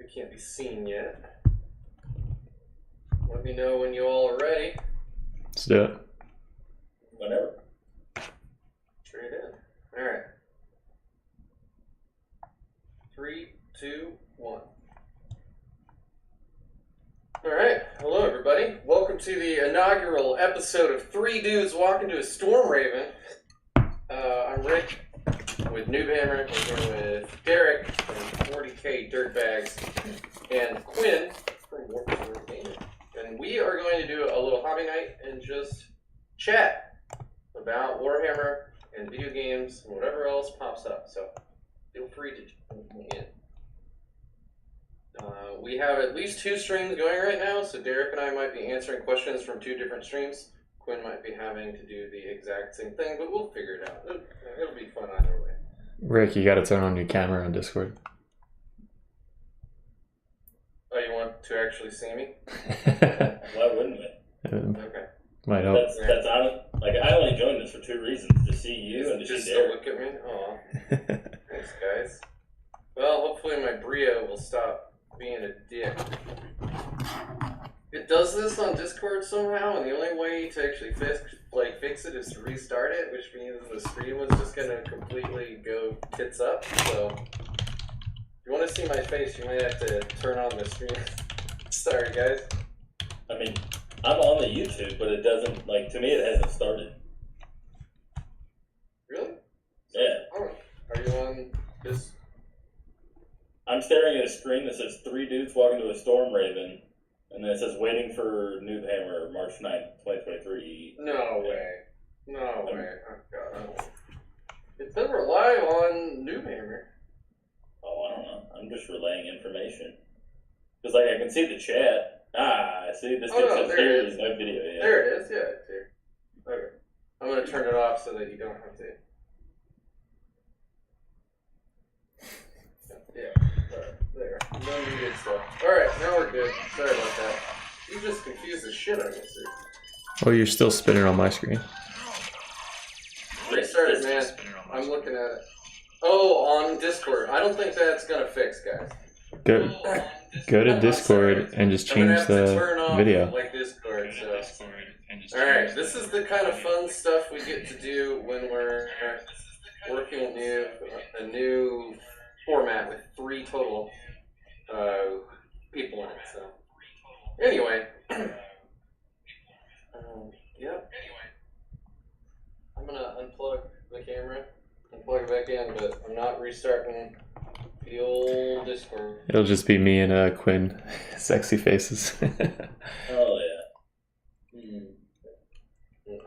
We can't be seen yet. Let me know when you all are ready. Let's do it. Whenever. Trade in. All right. 3, 2, 1. All right. Hello, everybody. Welcome to the inaugural episode of Three Dudes Walk into a Storm Raven. I'm Rick with NoobHammer. We're here with Derek from 40k Dirtbags and Quinn from Warhammer 40k. And we are going to do a little hobby night and just chat about Warhammer and video games and whatever else pops up. So feel free to join in. We have at least 2 streams going right now, so Derek and I might be answering questions from 2 different streams. Quinn might be having to do the exact same thing, but we'll figure it out. It'll be fun either way. Rick, you gotta turn on your camera on Discord. Oh, you want to actually see me? Why wouldn't we? Okay. Might help. That's honest. Like, I only joined this for 2 reasons: to see you and to just see to Derek. look at me. Oh, thanks, guys. Well, hopefully my Brio will stop being a dick. It does this on Discord somehow, and the only way to actually fix it is to restart it, which means the stream was just gonna completely go tits up. So, if you want to see my face, you might have to turn on the stream. Sorry, guys. I mean, I'm on the YouTube, but it doesn't, like, to me it hasn't started. Really? Yeah. Oh, are you on this? I'm staring at a screen that says 3 dudes walking to a storm raven, and then it says waiting for NoobHammer March 9th, 2023. No way. No way. Oh, God. I don't... It said we're live on NoobHammer. Oh, I don't know. I'm just relaying information. Because, like, I can see the chat. Ah, I see this dude says here is no video yet. There it is. Yeah, it's here. Okay. I'm going to turn it off so that you don't have to. Yeah. Alright. There. No needed stuff. Alright, now we're good. Sorry about that. You just confused the shit out of me, sir. Oh, you're still spinning on my screen. Restart it, man. I'm looking at it. Oh, on Discord. I don't think that's going to fix, guys. Go to Discord and just change the video. Like Discord, so. Alright, this is the kind of fun stuff we get to do when we're working a new format with 3 total people in it. So anyway, yep. I'm gonna unplug the camera and plug it back in, but I'm not restarting the old Discord. It'll just be me and Quinn, sexy faces. Oh yeah.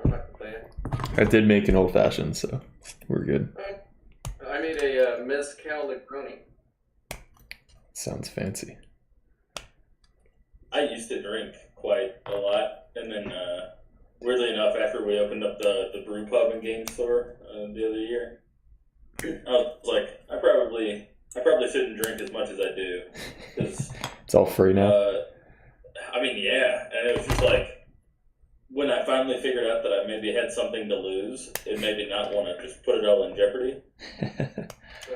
I'm not complaining. I did make an old fashioned, so we're good. I made a mezcal Negroni. Sounds fancy. I used to drink quite a lot, and then weirdly enough, after we opened up the brew pub and game store the other year, I was like, I probably shouldn't drink as much as I do, because it's all free now. I mean, yeah, and it was just like, when I finally figured out that I maybe had something to lose, it made me not want to just put it all in jeopardy.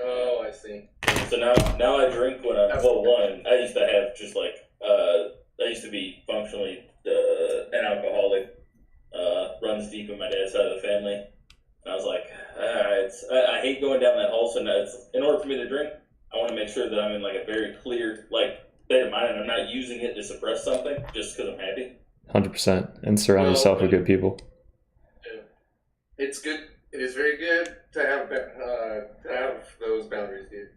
Oh, I see. So now I drink when I'm, well, one, I used to have just like, I used to be functionally an alcoholic, runs deep in my dad's side of the family. And I was like, I hate going down that hole, so now in order for me to drink, I want to make sure that I'm in like a very clear, like, state of mind, and I'm not using it to suppress something just because I'm happy. 100%, and surround yourself with good people. Yeah. It's good. It is very good to have those boundaries, dude.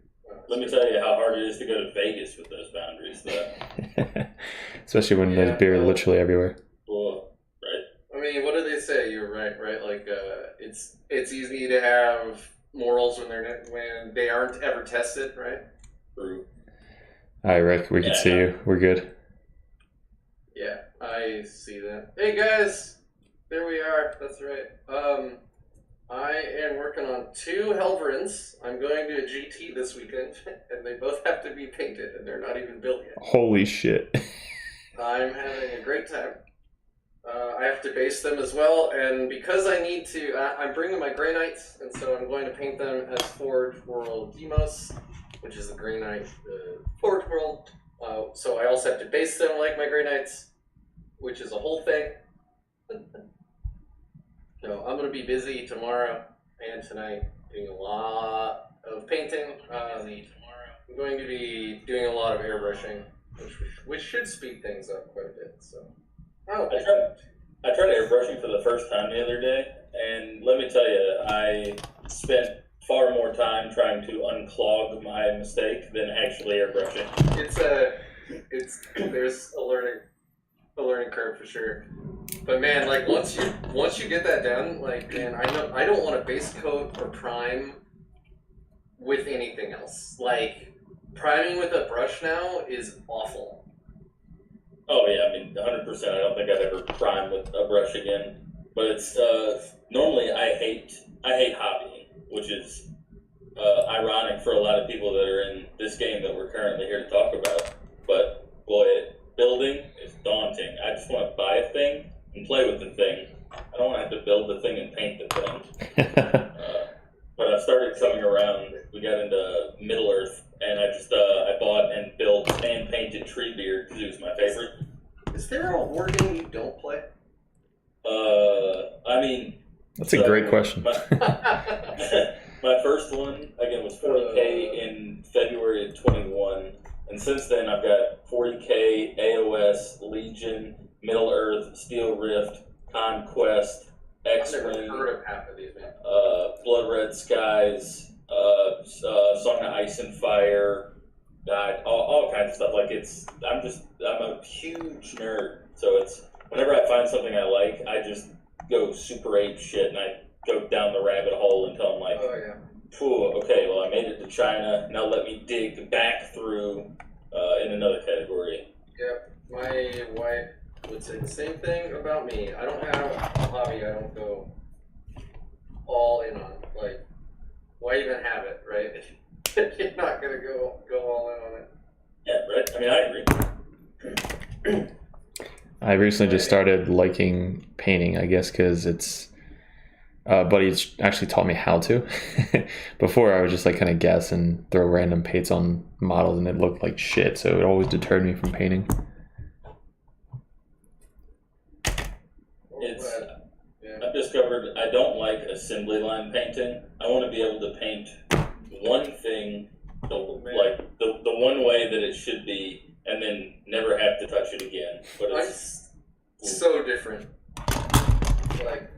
Let me tell you how hard it is to go to Vegas with those boundaries, though. Especially when there's beer literally everywhere. Well, right. I mean, what do they say? You're right. Like, it's easy to have morals when they aren't ever tested, right? True. Hi, Rick. We can see you. We're good. Yeah, I see that. Hey guys, there we are. That's right. I am working on 2 Helverins. I'm going to a GT this weekend, and they both have to be painted, and they're not even built yet. Holy shit. I'm having a great time. I have to base them as well, and because I need to, I'm bringing my Grey Knights, and so I'm going to paint them as Forge World Demos, which is the Grey Knight Forge World. So I also have to base them like my Grey Knights, which is a whole thing. So I'm going to be busy tomorrow and tonight doing a lot of painting. I'm going to be doing a lot of airbrushing, which should speed things up quite a bit. So I tried airbrushing for the first time the other day, and let me tell you, I spent far more time trying to unclog my mistake than actually airbrushing. There's a learning curve for sure. But man, like once you get that done, like man, I don't want to base coat or prime with anything else. Like priming with a brush now is awful. Oh yeah, I mean 100%. I don't think I'd ever prime with a brush again. But it's normally I hate hobbying, which is ironic for a lot of people that are in this game that we're currently here to talk about. But boy, building is daunting. I just want to buy a thing and play with the thing. I don't want to have to build the thing and paint the thing. But I've started coming around. We got into Middle Earth, and I bought and built and painted Treebeard because it was my favorite. Is there a war game you don't play? I mean... That's a great question. My first one, again, was 40k in February of 21. And since then, I've got 40k, AOS, Legion, Middle Earth, Steel Rift, Conquest, X-Wing, I've never heard of half of these, man. Blood Red Skies, Song of Ice and Fire, all kinds of stuff. Like I'm a huge nerd. So it's whenever I find something I like, I just go super ape shit and I go down the rabbit hole until I'm like, oh yeah. Okay, well I made it to China. Now let me dig back through in another category. Yep, my wife would say the same thing about me. I don't have a hobby I don't go all in on. Like, why even have it, right? If you're not gonna go all in on it. Yeah, right. I mean, I agree. I recently just started liking painting, I guess, because it's buddy actually taught me how to. Before I was just like kind of guess and throw random paints on models and it looked like shit, so it always deterred me from painting. I've discovered I don't like assembly line painting. I want to be able to paint one thing the one way that it should be and then never have to touch it again. But it's so different. Like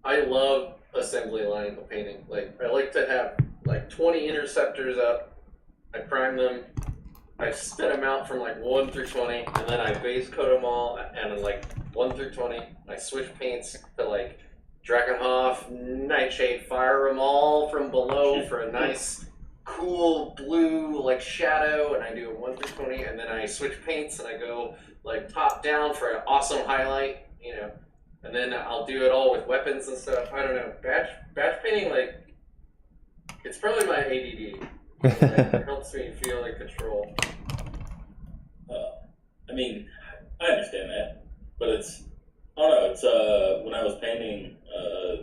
I love assembly line painting. Like I like to have like 20 interceptors up. I prime them. I spin them out from like 1 through 20, and then I base coat them all, and then like 1 through 20, I switch paints to like Drakenhof, Nightshade, fire them all from below for a nice, cool blue like shadow, and I do 1 through 20, and then I switch paints and I go like top down for an awesome highlight, you know, and then I'll do it all with weapons and stuff. I don't know, batch painting, like it's probably my ADD. It helps me feel in control. I mean, I understand that, but I don't know, it's, when I was painting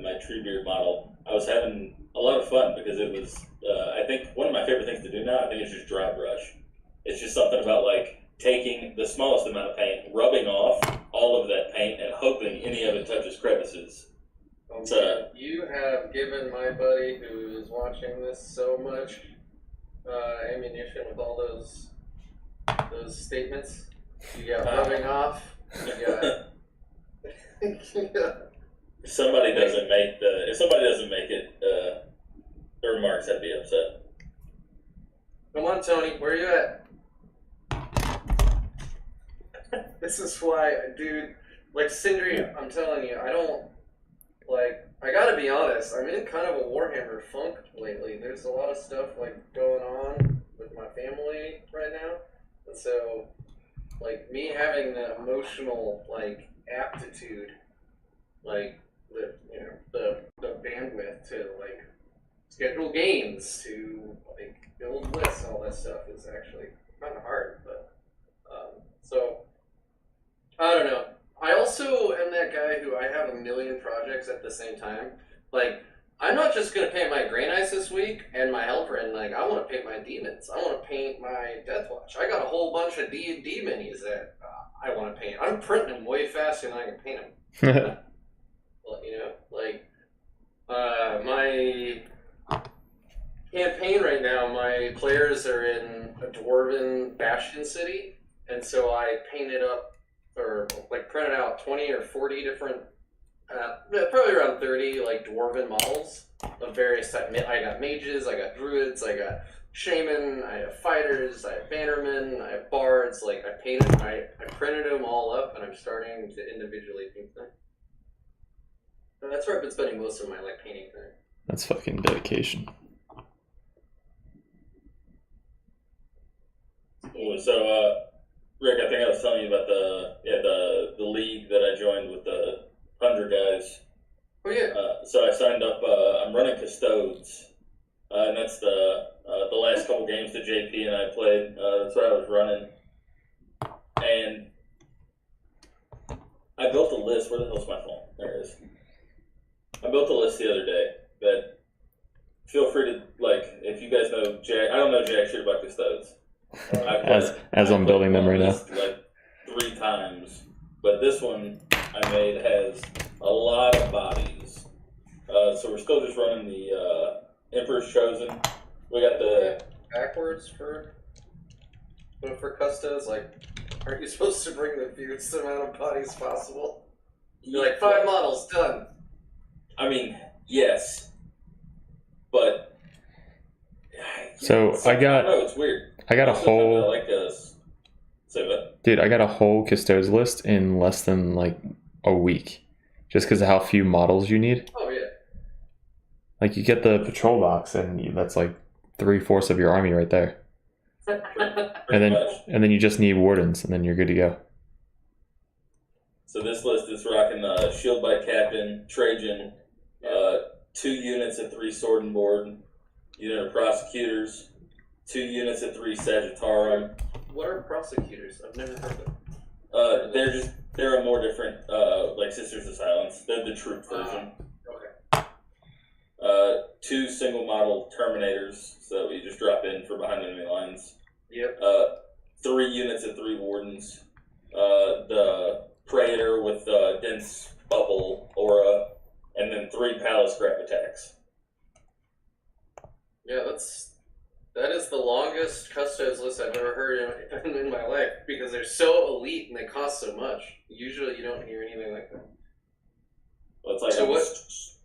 my Treebeard model, I was having a lot of fun because it was, I think one of my favorite things to do now, I think is just dry brush. It's just something about like taking the smallest amount of paint, rubbing off all of that paint, and hoping any of it touches crevices. Okay. You have given my buddy who is watching this so much ammunition with all those statements. You got rubbing off. You got. If somebody doesn't make it, the remarks, I'd be upset. Come on, Tony, where are you at? This is why, dude. Like Sindri, I'm telling you, I don't like. I gotta be honest. I'm in kind of a Warhammer funk lately. There's a lot of stuff like going on with my family right now, and so like me having the emotional like aptitude, like the bandwidth to like schedule games, to like build lists, all that stuff is actually kind of hard. But so I don't know. I also am that guy who I have a million projects at the same time. Like I'm not just gonna paint my Grey Knights this week and my Helper, and like I want to paint my demons. I want to paint my Deathwatch. I got a whole bunch of D&D minis that I want to paint. I'm printing them way faster than I can paint them. Well, you know, like my campaign right now, my players are in a dwarven bastion city, and so I painted up or like printed out 20 or 40 different. Probably around 30 like dwarven models of various types. I got mages, I got druids, I got shaman, I have fighters, I have bannermen, I have bards. Like I printed them all up, and I'm starting to individually paint them. And that's where I've been spending most of my like painting time. That's fucking dedication. So, Rick, I think I was telling you about the league that I joined with the 100 guys. Oh yeah. So I signed up. I'm running Custodes, and that's the last couple games that JP and I played. That's what I was running, and I built a list. Where the hell's my phone? There it is. I built a list the other day that. Feel free to if you guys know Jack. I don't know jack shit about Custodes. As I'm building them right now. Like 3 times, but this one I made has a lot of bodies. So we're still just running the Emperor's Chosen. We got the backwards for Custodes. Like, aren't you supposed to bring the fewest amount of bodies possible? You're like 5 models done. I mean, yes, but so I got. No, it's weird. I got a whole. Say what? Dude, I got a whole Custodes list in less than like a week, just because of how few models you need. Oh yeah. Like you get the patrol box, and that's like 3/4 of your army right there. and then you just need wardens, and then you're good to go. So this list is rocking Shield by Captain, Trajan, 2 units at 3 Sword and Board, unit of Prosecutors, 2 units at 3 Sagittarum. What are prosecutors? I've never heard of them. They're a more different like Sisters of Silence. They're the troop version. Okay. 2 single model Terminators, so you just drop in for behind enemy lines. Yep. 3 units at 3 Wardens. The Praetor with dense bubble aura, and then 3 Palace Grab attacks. Yeah, that is the longest Custodes list I've ever heard in my life, because they're so elite and they cost so much. Usually you don't hear anything like that. Well, it's like so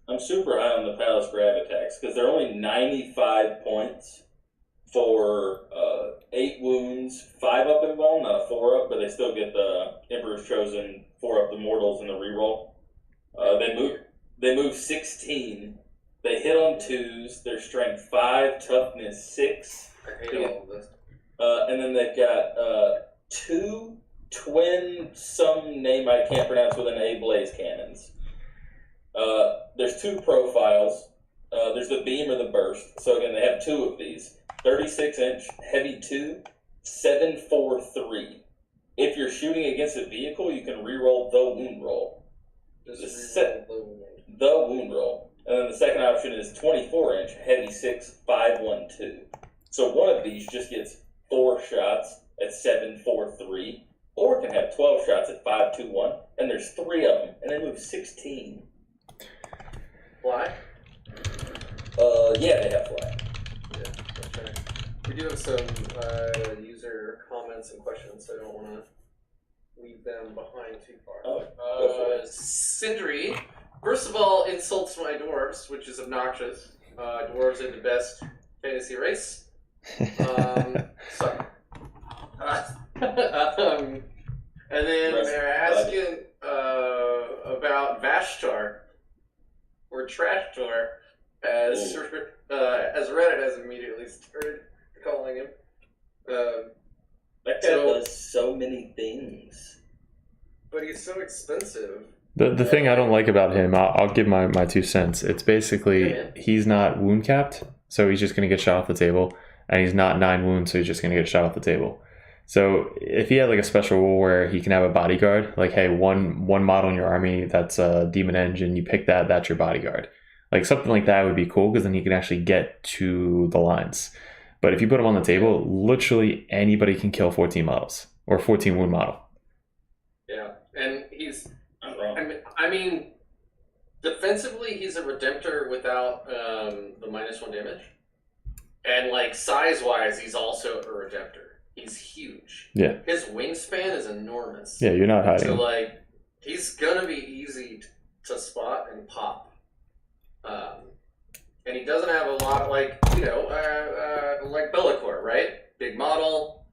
I'm super high on the Palace Grab attacks, because they're only 95 points for 8 wounds, 5 up in ball, not a 4 up, but they still get the Emperor's Chosen, 4 up the mortals, and the reroll. They move 16. They hit on 2s. Their strength 5, toughness 6. I hate all of this. And then they've got 2 twin, some name I can't pronounce with an A blaze cannons. There's 2 profiles. There's the beam or the burst. So again, they have 2 of these. 36-inch heavy 2, 7-4-3. If you're shooting against a vehicle, you can reroll the wound roll. The wound roll. And then the second option is 24-inch heavy 6, 5-1-2. So one of these just gets 4 shots at 7-4-3, or it can have 12 shots at 5-2-1, and there's 3 of them, and they move 16. Fly? Yeah, they have fly. Yeah, that's right. We do have some user comments and questions, so I don't want to leave them behind too far. Sindri, first of all, insults my dwarves, which is obnoxious. Dwarves are the best fantasy race. And then they're asking about Vashtar, or Trashtar, as Reddit has immediately started calling him. That guy does so many things. But he's so expensive. The thing I don't like about him, I'll give my 2 cents. It's basically he's not wound capped, so he's just going to get shot off the table. And he's not 9 wounds, so he's just going to get shot off the table. So if he had like a special rule where he can have a bodyguard, like, hey, one model in your army that's a demon engine, you pick that, that's your bodyguard. Like something like that would be cool because then he can actually get to the lines. But if you put him on the table, literally anybody can kill 14 models or 14 wound model. Yeah, and he's. I'm wrong. I mean, defensively, he's a Redemptor without the -1 damage, and like size-wise, he's also a Redemptor. He's huge. Yeah. His wingspan is enormous. Yeah, you're not hiding. So like, he's gonna be easy to spot and pop. And he doesn't have a lot like Be'lakor, right? Big model,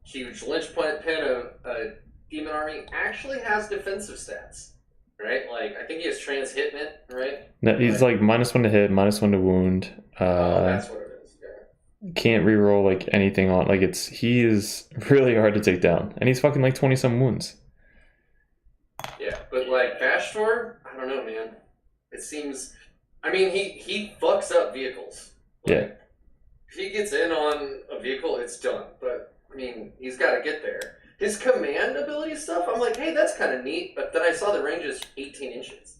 huge lynchpin of a demon army. Actually has defensive stats, right? Like I think he has trans-hitment, right? No, he's like -1 to hit, -1 to wound. That's what it is. Yeah. Can't reroll like anything on. Like he is really hard to take down, and he's fucking like 20 some wounds. Yeah, but like Vashtor, I don't know, man. It seems. I mean, he fucks up vehicles. Like, Yeah. If he gets in on a vehicle, it's done. But, I mean, he's got to get there. His command ability stuff, I'm like, hey, that's kind of neat. But then I saw the range is 18 inches.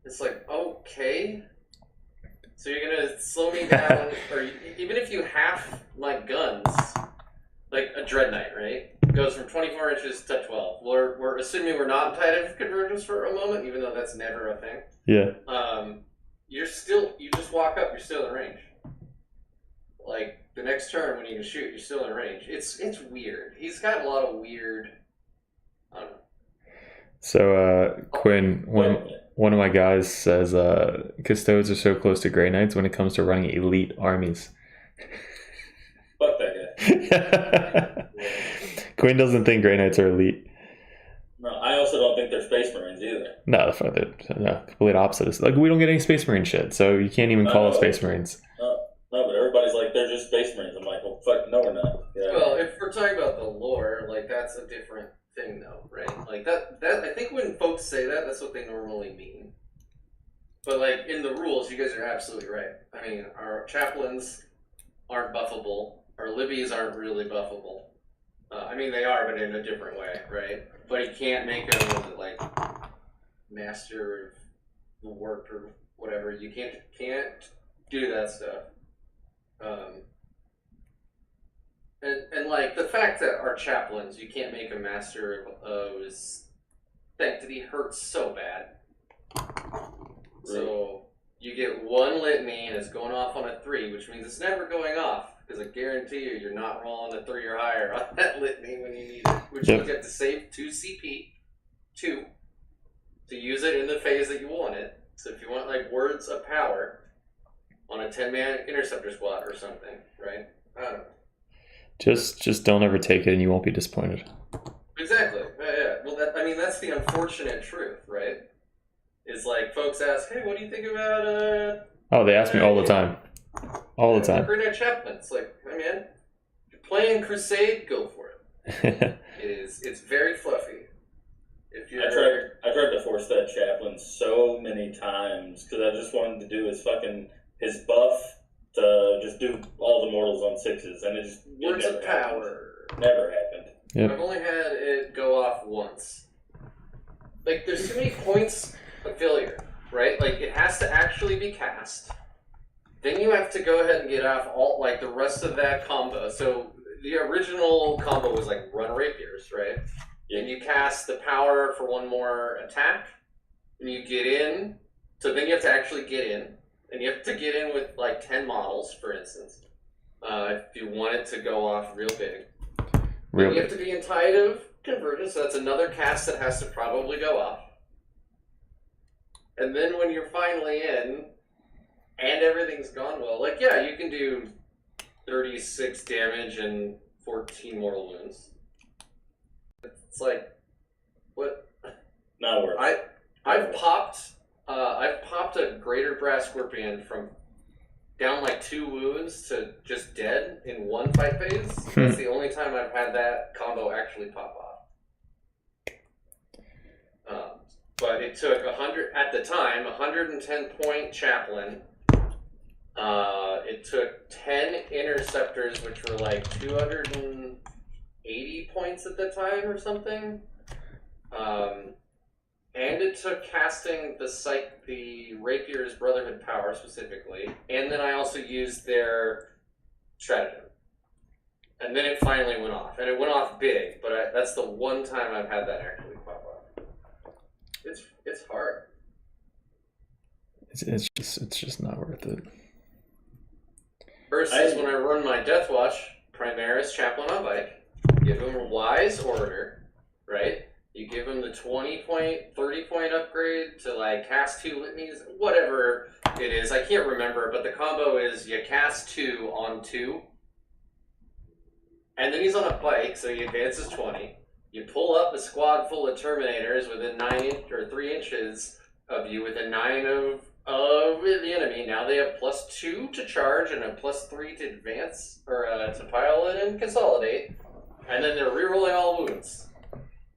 It's like, okay. So you're going to slow me down. Or even if you half my guns, like a Dread Knight, right? Goes from 24 inches to 12. We're assuming we're not in tight convergence for a moment, even though that's never a thing. Yeah. You just walk up, you're still in range. Like, the next turn when you can shoot, you're still in range. It's weird. He's got a lot of weird, I don't know. So, Quinn, one of my guys says, Custodes are so close to Grey Knights when it comes to running elite armies. Fuck that guy. Quinn doesn't think Grey Knights are elite. No, I also don't think they're Space Marines either. No, complete opposite. It's like we don't get any Space Marine shit, so you can't even call it Space Marines. No, but everybody's like, they're just Space Marines. I'm like, well, fuck, no, we're not. Yeah. Well, if we're talking about the lore, like, that's a different thing, though, right? Like, that I think when folks say that, that's what they normally mean. But, like, in the rules, you guys are absolutely right. I mean, our chaplains aren't buffable. Our Libbies aren't really buffable. I mean, they are, but in a different way, right? But you can't make them like master of the work or whatever. You can't do that stuff. And like the fact that our chaplains, you can't make a master of is sanctity hurts so bad. So you get one litany and it's going off on a 3, which means it's never going off. Because I guarantee you're not rolling a 3 or higher on that litany when you need it. Which you get to save 2 CP, 2, to use it in the phase that you want it. So if you want like words of power on a 10-man interceptor squad or something, right? I don't know. Just don't ever take it and you won't be disappointed. Exactly. Yeah. Well, that's the unfortunate truth, right? Is like folks ask, hey, what do you think about Oh, they ask me all the time. All the time. Grenade chaplain. It's like, hey man, if you're playing Crusade, go for it. It's very fluffy. If you're I tried to force that chaplain so many times because I just wanted to do his buff to just do all the mortals on 6s, and it words of power never happened. Yep. I've only had it go off once. Like, there's too many points of failure, right? Like, it has to actually be cast. Then you have to go ahead and get off all like the rest of that combo. So the original combo was like run rapiers, right? And you cast the power for one more attack, and you get in. So then you have to actually get in, and you have to get in with like 10 models, for instance, if you want it to go off real big. You have to be in tide of convergence, so that's another cast that has to probably go off. And then when you're finally in, and everything's gone well, like, yeah, you can do 36 damage and 14 mortal wounds. It's like, what? Not worth it. I've popped a greater brass scorpion from down like 2 wounds to just dead in one fight phase. That's the only time I've had that combo actually pop off. But it took 110 point chaplain. It took 10 interceptors, which were like 280 points at the time or something. and it took casting the Rapier's Brotherhood power specifically, and then I also used their stratagem. And then it finally went off, and it went off big, but that's the one time I've had that actually pop up. It's hard. It's just not worth it. Versus when I run my Death Watch, Primaris Chaplain on bike, give him a Wise Order, right? You give him the 20-point, 30-point upgrade to like cast 2 litanies, whatever it is. I can't remember, but the combo is you cast 2 on 2, and then he's on a bike, so he advances 20. You pull up a squad full of Terminators within 3 inches of you, within 9 of the enemy. Now they have +2 to charge and a +3 to advance, or to pile it and consolidate, and then they're rerolling all wounds.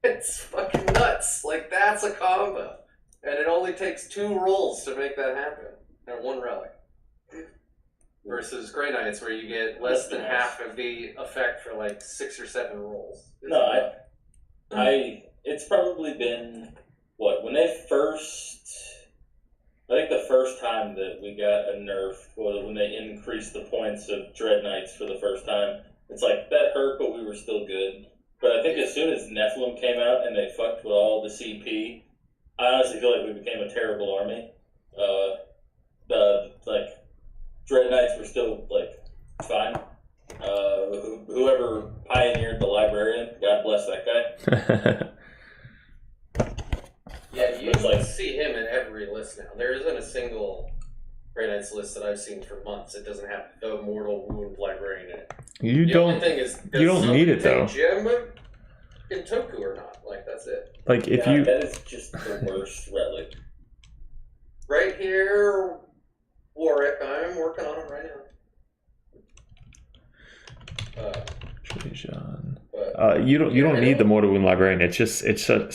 It's fucking nuts. Like, that's a combo. And it only takes 2 rolls to make that happen. And 1 relic. Versus Grey Knights, where you get less than half of the effect for like 6 or 7 rolls. It's probably been, when they first, I think the first time that we got a nerf was when they increased the points of Dread Knights for the first time. It's like, that hurt, but we were still good. But I think as soon as Nephilim came out and they fucked with all the CP, I honestly feel like we became a terrible army. Dread Knights were still, fine. Whoever pioneered the Librarian, God bless that guy. Yeah, you see him in every list now. There isn't a single Grey Knights list that I've seen for months that doesn't have the Mortal Wound Librarian in it. You don't need it though. Gem in Toku or not? Like, that's it. Like, that is just the worst relic. Right here, Warwick. I'm working on it right now. You don't need the Mortal Wound Librarian. It's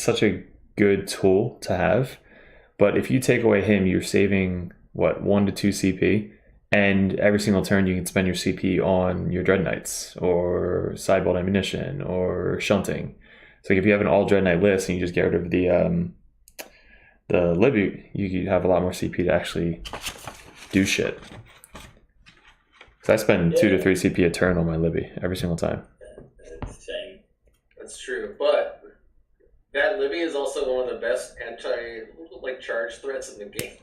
such a good tool to have. But if you take away him, you're saving 1 to 2 CP. And every single turn you can spend your CP on your Dread Knights or sideboard ammunition or shunting. So if you have an all Dread Knight list and you just get rid of the Libby, you have a lot more CP to actually do shit. Because I spend 2 to 3 CP a turn on my Libby every single time. Same. That's true, but that Libby is also one of the best charge threats in the game.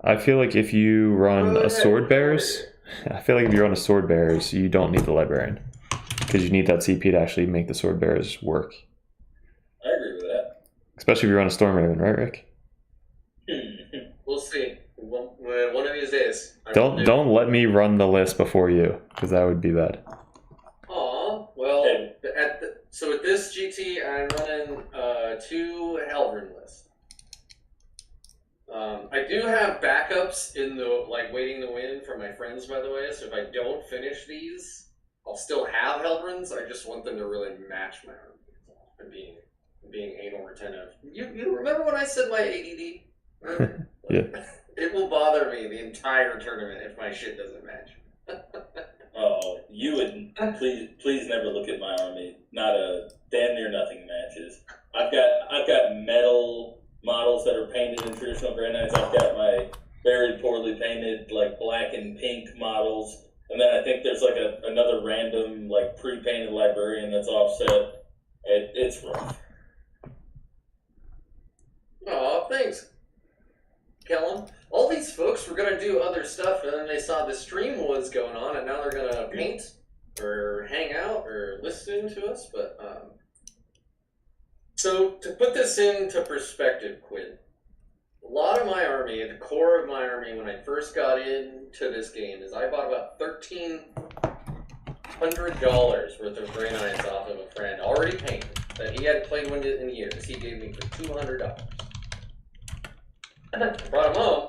I feel like if you run a Sword Bearers, you don't need the Librarian. Because you need that CP to actually make the Sword Bearers work. I agree with that. Especially if you're on a Storm Raven, right, Rick? We'll see. One of these days. Don't let me run the list before you, because that would be bad. Aw, well, so with this GT, I'm running 2 Halvern lists. I do have backups in the waiting to win for my friends, by the way. So if I don't finish these, I'll still have Halverns. I just want them to really match my army. I'm being anal retentive. You remember when I said my ADD? Yeah. It will bother me the entire tournament if my shit doesn't match. Oh, you would please never look at my army. Not a damn near nothing matches. I've got metal models that are painted in traditional Grey Knights. I've got my very poorly painted black and pink models, and then I think there's another random pre-painted Librarian that's offset. It's rough. Oh, thanks, Kellen. All these folks were gonna do other stuff, and then they saw the stream was going on, and now they're gonna paint or hang out or listen to us. But so to put this into perspective, Quinn, a lot of my army, the core of my army when I first got into this game, is I bought about $1,300 worth of Grey Knights off of a friend, already painted, that he hadn't played one in years. He gave me for $200. Brought them home,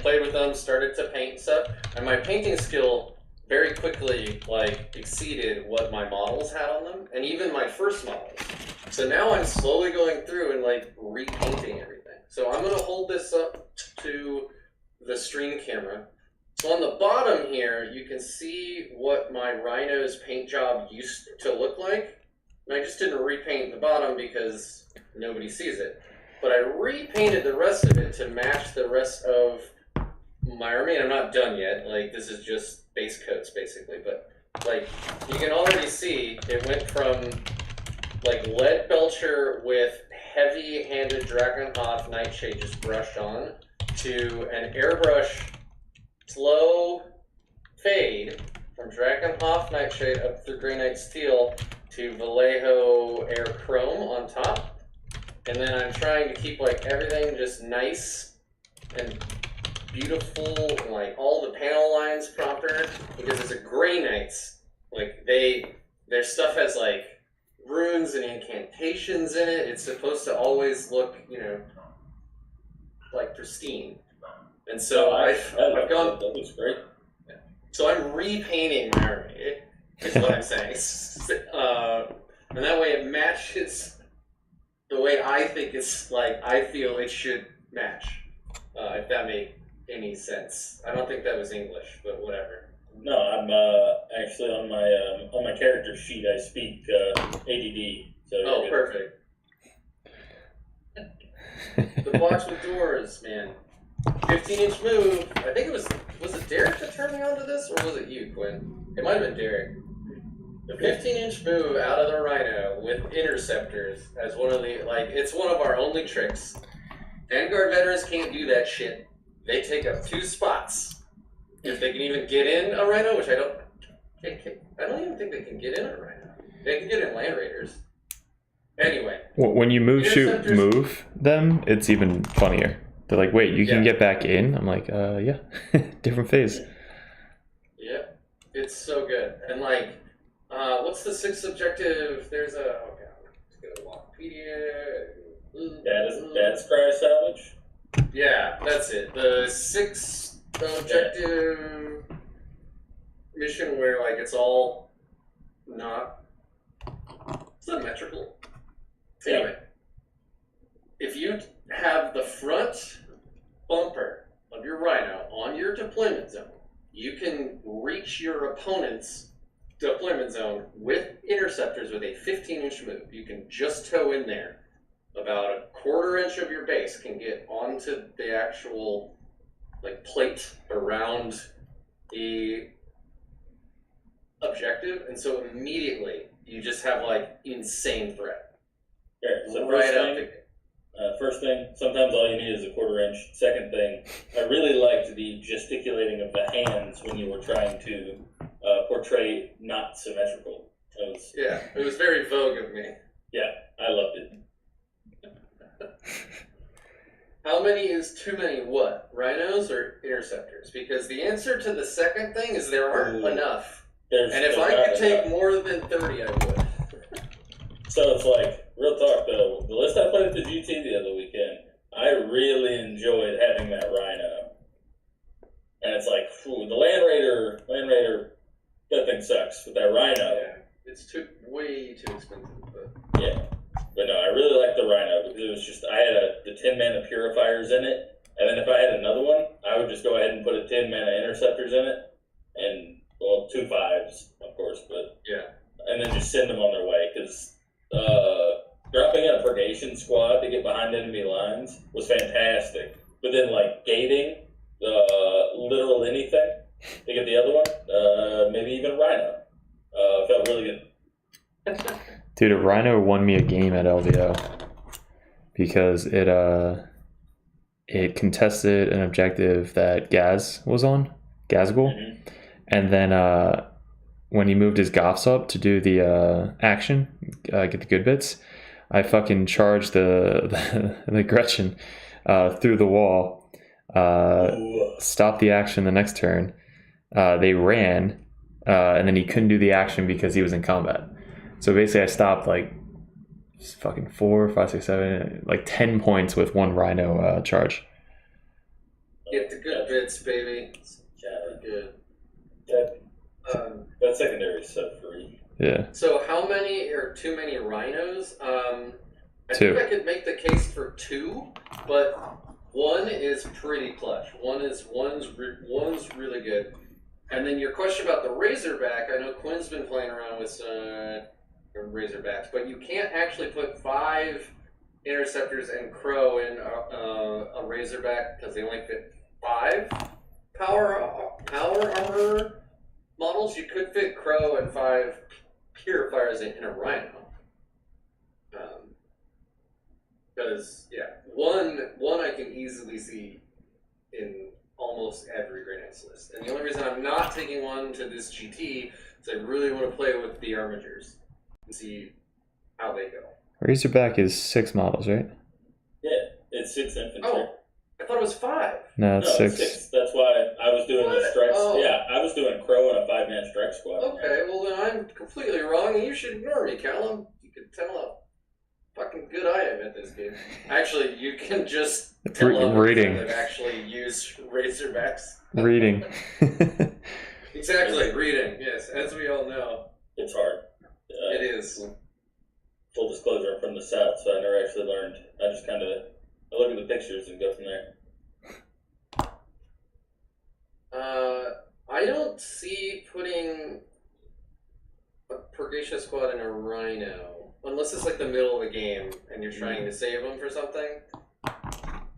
played with them, started to paint stuff, and my painting skill very quickly exceeded what my models had on them, and even my first models. So now I'm slowly going through and repainting everything. So I'm gonna hold this up to the stream camera. So on the bottom here, you can see what my Rhino's paint job used to look like And I just didn't repaint the bottom because nobody sees it. But I repainted the rest of it to match the rest of my army. And I'm not done yet. Like, this is just base coats, basically. But, like, you can already see it went from, like, lead belcher with heavy-handed Dragonhof Nightshade just brushed on to an airbrush slow fade from Dragonhof Nightshade up through Grey Knight Steel to Vallejo Air Chrome on top. And then I'm trying to keep like everything just nice and beautiful and like all the panel lines proper because it's a Grey Knights. Like their stuff has like runes and incantations in it. It's supposed to always look, you know, like pristine. And so I've gone. That looks great. So I'm repainting my army. Is what I'm saying. And that way it matches the way I think it's like I feel it should match. If that made any sense. I don't think that was English, but whatever. No, I'm actually on my character sheet. I speak ADD. So oh, perfect. The box with doors, man. 15-inch move. I think it was it Derek that turned me on to this, or was it you, Quinn? It might have been Derek. The 15-inch move out of the Rhino with interceptors as one of the, like, it's one of our only tricks. Vanguard veterans can't do that shit. They take up 2 spots. If they can even get in a Rhino, which I don't even think they can get in a Rhino. They can get in Land Raiders. Anyway. When you move them, it's even funnier. They're like, wait, you can get back in? I'm like, yeah. Different phase. Yeah. It's so good. And like, what's the 6th objective? There's a, oh god, let's go to Wikipedia. That is Cry Salvage? Yeah, that's it. The 6th objective mission where like it's all not symmetrical. Anyway, if you have the front bumper of your Rhino on your deployment zone, you can reach your opponent's deployment zone with interceptors with a 15-inch move. You can just tow in there. About a 1/4 inch of your base can get onto the actual like plate around the objective, and so immediately you just have like insane threat. Yeah, so right first thing, sometimes all you need is a 1/4 inch. Second thing, I really liked the gesticulating of the hands when you were trying to portray not symmetrical. It was very Vogue of me. Yeah, I loved it. How many is too many what? Rhinos or interceptors? Because the answer to the second thing is there aren't enough. And if I could take more than 30, I would. So it's like, real talk though, the list I played at the GT the other weekend, I really enjoyed having that Rhino. And it's like, the Land Raider, that thing sucks. But that Rhino, it's way too expensive. But yeah. But no, I really liked the Rhino because it was just, I had the 10 mana purifiers in it, and then if I had another one, I would just go ahead and put a 10 mana interceptors in it, and, well, 2 5s, of course, but yeah. And then just send them on their way, because dropping in a purgation squad to get behind enemy lines was fantastic. But then, like, gating literal anything to get the other one, maybe even Rhino, felt really good. Dude, a Rhino won me a game at LVO because it contested an objective that Gaz was on, Gazgul, and then when he moved his Goths up to do the action, get the good bits, I fucking charged the Gretchen through the wall, stopped the action the next turn. They ran, and then he couldn't do the action because he was in combat. So basically I stopped like fucking 4, 5, 6, 7, like 10 points with 1 Rhino charge. Get the good bits, baby. Good. That secondary is so free. Yeah. So how many are too many Rhinos? I 2. think I could make the case for 2, but 1 is pretty clutch. One's really good. And then your question about the Razorback, I know Quinn's been playing around with Razorbacks, but you can't actually put 5 interceptors and crow in a Razorback because they only fit 5 power armor models. You could fit crow and 5 purifiers in a rhino. Because one I can easily see in almost every Grey Knight's list, and the only reason I'm not taking one to this GT is I really want to play with the Armigers and see how they go. Razorback is 6 models, right? Yeah, it's 6 infantry. Oh, I thought it was 5. No, it's 6. 6. That's why I was doing the strikes. Oh. Yeah, I was doing crow and a 5-man strike squad. Okay, well then I'm completely wrong, and you should ignore me, Callum. You can tell how fucking good I am at this game. Actually, you can just tell reading. I've actually used Razorbacks. Reading. Exactly, reading. Yes, as we all know, It's hard. it is. Full disclosure, I'm from the South, so I never actually learned. I just kind of look at the pictures and go from there. I don't see putting a Purgacia squad in a Rhino, unless it's like the middle of the game and you're trying to save them for something.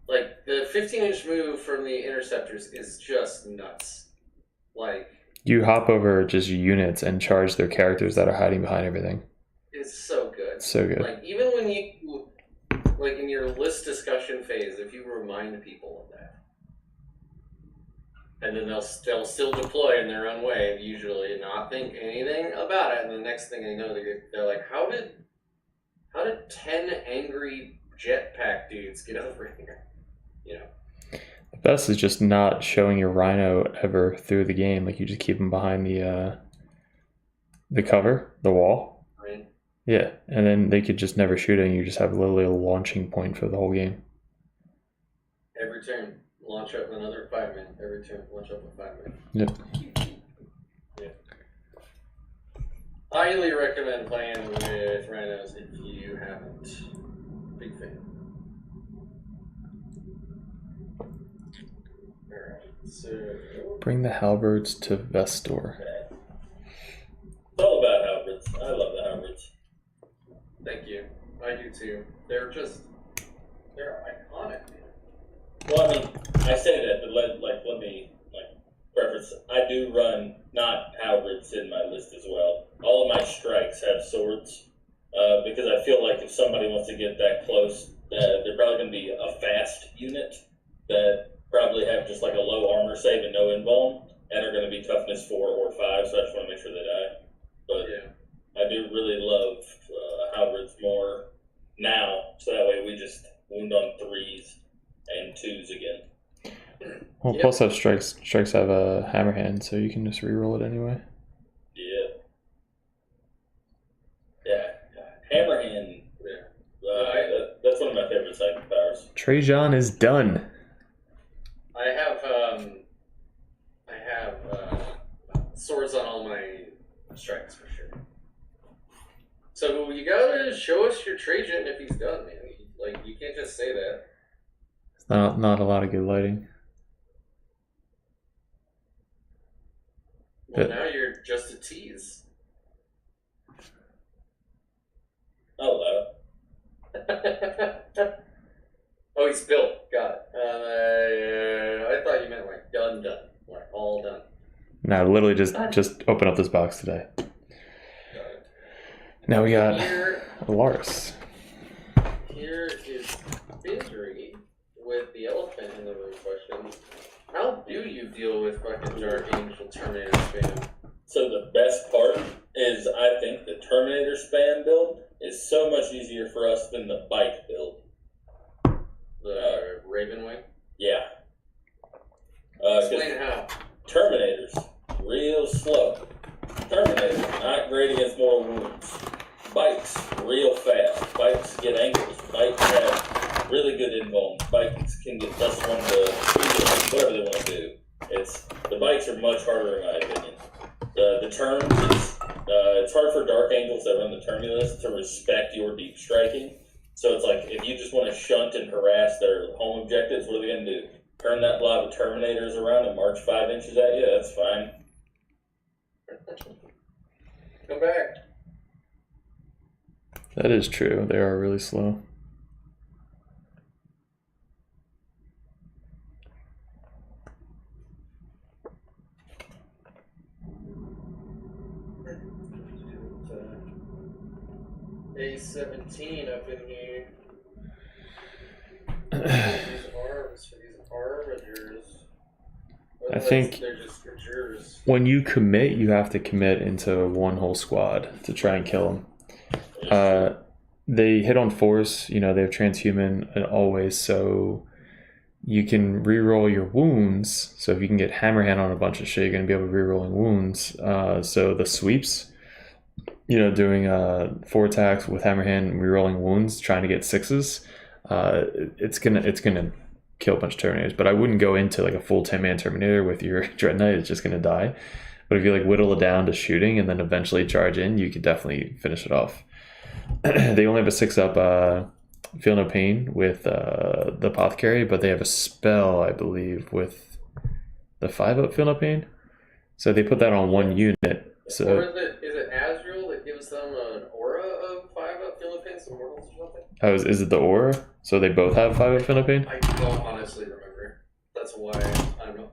Like, the 15-inch move from the Interceptors is just nuts. Like, You hop over just units and charge their characters that are hiding behind everything. it's so good. It's so good. Like, even when you, like, in your list discussion phase, if you remind people of that, and then they'll still deploy in their own way, usually, and not think anything about it, and the next thing they know, they're like, how did 10 angry jetpack dudes get over here? You know? The best is just not showing your Rhino ever through the game. Like, you just keep them behind the cover, the wall. Right? Yeah, and then they could just never shoot it, and you just have literally a launching point for the whole game. Every turn, launch up another 5-man. Every turn, launch up a 5-man. Yep. Yeah. Highly recommend playing with Rhinos if you haven't. Big fan. Alright, so... Bring the halberds to Vestor. Okay. It's all about halberds. I love the halberds. Thank you. I do too. They're iconic, man. Well, I mean, I say that, but let me preference. I do run not halberds in my list as well. All of my strikes have swords because I feel like if somebody wants to get that close, they're probably going to be a fast unit that probably have just like a low armor save and no invuln, and are going to be toughness 4 or 5. So I just want to make sure they die. But yeah, I do really love halberds more now, so that way we just wound on 3s and 2s again. Well, plus have strikes have a hammer hand, so you can just reroll it anyway. Yeah. Hammer hand. Yeah. That's one of my favorite psychic powers. Trajan is done. I have swords on all my strikes for sure. So you gotta show us your Trajan if he's done, man. Like, you can't just say that. It's not a lot of good lighting. Well, now you're just a tease. Hello. Oh, he's built. Got it. I thought you meant like done, like all done. No, literally just open up this box today. Got it. Now we got Here, Lars. here is Misery with the elephant in the room question. How do you deal with fucking Dark Angel Terminator spam? So the best part is I think the Terminator spam build is so much easier for us than the bike build. The Raven Wing? Yeah. Explain how. Terminators, real slow. Terminators, not great against mortal wounds. Bikes, real fast. Bikes get angles. Bikes have really good invuln. Bikes can get +1 to whatever they want to do. The bikes are much harder in my opinion. The terms, it's hard for Dark Angels that run the Terminus to respect your deep striking. So it's like, if you just want to shunt and harass their home objectives, what are they going to do? Turn that blob of Terminators around and march 5 inches at you? That's fine. Come back. That is true. They are really slow. A17 up in here. These arms for these armatures. I think they're just for jurors. When you commit, you have to commit into one whole squad to try and kill them. They hit on force, they have transhuman always, so you can reroll your wounds. So if you can get hammerhand on a bunch of shit, you're going to be able to rerolling wounds. So the sweeps, doing 4 attacks with hammerhand and rerolling wounds, trying to get 6s, it's gonna kill a bunch of Terminators. But I wouldn't go into like a full 10-man Terminator with your Dread Knight. It's just gonna die. But if you like whittle it down to shooting and then eventually charge in, you could definitely finish it off. They only have a 6-up Feel No Pain with the Apothecary, but they have a spell, I believe, with the 5-up Feel No Pain. So they put that on one unit. So or is it Azrael that gives them an aura of 5-up Feel No Pain, some mortals or something? Oh, is it the aura? So they both have 5-up Feel No Pain? I don't honestly remember. That's why I don't know.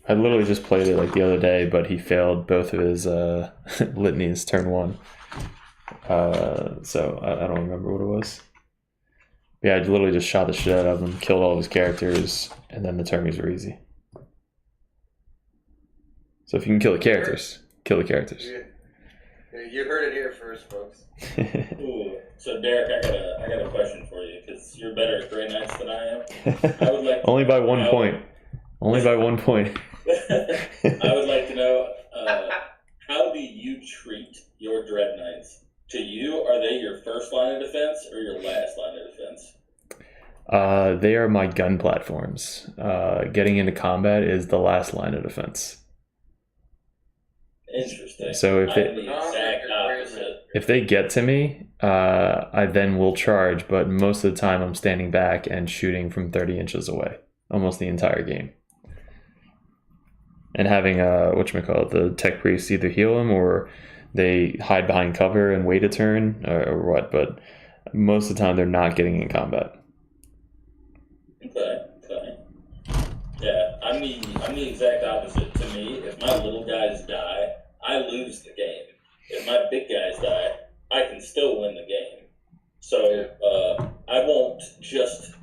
I literally just played it like the other day, but he failed both of his litanies turn 1. So I don't remember what it was. Yeah, I literally just shot the shit out of him, killed all of his characters, and then the termies were easy. So if you can kill the characters, kill the characters. You heard it here first, folks. Ooh, so Derek, I got a question for you because you're better at Grey Knights than I am. I would like Only by 1 point. Only by 1 point. I would like to know how do you treat your Dread Knights? To you, are they your first line of defense or your last line of defense? They are my gun platforms. Getting into combat is the last line of defense. Interesting. So if I'm the exact opposite. If they get to me, I then will charge, but most of the time I'm standing back and shooting from 30 inches away, almost the entire game. And having the tech priest either heal them or they hide behind cover and wait a turn or what, but most of the time they're not getting in combat. Okay. Yeah, I'm the exact opposite. To me, if my little guys die, I lose the game. If my big guys die, I can still win the game. So I won't just,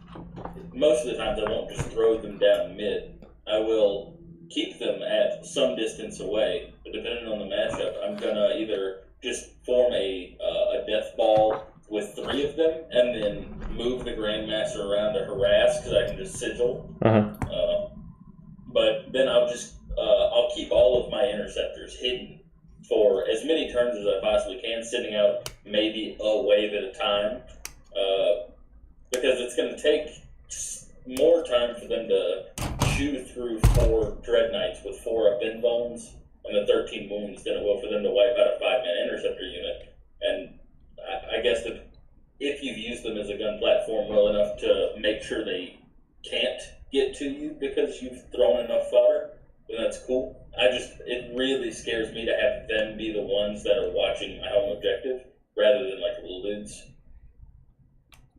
most of the times I won't just throw them down mid. I will keep them at some distance away, but depending on the matchup, I'm gonna either just form a death ball with 3 of them and then move the Grandmaster around to harass because I can just sigil. But then I'll keep all of my interceptors hidden for as many turns as I possibly can, sending out maybe a wave at a time, because it's going to take more time for them to chew through 4 Dread Knights with 4 up in bones and the 13 wounds than it will for them to wipe out a 5-man interceptor unit. And I guess that if you've used them as a gun platform well enough to make sure they can't get to you because you've thrown enough fodder, then that's cool. It really scares me to have them be the ones that are watching my home objective rather than like little dudes.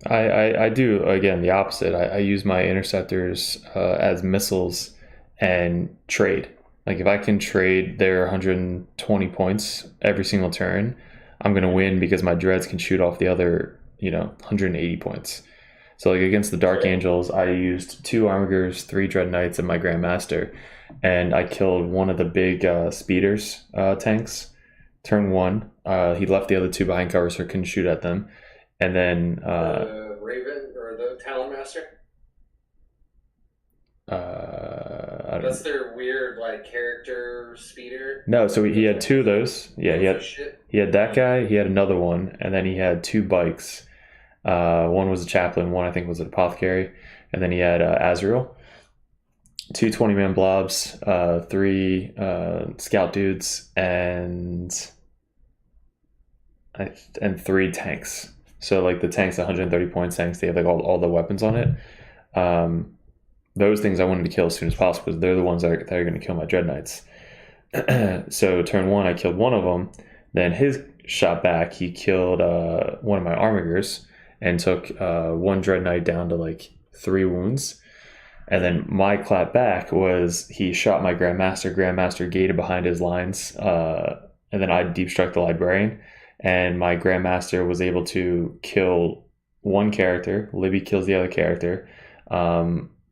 I do, again, the opposite. I use my interceptors as missiles and trade. Like if I can trade their 120 points every single turn, I'm going to win because my dreads can shoot off the other, 180 points. So like against the Dark Angels, I used 2 Armigers, 3 Dread Knights, and my Grandmaster. And I killed one of the big speeders tanks. Turn 1. He left the other 2 behind cover so I couldn't shoot at them. And then the Raven or the Talon Master? That's their weird character speeder. No, so he had 2 of those. Yeah, he had that guy, he had another one, and then he had 2 bikes. One was a chaplain, one I think was an apothecary, and then he had Azrael. 2 20-man blobs, 3 scout dudes, and 3 tanks. So like the tanks, 130 points tanks, they have like all the weapons on it. Those things I wanted to kill as soon as possible because they're the ones that are going to kill my Dread Knights. So turn 1, I killed one of them. Then shot back, he killed one of my armigers and took one dread knight down to like 3 wounds. And then my clap back was he shot my Grandmaster gated behind his lines, and then I deep struck the librarian, and my Grandmaster was able to kill one character. Libby kills the other character.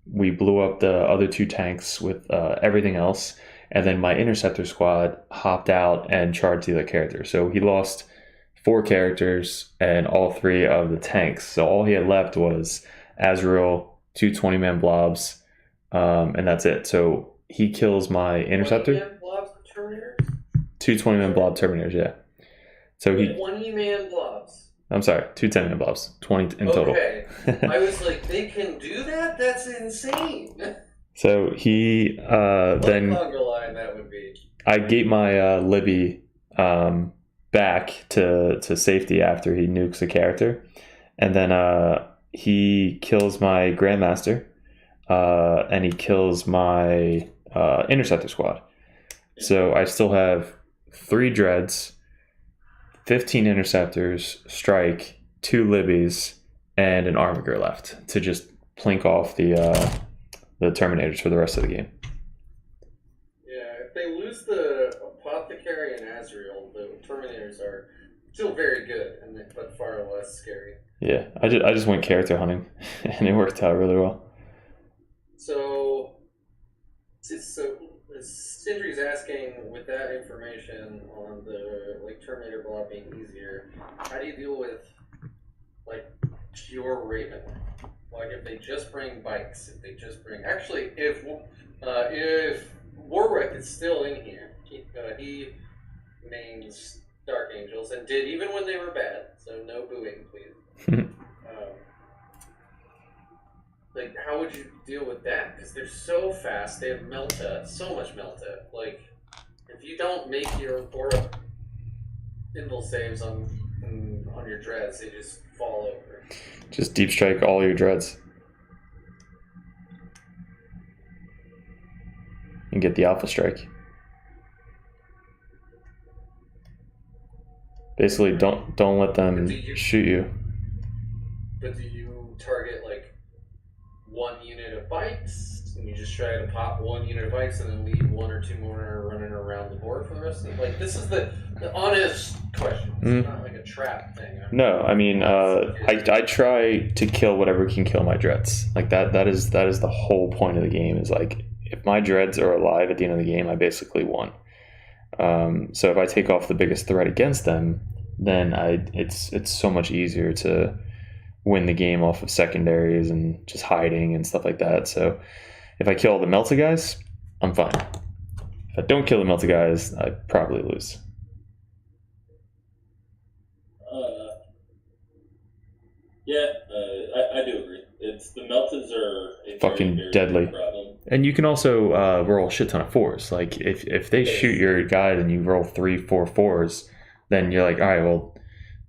We blew up the other 2 tanks with everything else, and then my Interceptor squad hopped out and charged the other character. So he lost 4 characters and all 3 of the tanks. So all he had left was Azrael, 2 20-man blobs, and that's it. So he kills my Interceptor. 20-man blobs, Terminators? 2 20-man blob Terminators, yeah. So he 20-man blobs. I'm sorry, 2 10-man blobs, 20 in total. Okay. I was like, they can do that? That's insane. So he then longer line that would be. I gate my Libby back to safety after he nukes a character, and then he kills my Grandmaster, and he kills my Interceptor squad. So I still have 3 Dreads, 15 Interceptors, Strike, 2 Libbies, and an Armiger left to just plink off the Terminators for the rest of the game. Yeah, if they lose the Apothecary and Azrael, the Terminators are still very good, but far less scary. Yeah, I just went character hunting, and it worked out really well. So Sindri's asking, with that information on the Terminator block being easier, how do you deal with pure Raven? If they just bring bikes, if they just bring if Warwick is still in here, he mains Dark Angels and did even when they were bad, so no booing, please. How would you deal with that? Because they're so fast. They have Melta, so much Melta. If you don't make your Aura Invul saves on your Dreads, they just fall over. Just deep strike all your Dreads. And get the Alpha Strike. Basically, don't let them shoot you. But do you target one unit of bikes, and you just try to pop one unit of bikes and then leave 1 or 2 more running around the board for the rest of it? This is the honest question. It's not like a trap thing. No, I mean, I try to kill whatever can kill my Dreads. That is the whole point of the game. Is if my Dreads are alive at the end of the game, I basically won. So if I take off the biggest threat against them, then it's so much easier to win the game off of secondaries and just hiding and stuff like that. So if I kill all the Melta guys, I'm fine. If I don't kill the Melta guys, I probably lose. I do agree. The Meltas are a fucking very deadly problem. And you can also roll a shit ton of 4s. If they shoot your guy and you roll 3, 4 4s, then you're like, all right, well,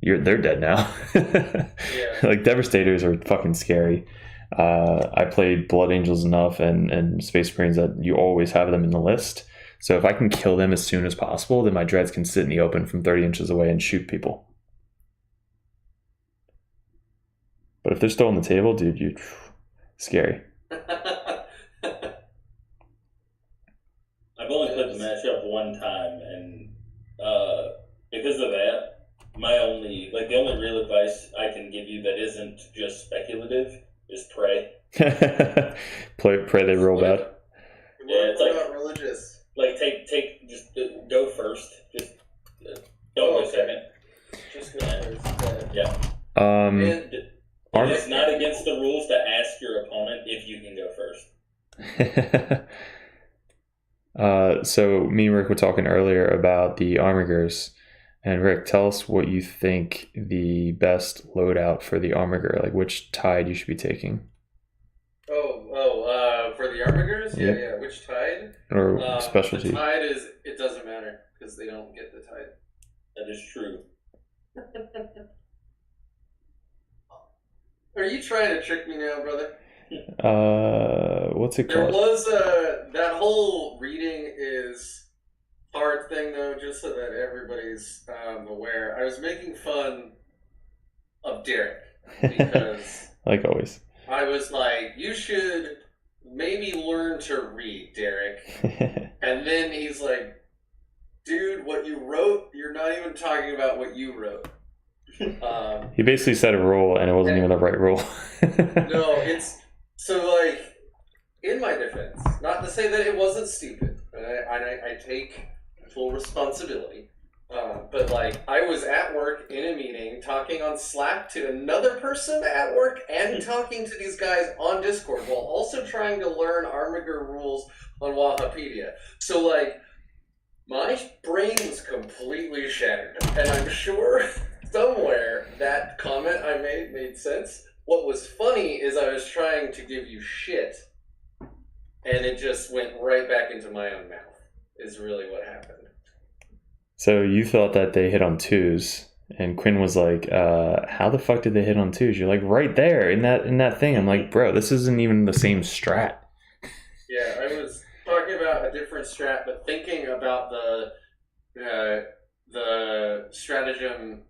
they're dead now. Yeah. Devastators are fucking scary. I played Blood Angels enough and Space Marines that you always have them in the list. So if I can kill them as soon as possible, then my Dreads can sit in the open from 30 inches away and shoot people. But if they're still on the table, dude, you're scary. I've only played the matchup one time, and because of that, the only real advice I can give you that isn't just speculative is pray. Pray they roll bad. Yeah, it's not religious. Just go first. Just don't go second. Just go first. Yeah. It's not against the rules to ask your opponent if you can go first. So me and Rick were talking earlier about the Armigers. And Rick, tell us what you think the best loadout for the Armiger, which tide you should be taking. For the Armigers? Yeah. Which tide? Or specialty. The tide it doesn't matter, because they don't get the tide. That is true. Are you trying to trick me now, brother? What's it called? There was that whole reading is hard thing, though, just so that everybody's aware. I was making fun of Derek because, like always, I was like, you should maybe learn to read, Derek. And then he's like, dude, what you wrote, you're not even talking about what you wrote. He basically said a rule, and it wasn't even the right rule. No, it's so like, in my defense, not to say that it wasn't stupid, and I take full responsibility. But like, I was at work in a meeting, talking on Slack to another person at work, and talking to these guys on Discord, while also trying to learn Armiger rules on Wahapedia. So like, my brain was completely shattered, and I'm sure somewhere that comment I made sense. What was funny is I was trying to give you shit, and it just went right back into my own mouth, is really what happened. So you thought that they hit on twos, and Quinn was like, how the fuck did they hit on twos? You're like, right there in that thing. I'm like, bro, this isn't even the same strat. Yeah, I was talking about a different strat, but thinking about the stratagem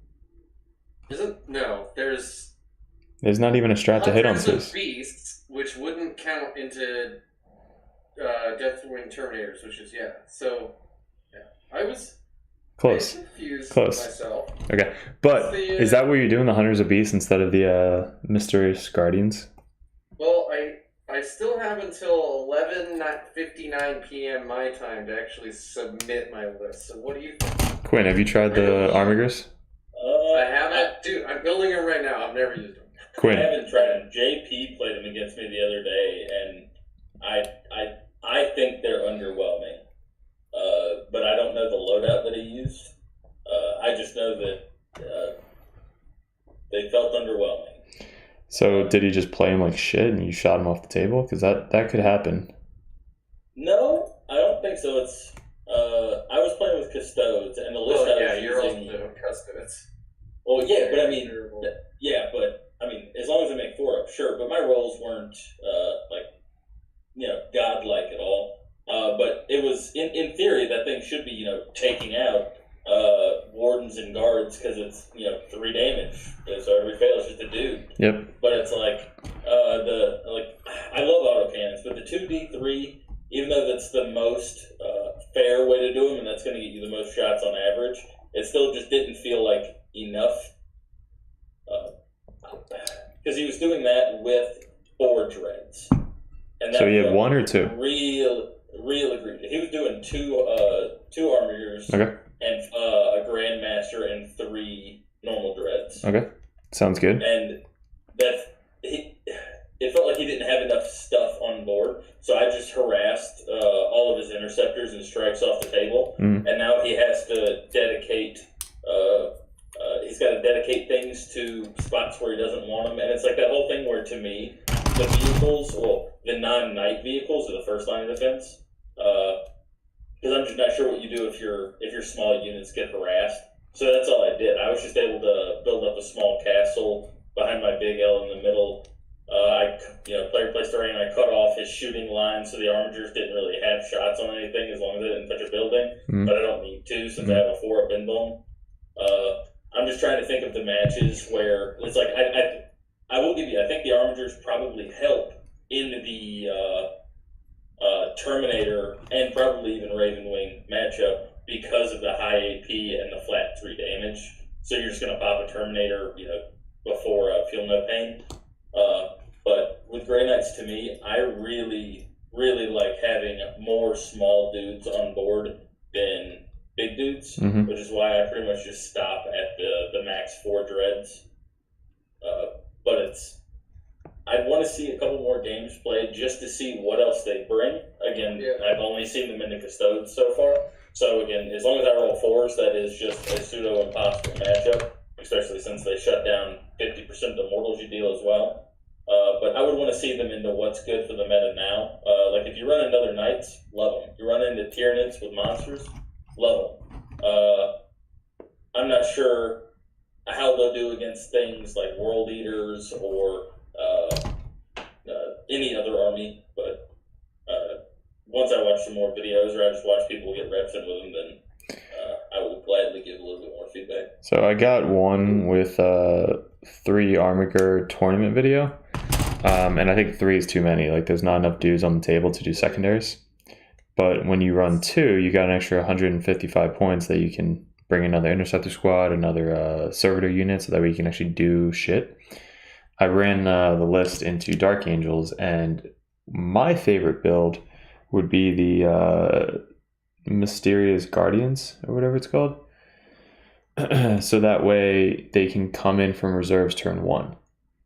there's not even a strat to hit on twos. Beasts, which wouldn't count into Deathwing Terminators, which is so I was close. Confused Close. Myself. Okay, but is that what you're doing, the Hunters of Beasts instead of the Mysterious Guardians? Well, I still have until 11:59 p.m. my time to actually submit my list. So what do you think? Quinn, have you tried the Armigers? I haven't. Dude, I'm building them right now. I've never used them. Quinn. I haven't tried them. JP played them against me the other day, and I think they're underwhelming. But I don't know the loadout that he used. I just know that they felt underwhelming. So did he just play him like shit and you shot him off the table? Because that could happen. No, I don't think so. It's I was playing with Custodes, and the list I was you're using... also Custodes. Well, yeah, but I mean... Yeah, but, I mean, as long as I make 4 up, sure. But my rolls weren't, godlike at all. But it was, in theory, that thing should be, taking out wardens and guards, because it's, 3 damage. So every fail is just a dude. Yep. But it's like, I love autocannons, but the 2d3, even though that's the most fair way to do them, and that's going to get you the most shots on average, it still just didn't feel like enough. Because he was doing that with 4 dreads. And so he had 1 or 2? Real egregious. He was doing 2 armigers, okay, and a grandmaster and 3 normal dreads. Okay, sounds good. And it felt like he didn't have enough stuff on board, so I just harassed all of his interceptors and strikes off the table, and now he has to dedicate. He's got to dedicate things to spots where he doesn't want them, and it's like that whole thing where, to me, the vehicles, the non-knight vehicles are the first line of defense. Because I'm just not sure what you do if your small units get harassed. So that's all I did. I was just able to build up a small castle behind my big L in the middle. Player placed a ring, and I cut off his shooting line, so the armigers didn't really have shots on anything as long as they didn't touch a building. But I don't need to, since I have a 4 up in boom. I'm just trying to think of the matches where it's like I will give you. I think the armigers probably help in the Terminator and probably even Ravenwing matchup because of the high AP and the flat 3 damage. So you're just gonna pop a Terminator, before Feel No Pain. But with Grey Knights, to me, I really, really like having more small dudes on board than big dudes, which is why I pretty much just stop at the max 4 dreads. But I'd want to see a couple more games played just to see what else they bring. Again, I've only seen them in the Custodes so far. So again, as long as I roll 4s, that is just a pseudo-impossible matchup, especially since they shut down 50% of the mortals you deal as well. But I would want to see them into what's good for the meta now. Like if you run another Knights, love them. You run into Tyranids with monsters, love them. I'm not sure how they'll do against things like World Eaters or any other army, but once I watch some more videos or I just watch people get reps in with them, then So I got one with 3 Armiger tournament video, and I think 3 is too many. Like there's not enough dudes on the table to do secondaries. But when you run 2, you got an extra 155 points that you can bring another interceptor squad, another servitor unit, so that way you can actually do shit. I ran the list into Dark Angels, and my favorite build would be the Mysterious Guardians, or whatever it's called. So that way they can come in from reserves turn 1.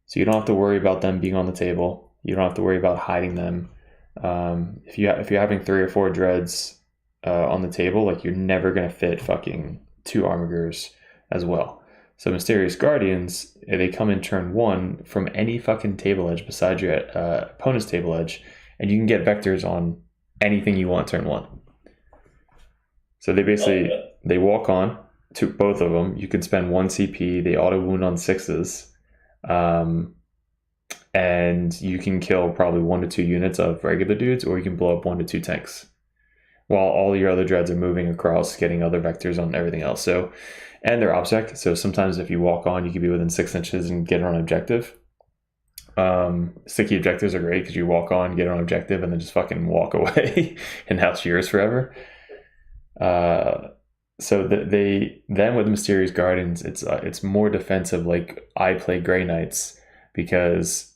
So you don't have to worry about them being on the table. You don't have to worry about hiding them. If you're having 3 or 4 dreads on the table, like you're never gonna fit fucking 2 Armigers as well. So Mysterious Guardians, they come in turn 1 from any fucking table edge besides your opponent's table edge, and you can get vectors on anything you want turn 1. So they basically they walk on to both of them. You can spend 1 CP. They auto wound on 6s. And you can kill probably 1 to 2 units of regular dudes, or you can blow up 1 to 2 tanks, while all your other dreads are moving across, getting other vectors on everything else. So, and they're obsec. So sometimes if you walk on, you can be within 6 inches and get it on objective. Sticky objectives are great because you walk on, get it on objective, and then just fucking walk away, and that's yours forever. So then with Mysterious Guardians, it's more defensive. Like I play Grey Knights because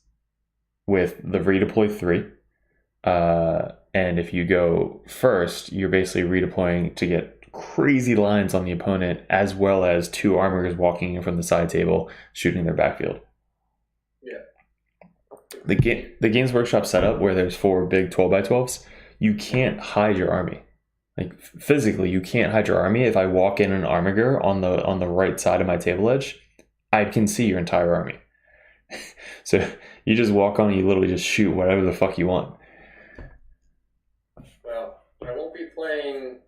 with the redeploy 3, and if you go first, you're basically redeploying to get crazy lines on the opponent, as well as 2 armorers walking in from the side table shooting their backfield. Yeah. The Games Workshop setup where there's 4 big 12x12s, you can't hide your army. Like physically, you can't hide your army. If I walk in an Armiger on the right side of my table edge, I can see your entire army. So you just walk on, you literally just shoot whatever the fuck you want. Well, I won't be playing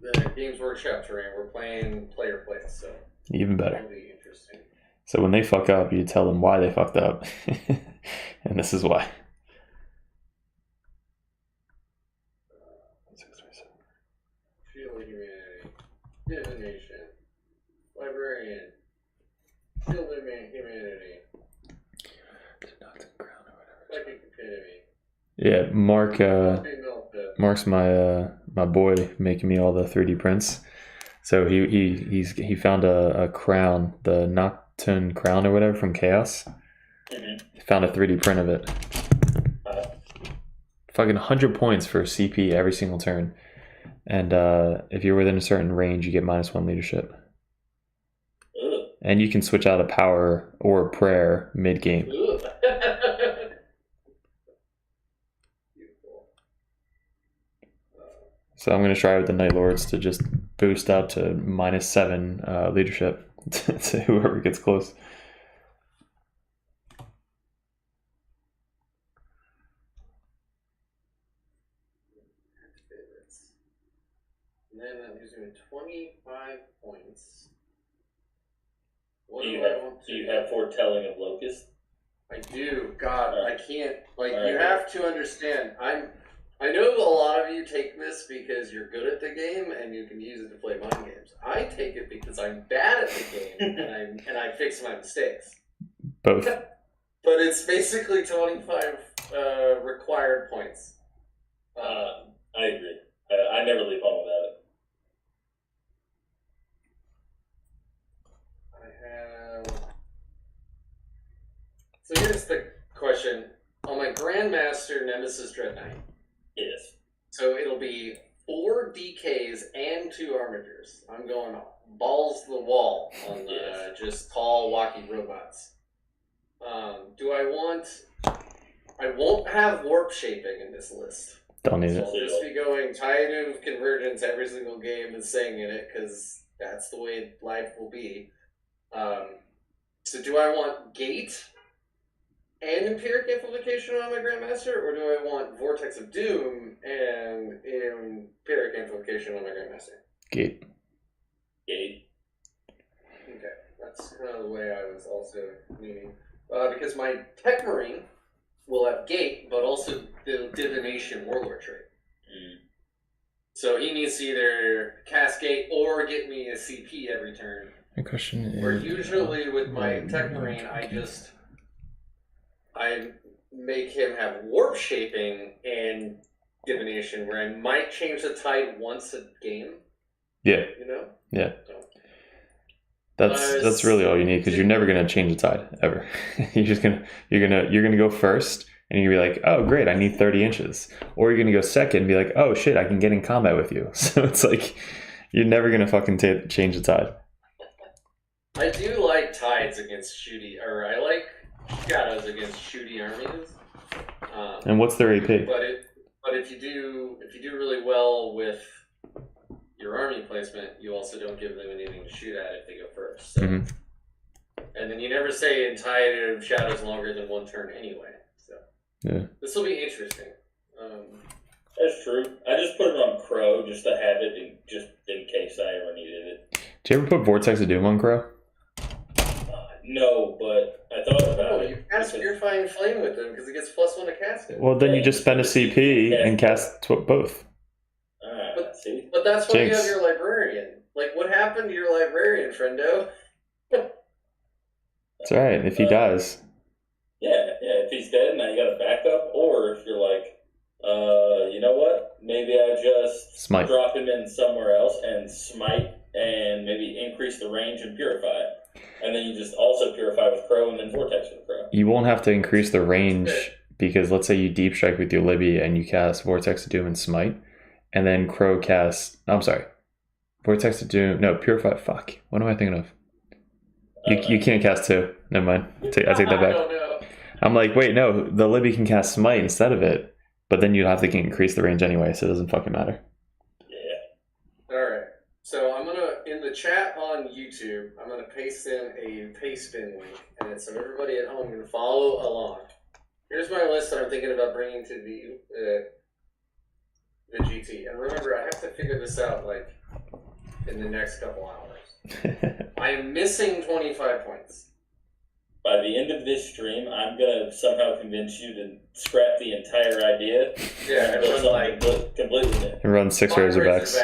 the Games Workshop terrain. We're playing player plays, so Even better. that'll be interesting. So when they fuck up, you tell them why they fucked up. And this is why. Shield Humanity, Divination, Librarian, Shield Humanity, Psychic Epitome. Yeah, Mark's my boy making me all the 3D prints. So he found a crown, the Nocturne crown or whatever from Chaos. Mm-hmm. He found a 3D print of it. Fucking 100 points for CP every single turn. And if you're within a certain range, you get -1 leadership. Ugh. And you can switch out a power or a prayer mid-game. Beautiful. So I'm going to try with the Night Lords to just boost up to -7 leadership to whoever gets close. And then that gives me 25 points. What Do do you I have, want do to you have foretelling of Locust? I do. God, I can't. Like, Alright. you have to understand. I know a lot of you take this because you're good at the game and you can use it to play mind games. I take it because I'm bad at the game and I fix my mistakes. Both. But it's basically 25 required points. I agree. I never leave home without it. So here's the question. On my Grandmaster Nemesis Dread Knight, Yes. so it'll be 4 DKs and 2 Armigers. I'm going balls to the wall on Yes. just tall, walkie robots. Do I want... I won't have warp shaping in this list. Don't need So it. I'll just be going Tide of Convergence every single game and saying in it, because that's the way life will be. So do I want Gate and Empiric Amplification on my Grandmaster, or do I want Vortex of Doom and Empiric Amplification on my Grandmaster? Gate. Gate. Okay, that's kind of the way I was also leaning. Because my Tech Marine will have Gate, but also the Divination Warlord trait. Mm. So he needs to either cascade or get me a CP every turn. My question is... Where usually with my Tech Marine, I make him have warp shaping and divination, where I might change the tide once a game. Yeah. You know? Yeah. So. That's really all you need, because you're never gonna change the tide ever. you're gonna go first, and you're gonna be like, oh great, I need 30 inches, or you're gonna go second and be like, oh shit, I can get in combat with you. So it's like you're never gonna fucking change the tide. I do like tides against shooty, or I like shadows against shooty armies. And what's their AP? But if you do really well with your army placement, you also don't give them anything to shoot at if they go first. So. And then you never say in tide of shadows longer than one turn anyway. So yeah, this will be interesting. That's true. I just put it on Crow just to have it, just in case I ever needed it. Do you ever put Vortex of Doom on Crow? No, but I thought about it. You cast Purifying Flame with them because it gets +1 to cast it. Well, then you just spend a CP and cast both. But that's why you have your Librarian. Like, what happened to your Librarian, friendo? It's alright, if he dies. Yeah, if he's dead, now you got a backup, or if you're like, you know what? Maybe I just drop him in somewhere else and smite and maybe increase the range and purify. And then you just also purify with Crow and then Vortex with Crow. You won't have to increase the range because let's say you deep strike with your Libby and you cast Vortex of Doom and Smite, and then Crow casts... Vortex of Doom... No, Purify... Fuck. What am I thinking of? You can't cast 2. Never mind. I take that back. I don't know. I'm like, wait, no. The Libby can cast Smite instead of it, but then you'd have to increase the range anyway, so it doesn't fucking matter. Yeah. Alright. So I'm gonna, in the chat on YouTube, I'm gonna paste in a paste bin link, and so everybody at home can follow along. Here's my list that I'm thinking about bringing to the GT. And remember, I have to figure this out, like, in the next couple hours. I am missing 25 points. By the end of this stream, I'm gonna somehow convince you to scrap the entire idea. Yeah, and like completely new. And run 6 Razorbacks.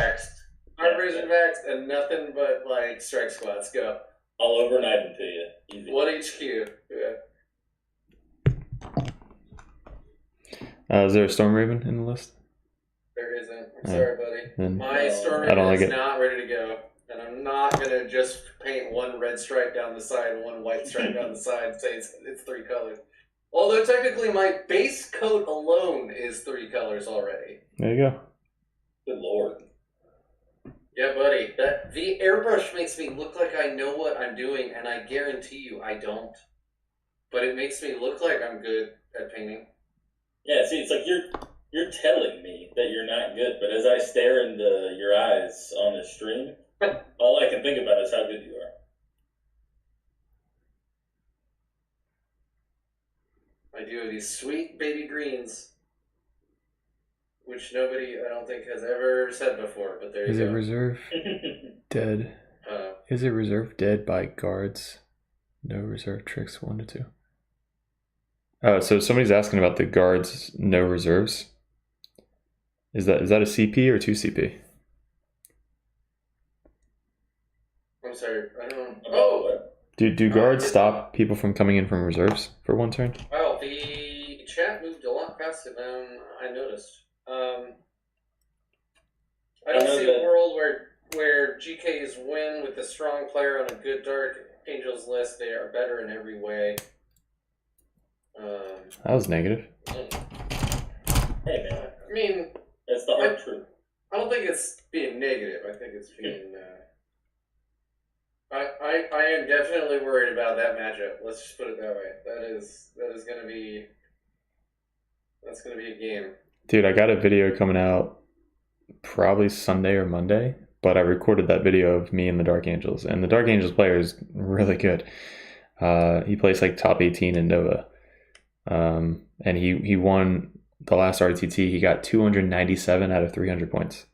5 Razorbacks and nothing but, like, strike squads. Go. I'll overnight them to you. Easy. 1 HQ. Yeah. Is there a Storm Raven in the list? There isn't. I'm sorry, buddy. My Storm I don't Raven like is not ready to go. And I'm not going to just paint 1 red stripe down the side and 1 white stripe down the side and say it's 3 colors. Although technically my base coat alone is 3 colors already. There you go. Good lord. Yeah, buddy. The airbrush makes me look like I know what I'm doing, and I guarantee you I don't. But it makes me look like I'm good at painting. Yeah, see, it's like you're telling me that you're not good, but as I stare into your eyes on the stream, all I can think about is how good you are. I do these sweet baby greens, which nobody, I don't think, has ever said before, but there you go. Is it reserve dead? Is it reserve dead by guards? No reserve tricks 1 to 2. So somebody's asking about the guards no reserves. Is that a CP or 2 CP? I'm sorry, I don't know. Oh! Do guards stop people from coming in from reserves for 1 turn? Well, the chat moved a lot faster than I noticed. I don't see a world where GKs win with a strong player on a good Dark Angels list. They are better in every way. That was negative. Hey man, I mean, that's the hard truth. I don't think it's being negative. I think it's being. I am definitely worried about that matchup. Let's just put it that way. That is going to be. That's going to be a game. Dude, I got a video coming out probably Sunday or Monday, but I recorded that video of me and the Dark Angels, and the Dark Angels player is really good. He plays like top 18 in Nova, and he won the last RTT. He got 297 out of 300 points.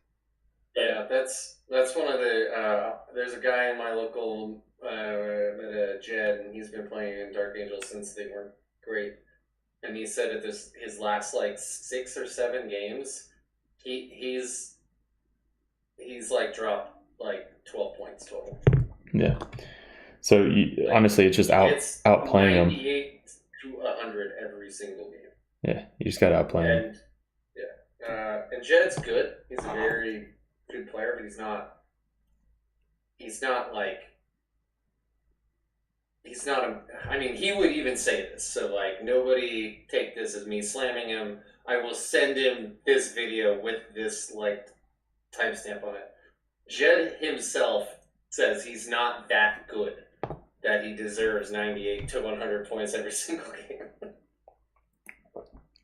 Yeah, that's one of the. There's a guy in my local Jed, and he's been playing Dark Angels since they weren't great. And he said that his last like 6 or 7 games, he's he's like dropped like 12 points total. Yeah. So honestly, it's just outplaying him. 98 to 100 every single game. Yeah, you just got to outplay him. And Jed's good. He's a very good player, but he's not I mean, he would even say this, so like, nobody take this as me slamming him. I will send him this video with this like timestamp on it. Jed himself says he's not that good, that he deserves 98 to 100 points every single game.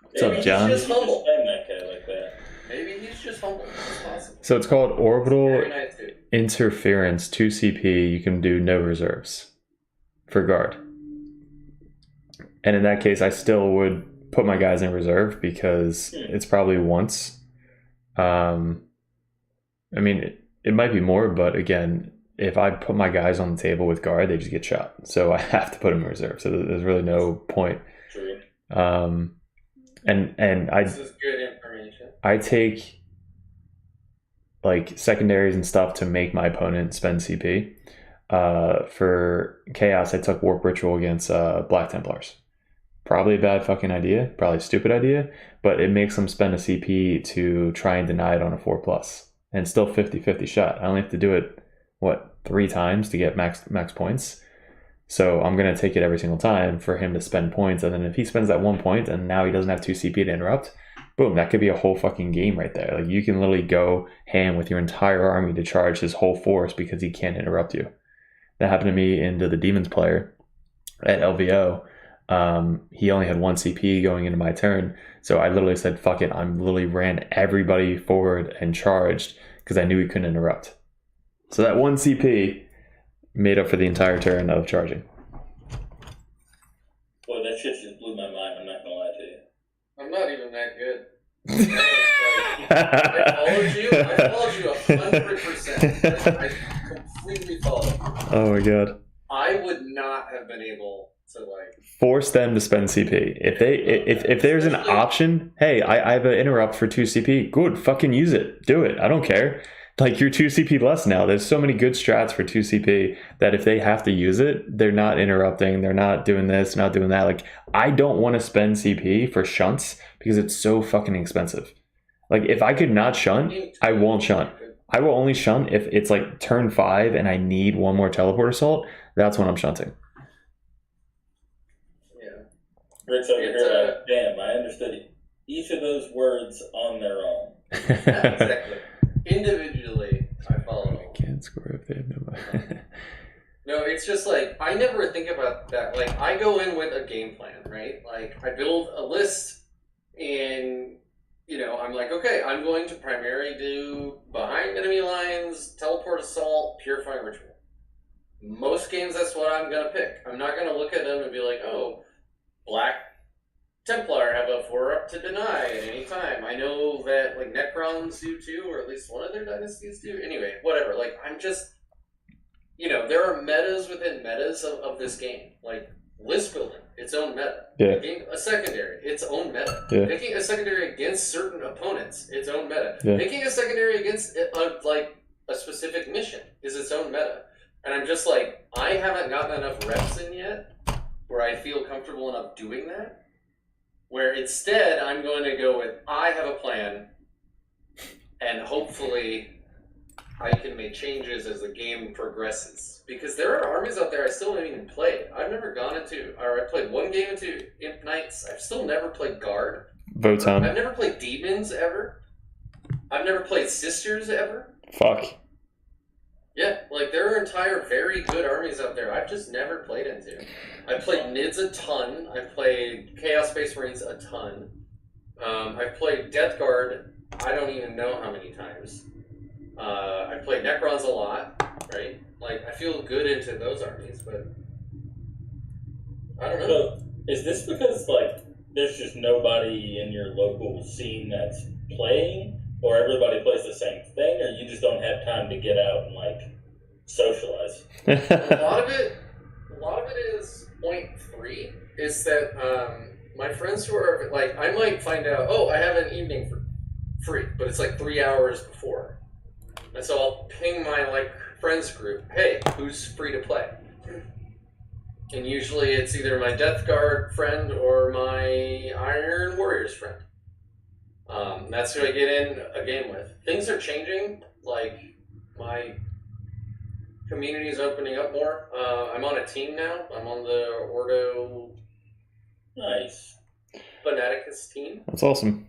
What's up, John? He's just humble. That guy like that. Maybe he's just humble. It's possible. So it's called Orbital Nice, Interference 2 CP. You can do no reserves for guard. And in that case, I still would put my guys in reserve because it's probably once. I mean, it might be more, but again, if I put my guys on the table with guard, they just get shot. So I have to put them in reserve. So there's really no point. True. And this is good information. I take like secondaries and stuff to make my opponent spend CP. For Chaos, I took Warp Ritual against Black Templars. Probably a bad fucking idea, probably a stupid idea, but it makes them spend a CP to try and deny it on a 4+. And still 50-50 shot. I only have to do it, 3 times to get max points. So I'm going to take it every single time for him to spend points. And then if he spends that 1 point and now he doesn't have 2 CP to interrupt, boom, that could be a whole fucking game right there. Like, you can literally go ham with your entire army to charge his whole force because he can't interrupt you. That happened to me into the Demons player at LVO. He only had 1 CP going into my turn. So I literally said, fuck it. I literally ran everybody forward and charged because I knew he couldn't interrupt. So that 1 CP made up for the entire turn of charging. Boy, that shit just blew my mind. I'm not going to lie to you. I'm not even that good. I followed you 100%. I completely followed you. Oh my god. I would not have been able to force them to spend CP. If there's an option, hey, I have an interrupt for 2 CP, good, fucking use it. Do it. I don't care. Like, you're 2 CP less now. There's so many good strats for 2 CP that if they have to use it, they're not interrupting, they're not doing this, not doing that. Like, I don't want to spend CP for shunts because it's so fucking expensive. Like, if I could not shunt, I won't shunt. I will only shunt if it's like turn 5 and I need 1 more teleport assault. That's when I'm shunting. Yeah. Rick's over here like, damn, I understood each of those words on their own. Yeah, exactly. Individually, I follow. I can't score if they have no money. No, it's just like, I never think about that. Like, I go in with a game plan, right? Like, I build a list and, I'm like, okay, I'm going to primarily do behind enemy lines, teleport assault, purifying ritual. Most games, that's what I'm going to pick. I'm not going to look at them and be like, oh, Black Templar have a 4-up to deny at any time. I know that, like, Necrons do too, or at least one of their dynasties do. Anyway, whatever. Like, I'm just, there are metas within metas of this game. Like, list building, its own meta. Yeah. Picking a secondary, its own meta. Yeah. Picking a secondary against certain opponents, its own meta. Yeah. Picking a secondary against, a specific mission is its own meta. And I'm just like, I haven't gotten enough reps in yet where I feel comfortable enough doing that. Where instead, I'm going to go with, I have a plan, and hopefully I can make changes as the game progresses. Because there are armies out there I still haven't even played. I've never gone into, or I played 1 game into Imp Knights. I've still never played Guard. Votan. I've never played Demons ever. I've never played Sisters ever. Fuck. Yeah, like, there are entire very good armies out there I've just never played into. I've played Nids a ton. I've played Chaos Space Marines a ton. I've played Death Guard I don't even know how many times. I've played Necrons a lot, right? Like, I feel good into those armies, but I don't know. So, is this because, like, there's just nobody in your local scene that's playing? Or everybody plays the same thing, or you just don't have time to get out and, like, socialize? A lot of it is point 3, is that my friends who are, like, I might find out, oh, I have an evening for free, but it's like 3 hours before. And so I'll ping my friends group, hey, who's free to play? And usually it's either my Death Guard friend or my Iron Warriors friend. That's who I get in a game with. Things are changing. My community is opening up more. I'm on a team now. I'm on the Ordo Nice. Fanaticus team. That's awesome.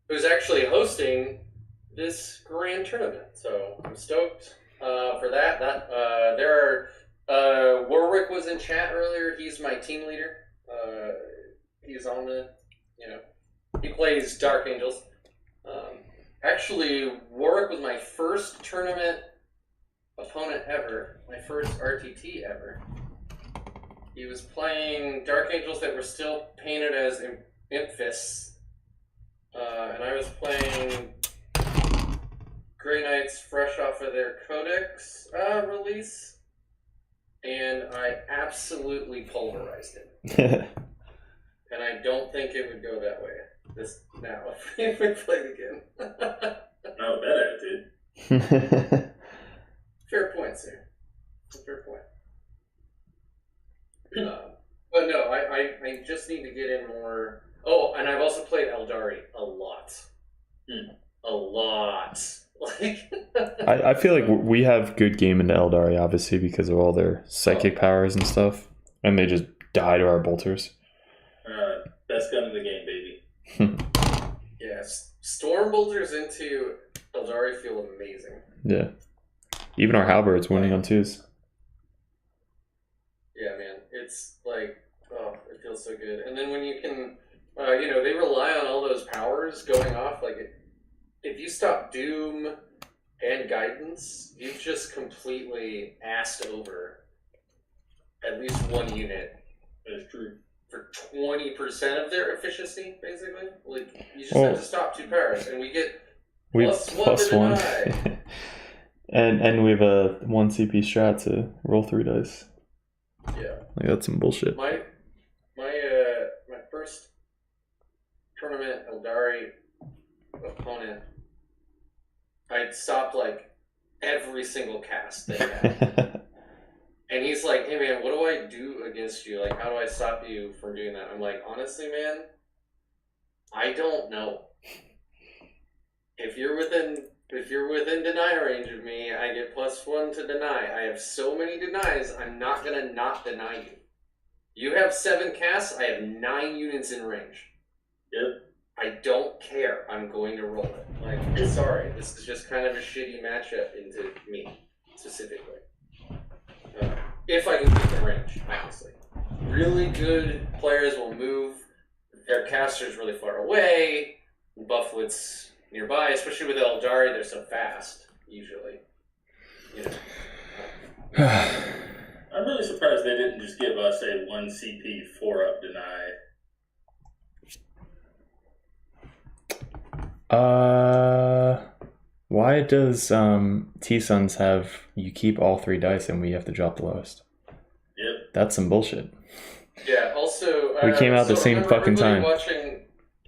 Who's actually hosting this grand tournament. So I'm stoked for that. Warwick was in chat earlier. He's my team leader. He's on the, he plays Dark Angels. Actually, Warwick was my first tournament opponent ever. My first RTT ever. He was playing Dark Angels that were still painted as Imp Fists. And I was playing Grey Knights fresh off of their Codex release. And I absolutely pulverized it. And I don't think it would go that way now if we played again. Not a bad attitude. Fair point, sir. Fair point. But no, I just need to get in more. Oh, and I've also played Eldari a lot. A lot. I feel like we have good game into Eldari, obviously, because of all their psychic powers and stuff. And they just die to our bolters. Best gun in the game, baby. Yes. Storm bolters into Eldari feel amazing. Yeah. Even our halberds winning on twos. Yeah, man. It's it feels so good. And then when you can, they rely on all those powers going off. If you stop Doom and Guidance, you've just completely assed over at least one unit. That is true. For 20% of their efficiency, basically. You just have to stop 2 powers, and we get plus one. and we have a 1 CP strat to roll 3 dice. Yeah. That's some bullshit. My first tournament Eldari opponent, I'd stopped every single cast they had. And he's like, hey man, what do I do against you? How do I stop you from doing that? I'm like, honestly, man, I don't know. If you're within deny range of me, I get +1 to deny. I have so many denies, I'm not gonna not deny you. You have 7 casts, I have 9 units in range. Yep. I don't care. I'm going to roll it. Sorry, this is just kind of a shitty matchup into me, specifically. If I can keep the range, obviously. Really good players will move their casters really far away, buff what's nearby, especially with Eldari, they're so fast, usually. I'm really surprised they didn't just give us a 1 CP 4-up deny. Why does T-Suns have you keep all 3 dice and we have to drop the lowest? Yep. That's some bullshit. Yeah, also... we came out the same fucking time.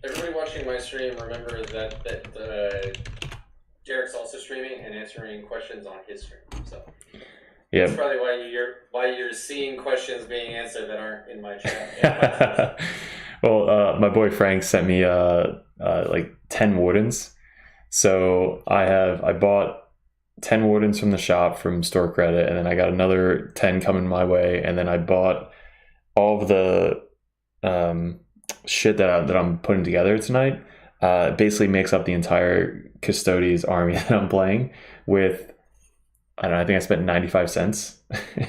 Everybody watching my stream, remember that Derek's also streaming and answering questions on his stream, so... Yeah. That's probably why you're seeing questions being answered that aren't in my chat. Well, my boy Frank sent me 10 wardens. So I bought 10 wardens from the shop from store credit, and then I got another 10 coming my way, and then I bought all of the shit that I'm putting together tonight. Basically makes up the entire Custodes army that I'm playing with. I don't know, I think I spent 95 cents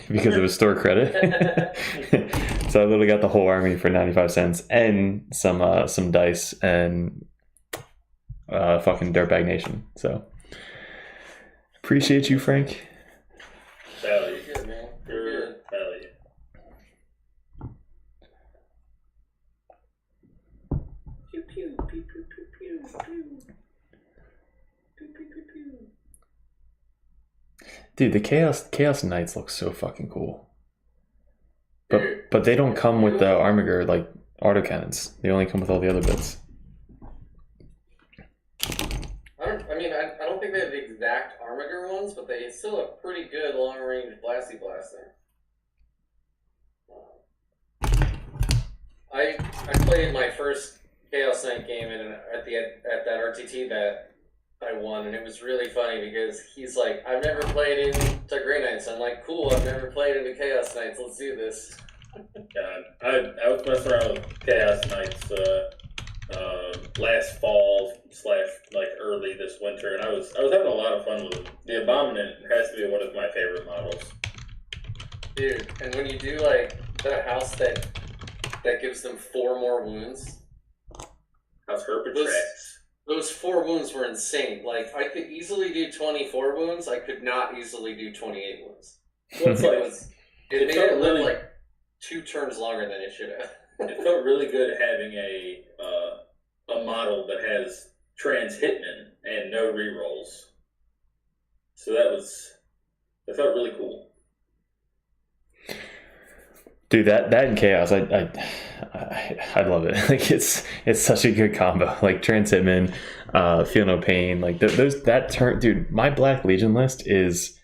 because it was store credit. So I literally got the whole army for 95 cents and some dice and fucking Dirtbag Nation. So appreciate you, Frank. Hell, you're good, man. You're good. Hell yeah. Pew pew pew pew pew pew pew. Pew pew pew pew. Dude, the Chaos Knights look so fucking cool. But they don't come with the Armiger autocannons. They only come with all the other bits. I don't think they have exact Armiger ones, but they still have pretty good long-range blasty blaster. I played my first Chaos Knight game at that RTT that I won, and it was really funny because he's like, I've never played into Grey Knights. I'm like, cool, I've never played into Chaos Knights. Let's do this. God, I was messing around with Chaos Knights last fall / like early this winter, and I was having a lot of fun with them. The Abominant has to be one of my favorite models. Dude, and when you do like the house that gives them 4 more wounds. House Herpetrax. Those 4 wounds were insane. Like, I could easily do 24 wounds. I could not easily do 28 wounds. Well, it's like, it made it live like 2 turns longer than it should have. It felt really good having a model that has trans hitman and no rerolls. So that felt really cool. Dude, that in Chaos, I love it. Like it's such a good combo. Like Trans Hitman, Feel No Pain, like dude, my Black Legion list is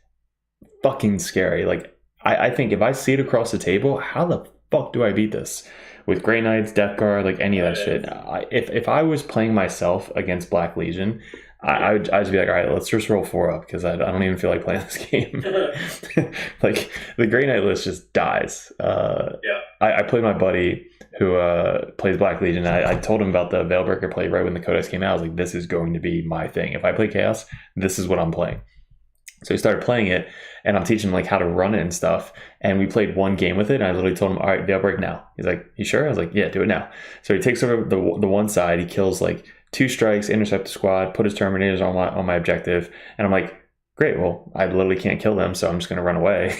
fucking scary. Like I think if I see it across the table, how the fuck do I beat this? With Grey Knights, Death Guard, like any of that shit. If I was playing myself against Black Legion, I'd just be like, all right, let's just roll 4 up because I don't even feel like playing this game. Like the Grey Knight list just dies. I played my buddy who plays Black Legion. I told him about the Veilbreaker play right when the Codex came out. I was like, this is going to be my thing. If I play Chaos, this is what I'm playing. So he started playing it, and I'm teaching him like how to run it and stuff. And we played 1 game with it, and I literally told him, all right, Veilbreak now. He's like, you sure? I was like, yeah, do it now. So he takes over the one side. He kills like 2 strikes, intercept the squad, put his Terminators on my objective. And I'm like, great, well, I literally can't kill them, so I'm just going to run away.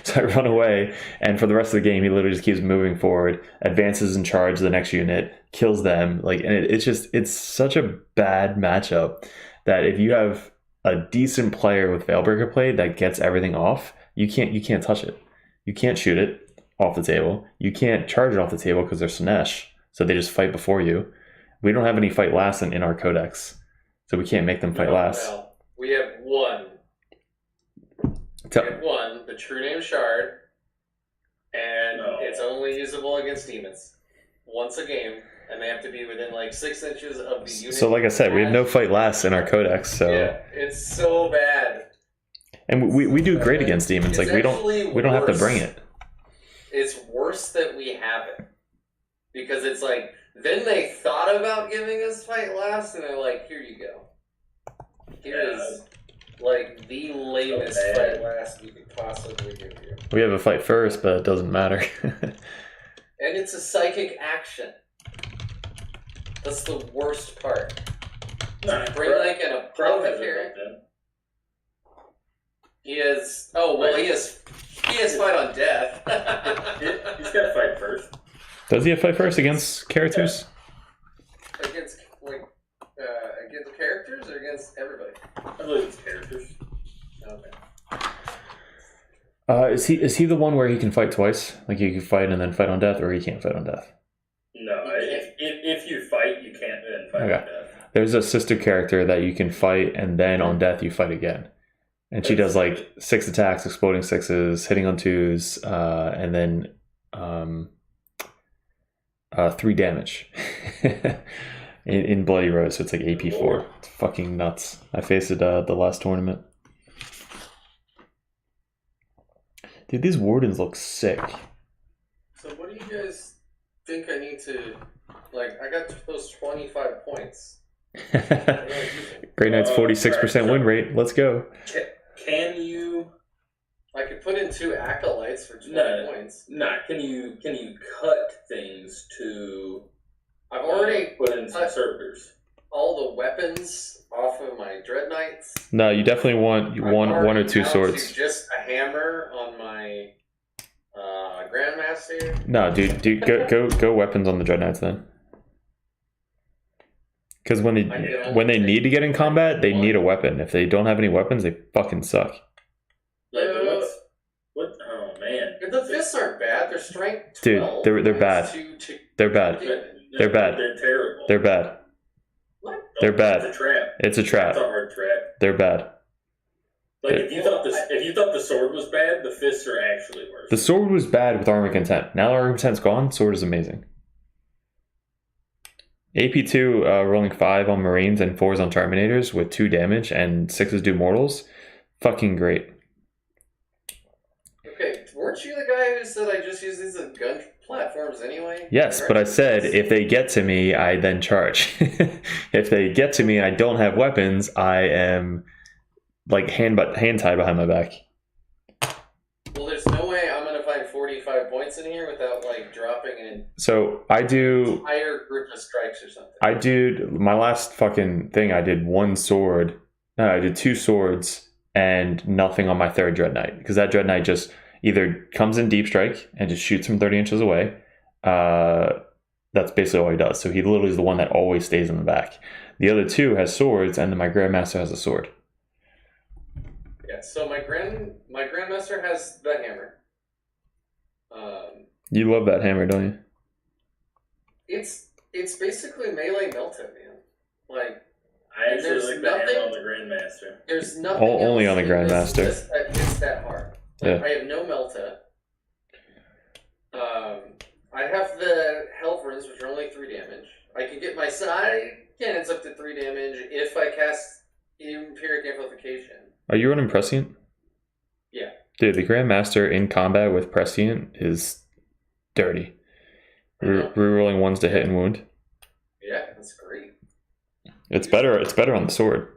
So I run away, and for the rest of the game, he literally just keeps moving forward, advances and charges the next unit, kills them. Like, and it's such a bad matchup that if you have a decent player with Veilbreaker play that gets everything off, you can't touch it. You can't shoot it off the table. You can't charge it off the table because they're Sinesh, so they just fight before you. We don't have any fight last in our codex, so we can't make them fight last. Well, we have 1. We have 1, the True Name Shard, and it's only usable against demons once a game, and they have to be within like 6 inches of the unit. So like I said, we have no fight last in our codex, so yeah, it's so bad. And we do great against demons. Like we don't have to bring it. It's worse that we have it because it's like then they thought about giving us fight last, and they're like, here you go. Here's like the lamest fight last we could possibly give you. We have a fight first, but it doesn't matter. And it's a psychic action. That's the worst part. Bring like an apothecary. He has fight on death. He's got to fight first. Does he have fight first against characters? Yeah. Against characters or against everybody? I believe it's characters. Okay. Is he the one where he can fight twice? Like you can fight and then fight on death, or he can't fight on death? No, if you fight, you can't then fight on death. There's a sister character that you can fight, and then on death you fight again. And she does like 6 attacks, exploding 6s, hitting on 2s, and then 3 damage in Bloody Rose. So it's like AP4. It's fucking nuts. I faced it the last tournament. Dude, these Wardens look sick. So what do you guys think I need to... Like, I got those 25 points. Grey Knight's 46% win rate. Let's go. Can you... I could put in 2 Acolytes for 20 points. Can you cut things to... I've already put in some servitors. All the weapons off of my Dread Knights. No, you definitely want one or 2 swords. Just a hammer on my Grandmaster. No, dude, go weapons on the Dread Knights then. Because when they need to get in combat, they need a weapon. If they don't have any weapons, they fucking suck. What? Oh man! The fists aren't bad. They're strength 12. Dude, they're bad. They're bad. They're bad. They're terrible. They're bad. What? They're bad. It's a trap. It's a trap. It's a hard trap. They're bad. Like if you thought the sword was bad, the fists are actually worse. The sword was bad with armor content. Now armor content's gone, sword is amazing. AP2 rolling 5 on Marines and 4s on Terminators with 2 damage and 6s do mortals. Fucking great. Okay, weren't you the guy who said I just use these as gun platforms anyway? Yes, but I said if they get to me, I then charge. If they get to me and I don't have weapons, I am like hand tied behind my back. Well, there's no way I'm gonna find 45 points in here without like dropping in. So I do entire group of strikes or something. I do my last fucking thing. I did 1 sword. No, I did 2 swords and nothing on my 3rd Dread Knight because that Dread Knight just either comes in deep strike and just shoots from 30 inches away. That's basically all he does. So he literally is the one that always stays in the back. The other 2 has swords, and then my Grandmaster has a sword. Yeah. So my Grandmaster has the hammer. You love that hammer, don't you? It's basically melee melted, man. Like I actually like the hammer on the Grandmaster. There's nothing only else on the Grandmaster. That hits that hard. Like, Yeah. I have no Melta. I have the Helverins, which are only 3 damage. I can get my side cannons up to 3 damage if I cast Empiric Amplification. Are you running Prescient? Yeah. Dude, the Grandmaster in combat with Prescient is dirty. Rerolling 1s to hit and wound. Yeah, that's great. It's better on the sword.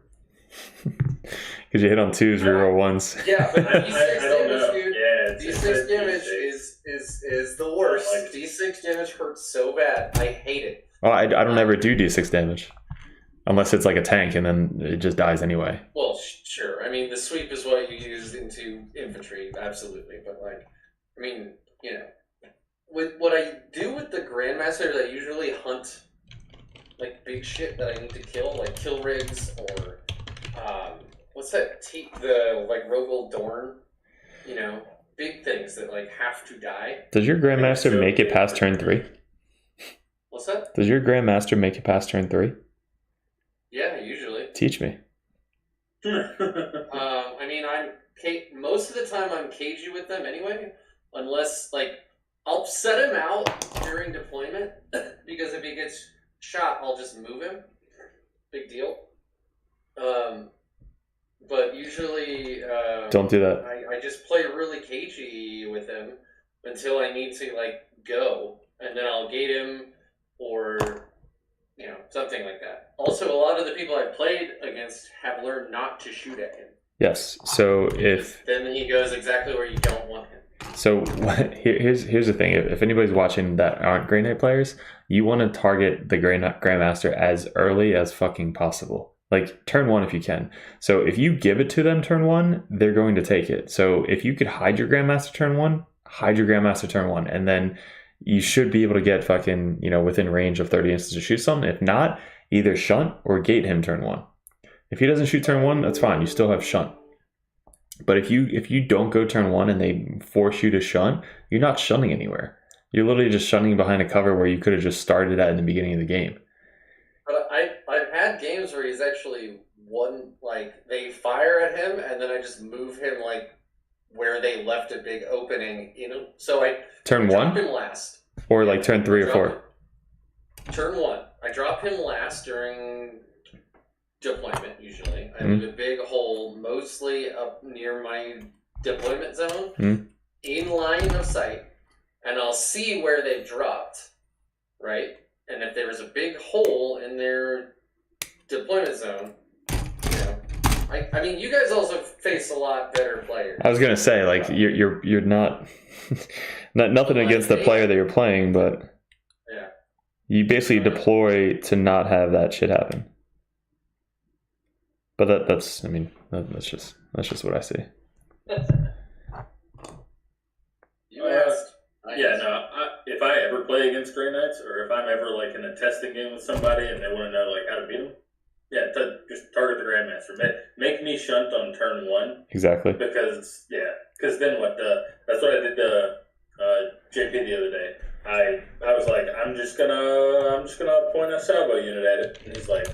Because you hit on 2s, reroll 1s. Yeah, but D6 damage, dude. Yeah, D6 damage is the worst. D6 damage hurts so bad. I hate it. Oh, I don't ever do D6 damage. Unless it's like a tank and then it just dies anyway. Well, sure. I mean, the sweep is what you use into infantry, absolutely. But, like, I mean, you know. What I do with the Grandmaster is I usually hunt, like, big shit that I need to kill, like kill rigs or, what's that? The Rogel Dorn, you know, big things that, like, have to die. Does your Grandmaster make it past turn 3? What's that? Does your Grandmaster make it past turn 3? Yeah, usually. Teach me. I mean, most of the time I'm cagey with them anyway, unless, like, I'll set him out during deployment, because if he gets shot, I'll just move him. Big deal. But usually... Don't do that. I just play really cagey with him until I need to, like, go, and then I'll gate him, or, you know, something like that. Also, a lot of the people I've played against have learned not to shoot at him. Yes, so if... Then he goes exactly where you don't want him. So here's the thing. If anybody's watching that aren't Grey Knight players, you want to target the Grandmaster as early as fucking possible. Like, turn 1 if you can. So if you give it to them turn 1, they're going to take it. So if you could hide your Grandmaster turn 1, hide your Grandmaster turn 1. And then you should be able to get fucking, you know, within range of 30 inches to shoot something. If not, either shunt or gate him turn 1. If he doesn't shoot turn 1, that's fine. You still have shunt. But if you don't go turn 1 and they force you to shunt, you're not shunting anywhere. You're literally just shunting behind a cover where you could have just started at in the beginning of the game. But I've had games where he's actually they fire at him and then I just move him like where they left a big opening, you know. So I turn 1 drop him last, or like turn 3 or 4. Turn 1. I drop him last during deployment usually. I leave a big hole mostly up near my deployment zone, in line of sight, and I'll see where they've dropped, right? And if there was a big hole in their deployment zone, you know, I mean, you guys also face a lot better players. I was gonna say, like, you're not nothing against the player that you're playing, but yeah, you basically deploy to not have that shit happen. But that's just what I see. You asked. If I ever play against Grey Knights, or if I'm ever like in a testing game with somebody and they want to know like how to beat them, just target the Grandmaster. Make me shunt on turn 1. Exactly. Because then that's what I did to JP the other day. I was like, I'm just gonna point a salvo unit at it, and he's like,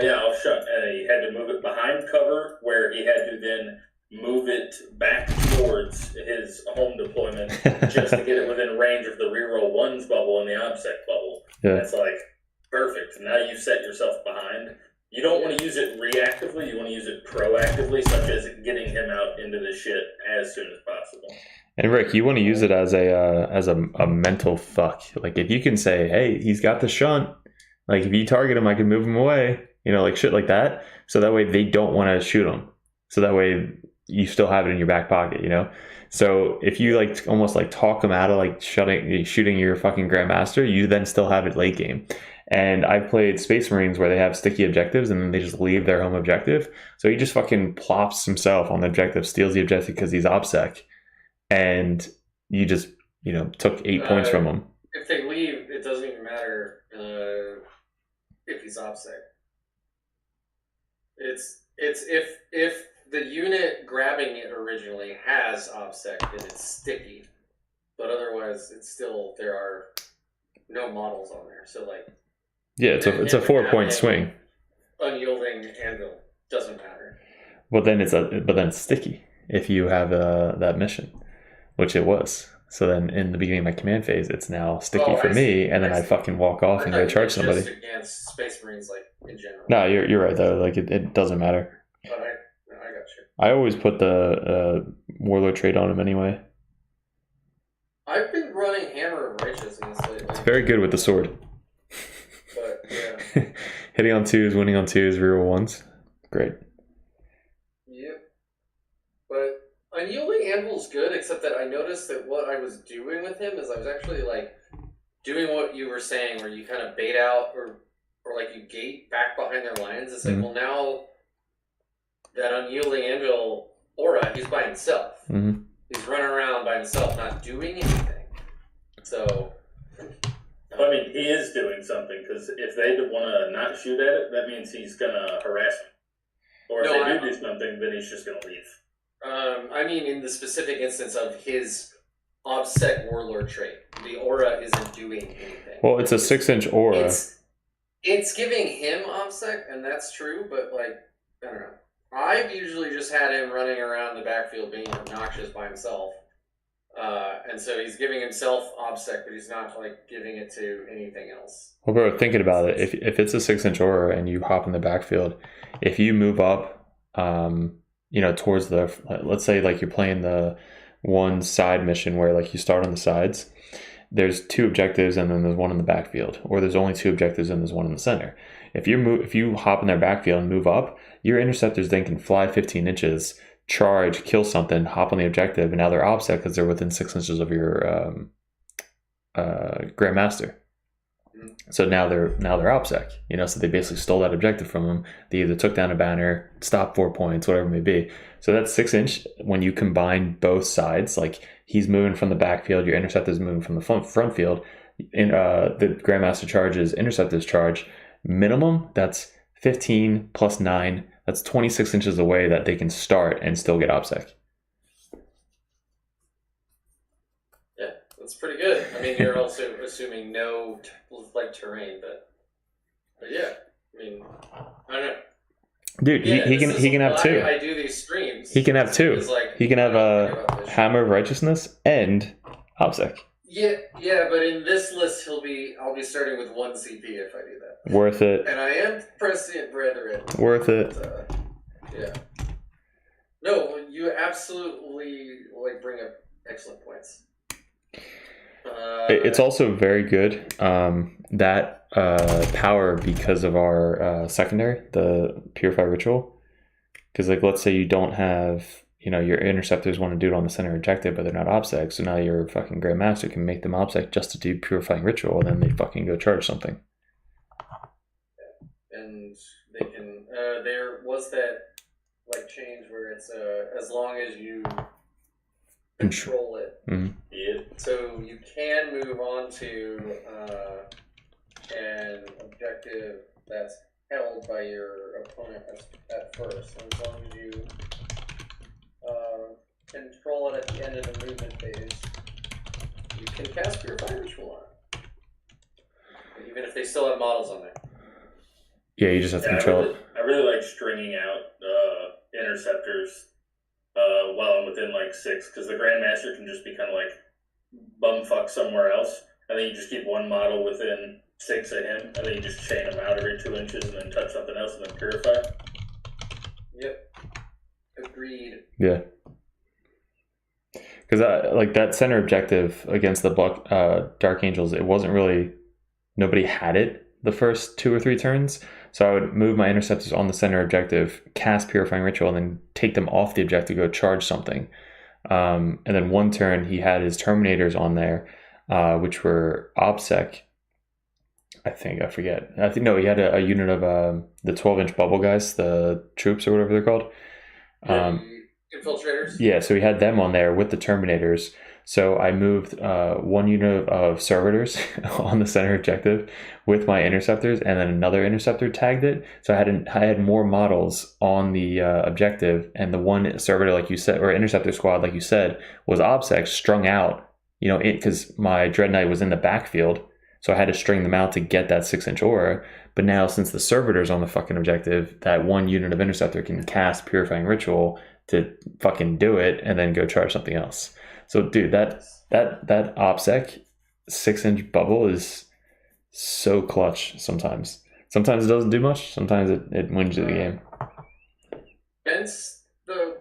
Yeah, I'll shut. He had to move it behind cover, where he had to then move it back towards his home deployment just to get it within range of the reroll ones bubble and the obsec bubble. Yeah. That's like perfect. Now you've set yourself behind. You don't want to use it reactively. You want to use it proactively, such as getting him out into the shit as soon as possible. And Rick, you want to use it as a mental fuck. Like if you can say, hey, he's got the shunt. Like if you target him, I can move him away. You know, like shit like that. So that way they don't want to shoot him. So that way you still have it in your back pocket, you know? So if you like almost like talk him out of like shooting your fucking Grandmaster, you then still have it late game. And I've played Space Marines where they have sticky objectives and then they just leave their home objective. So he just fucking plops himself on the objective, steals the objective because he's OPSEC. And you just, you know, took 8 points from him. If they leave, it doesn't even matter if he's OPSEC. It's if the unit grabbing it originally has OPSEC, then it's sticky. But otherwise, it's still, there are no models on there. So like, yeah, it's a 4-point swing. Unyielding anvil doesn't matter. But then it's sticky if you have that mission, which it was. So then in the beginning of my command phase, it's now sticky for me, and then I fucking walk off and go charge somebody. Just against Space Marines, like in general. No, you're right though. Like it doesn't matter. But I got you. I always put the Warlord trait on him anyway. I've been running Hammer of Righteousness lately. It's very good with the sword. But yeah. Hitting on 2s, winning on 2s, reroll 1s. Great. Yep. But Unyielding Anvil's good, except that I noticed that what I was doing with him is I was actually like doing what you were saying, where you kind of bait out or like you gate back behind their lines. It's like, well, now that Unyielding Anvil aura, he's by himself. Mm-hmm. He's running around by himself, not doing anything. So, I mean, he is doing something, because if they want to not shoot at it, that means he's going to harass him. Or if they do something, then he's just going to leave. I mean, in the specific instance of his OBSEC Warlord trait, the aura isn't doing anything. Well, it's a 6-inch aura. It's giving him OBSEC, and that's true, but like, I don't know. I've usually just had him running around the backfield being obnoxious by himself. And so he's giving himself OBSEC, but he's not like giving it to anything else. Well, bro, thinking about it, if it's a 6-inch aura and you hop in the backfield, if you move up, towards the, let's say like you're playing the one side mission where like you start on the sides, there's 2 objectives and then there's one in the backfield, or there's only 2 objectives and there's one in the center. If you hop in their backfield and move up, your interceptors then can fly 15 inches, charge, kill something, hop on the objective, and now they're OBSEC because they're within 6 inches of your Grandmaster. So now they're OBSEC, so they basically stole that objective from them. They either took down a banner, stopped 4 points, whatever it may be. So that's 6-inch. When you combine both sides, like he's moving from the backfield, your interceptor's moving from the front field, the Grandmaster charges, interceptors charge, minimum, that's 15 plus 9, that's 26 inches away that they can start and still get OBSEC. Yeah, that's pretty good. I mean, you're also assuming no terrain, but yeah, I mean, I don't know. Dude, yeah, he can have 2. I do these streams. He can have 2. Like, he can have a Hammer of Righteousness and OBSEC. Yeah, but in this list, I'll be starting with 1 CP if I do that. Worth it. And I am Prescient Brethren. Worth it. But, yeah. No, you absolutely bring up excellent points. It's also very good, that power, because of our secondary, the Purify Ritual. Because let's say you don't have, your interceptors want to do it on the center objective, but they're not OBSEC, so now your fucking Grandmaster can make them OBSEC just to do Purifying Ritual, and then they fucking go charge something. And they can, there was that change where it's as long as you control it. Mm-hmm. Yeah. So you can move on to an objective that's held by your opponent at first. And as long as you control it at the end of the movement phase, you can cast your Fire Ritual on it. Even if they still have models on there. Yeah, you just have to control it. I really like stringing out interceptors while I'm within like 6, because the Grandmaster can just be kind of like bumfuck somewhere else, and then you just keep one model within 6 of him, and then you just chain them out every 2 inches, and then touch something else, and then purify. Yep. Agreed. Yeah. Because like that center objective against the Dark Angels, it wasn't really, nobody had it the first 2 or 3 turns. So I would move my interceptors on the center objective, cast Purifying Ritual, and then take them off the objective, go charge something. And then one turn he had his Terminators on there, which were OBSEC. I forget. No, he had a unit of the 12-inch bubble guys, the troops or whatever they're called. Infiltrators? Yeah, so he had them on there with the Terminators. So I moved one unit of Servitors on the center objective with my Interceptors, and then another Interceptor tagged it. So I had more models on the objective, and the one Servitor, like you said, or Interceptor squad, like you said, was OBSEC strung out, because my Dread Knight was in the backfield. So I had to string them out to get that 6-inch aura. But now, since the Servitor's on the fucking objective, that one unit of Interceptor can cast Purifying Ritual to fucking do it and then go charge something else. So, dude, that OBSEC 6-inch bubble is so clutch sometimes. Sometimes it doesn't do much. Sometimes it wins you the game. Vince, the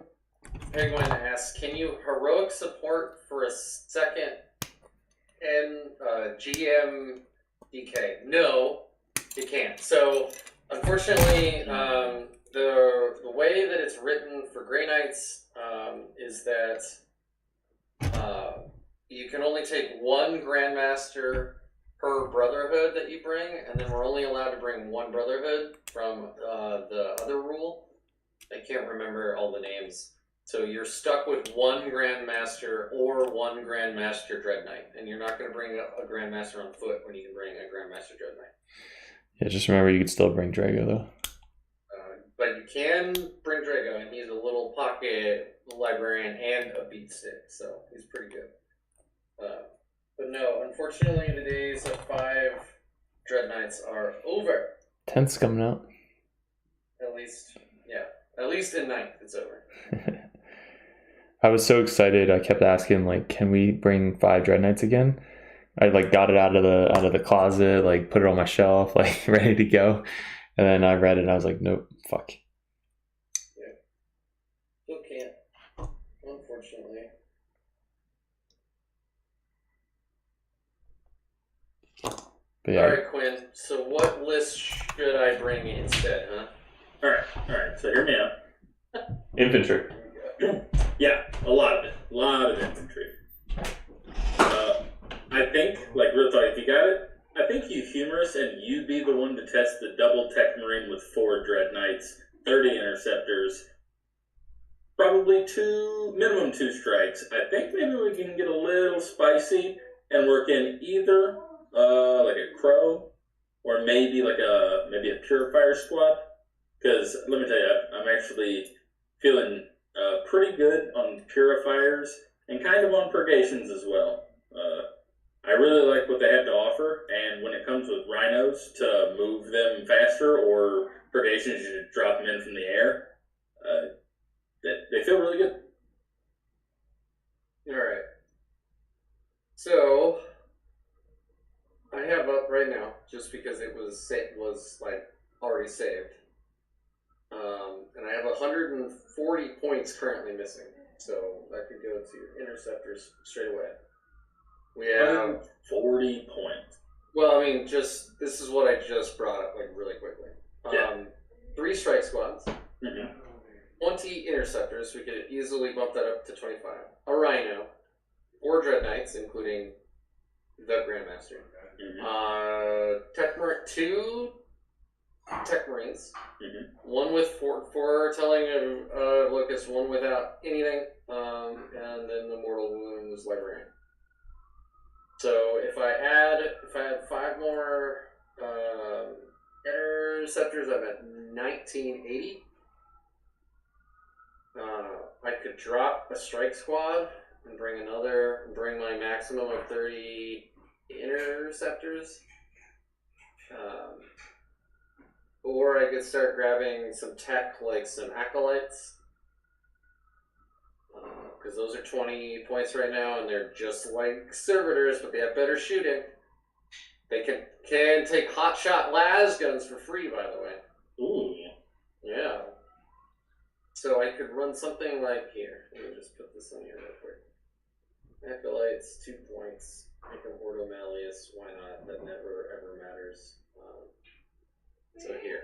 Penguin asks, can you heroic support for a second GM DK? No, you can't. So, unfortunately, the way that it's written for Grey Knights is that you can only take one Grandmaster per Brotherhood that you bring, and then we're only allowed to bring one Brotherhood from the other rule. I can't remember all the names. So you're stuck with one Grandmaster or one Grandmaster Dread Knight, and you're not going to bring a Grandmaster on foot when you can bring a Grandmaster Dread Knight. Yeah, just remember you could still bring Drago, though. But you can bring Drago, and he's a little pocket librarian and a beat stick, so he's pretty good. But no, unfortunately, the days of 5 Dread Knights are over. 10th's coming out. At least in 9th, it's over. I was so excited. I kept asking, like, can we bring 5 Dread Knights again? I got it out of the closet, put it on my shelf, ready to go. And then I read it and I was like, nope, fuck. Yeah. Still can't, unfortunately. But yeah. Alright, Quinn, so what list should I bring instead, huh? Alright, so hear me out. Infantry. Yeah, a lot of it. A lot of infantry. I think, real talk, if you got it, I think you humorous and you be the one to test the double Tech Marine with 4 Dread Knights, 30 Interceptors, probably minimum 2 strikes. I think maybe we can get a little spicy and work in either a Crow or maybe a Purifier squad. Because let me tell you, I'm actually feeling pretty good on Purifiers and kind of on Purgations as well. I really like what they have to offer, and when it comes with Rhinos to move them faster or Purgations, you just drop them in from the air, they feel really good. Alright. So, I have up right now, just because it was already saved. And I have 140 points currently missing, so that could go to your Interceptors straight away. We have 40 points. Well, I mean, this is what I just brought up, really quickly. 3 strike squads, 20 Interceptors, we could easily bump that up to 25. A Rhino, 4 Dread Knights, including the Grandmaster. 2 Tech Marines, 1 with foretelling of Locust, 1 without anything, and then the Mortal Wounds Librarian. So if I had 5 more Interceptors, I'm at 1980. I could drop a strike squad and bring my maximum of 30 Interceptors. Or I could start grabbing some tech, like some acolytes. Because those are 20 points right now, and they're just like servitors, but they have better shooting. They can take hot shot las guns for free, by the way. Ooh. Yeah. So I could run something like here. Let me just put this on here real quick. Acolytes, 2 points. Make them Ordo Malleus. Why not? That never ever matters. So here,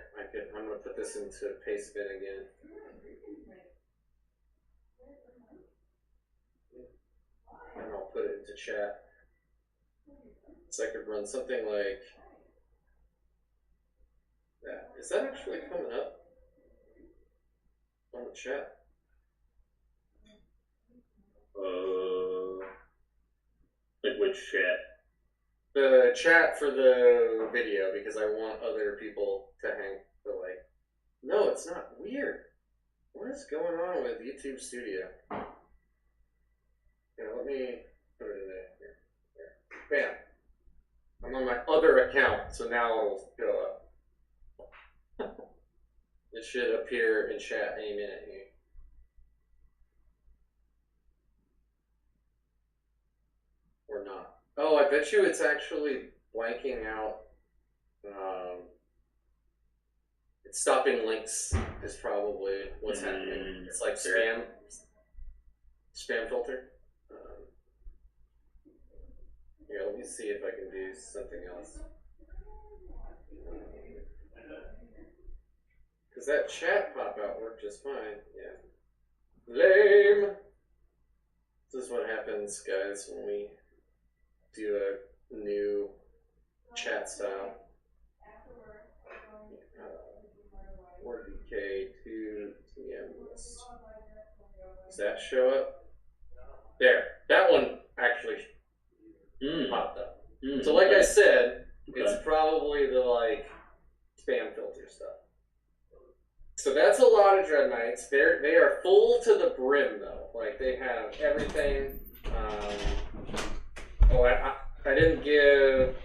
I'm gonna put this into paste bin again. And I'll put it into chat. So I could run something like that. Is that actually coming up on the chat? Like which chat? The chat for the video, because I want other people to hang the like. No, it's not. Weird. What is going on with YouTube Studio? Yeah, let me put it in there. Here. Bam. I'm on my other account, so now it'll go up. It should appear in chat any minute here. Or not. Oh, I bet you it's actually blanking out. It's stopping links is probably what's happening. It's like spam filter. Yeah, let me see if I can do something else. Because that chat pop-out worked just fine. Yeah. Lame! This is what happens, guys, when we do a new chat style. 40k to TM list. Does that show up? There. That one actually popped up. So like I said, it's probably the like spam filter stuff. So that's a lot of Dread Knights. They are full to the brim though. Like they have everything. I didn't give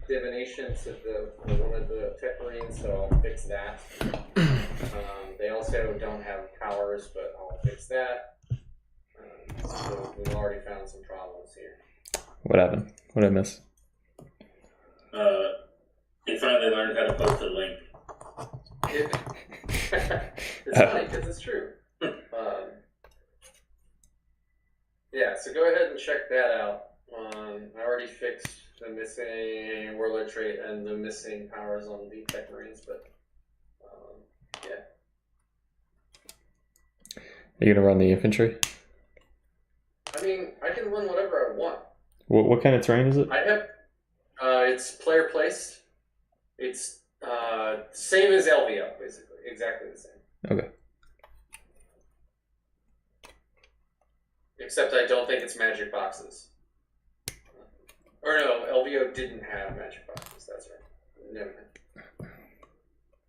divination to one of the tech marines, so I'll fix that. They also don't have powers, but I'll fix that. So we've already found some problems here. What happened? What did I miss? He finally learned how to post a link. It's funny because it's true. Yeah, so go ahead and check that out. I already fixed the missing warlord trait and the missing powers on the tech marines, but yeah. Are you gonna run the infantry? I mean, I can run whatever I want. What kind of terrain is it? I have. It's player placed. It's same as LVO, basically, exactly the same. Okay. Except I don't think it's magic boxes. Or no, LVO didn't have magic boxes. That's right. Never mind.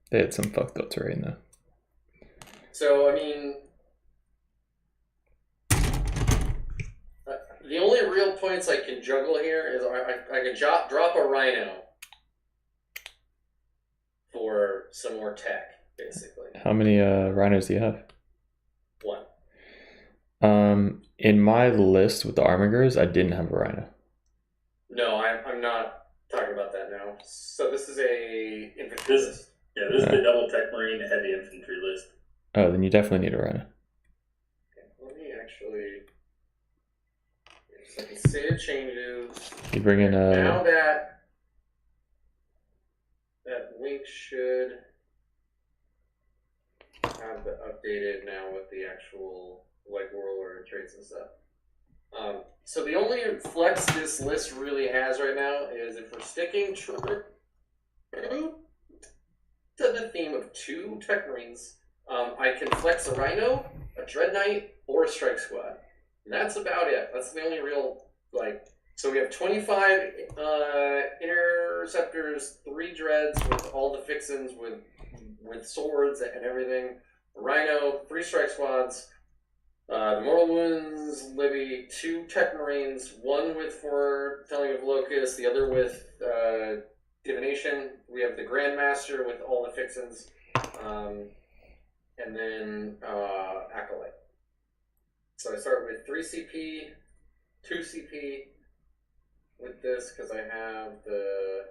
They had some fucked up terrain though. So I mean, the only real points I can juggle here is I can drop a rhino for some more tech, basically. How many rhinos do you have? One. In my list with the armigers, I didn't have a rhino. No, I'm not talking about that now. So this is a infantry list. Yeah, this is the double tech marine heavy infantry list. Oh, then you definitely need a rhino. Okay, let me actually. So I can save changes. You bring in a. Now that link should have the updated now with the actual like warlord traits and stuff. So the only flex this list really has right now is if we're sticking true to the theme of 2 tech marines, I can flex a rhino, a dread knight, or a strike squad. And that's about it. That's the only real like. So we have 25 interceptors, 3 dreads with all the fixins with swords and everything. A rhino, 3 strike squads. The Mortal Wounds Libby, 2 tech marines, 1 with foretelling of Locust, the other with Divination. We have the Grandmaster with all the fixins. And then Acolyte. So I start with 3 CP, 2 CP with this because I have the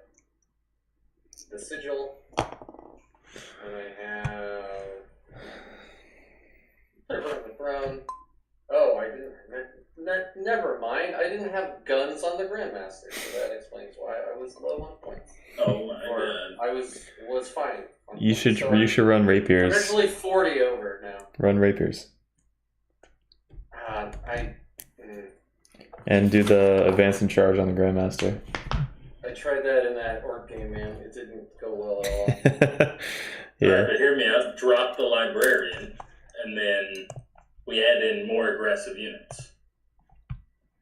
Sigil. And I have the Throne. Oh, I didn't. Never mind. I didn't have guns on the Grandmaster, so that explains why I was low on points. Oh my god! I was fine. You should run rapiers. I'm actually 40 over now. Run rapiers. And do the advance and charge on the Grandmaster. I tried that in that orc game, man. It didn't go well at all. Yeah. Alright, but hear me out. Drop the Librarian, and then we add in more aggressive units.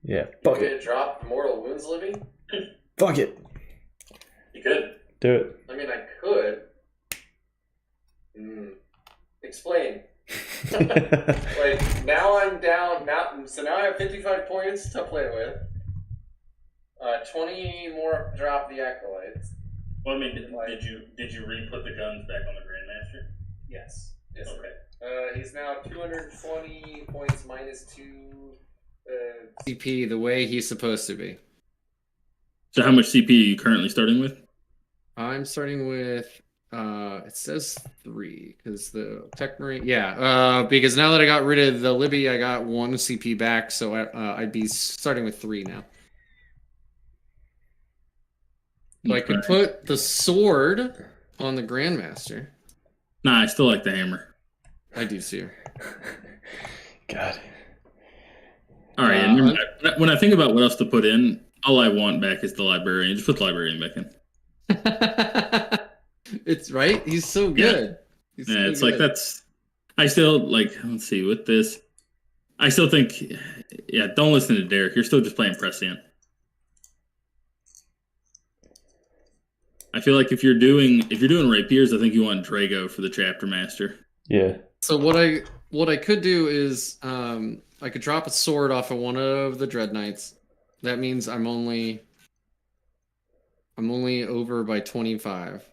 Yeah. You could drop Mortal Wounds Livy? Fuck it. You could. Do it. I mean, I could. Explain. Like, now I'm down. So now I have 55 points to play with. 20 more drop the Acolytes. Well, I mean, did you re-put the guns back on the Grandmaster? Yes. Okay. He's now 220 points minus 2 CP the way he's supposed to be. So how much CP are you currently starting with? I'm starting with it says 3 because the Tech Marine. Yeah, because now that I got rid of the Libby, I got 1 CP back, so I'd be starting with 3 now. So I could put the sword on the Grandmaster. Nah, I still like the hammer. I do too. God. All right, and when I think about what else to put in, all I want back is the Librarian. Just put the Librarian back in. It's right. He's so good. Yeah, it's good. Like that's. I still like. Let's see with this. I still think. Yeah, don't listen to Derek. You're still just playing Prescient. I feel like if you're doing rapiers, I think you want Drago for the Chapter Master. Yeah. So what I could do is I could drop a sword off of one of the Dread Knights. That means I'm only over by 25.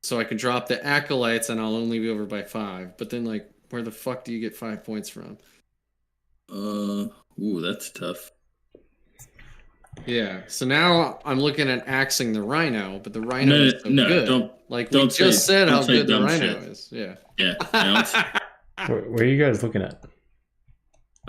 So I could drop the Acolytes and I'll only be over by 5. But then, like, where the fuck do you get 5 points from? Ooh, that's tough. Yeah. So now I'm looking at axing the Rhino, but the Rhino is so good. We just said how good the Rhino is. Yeah. Yeah. Where are you guys looking at?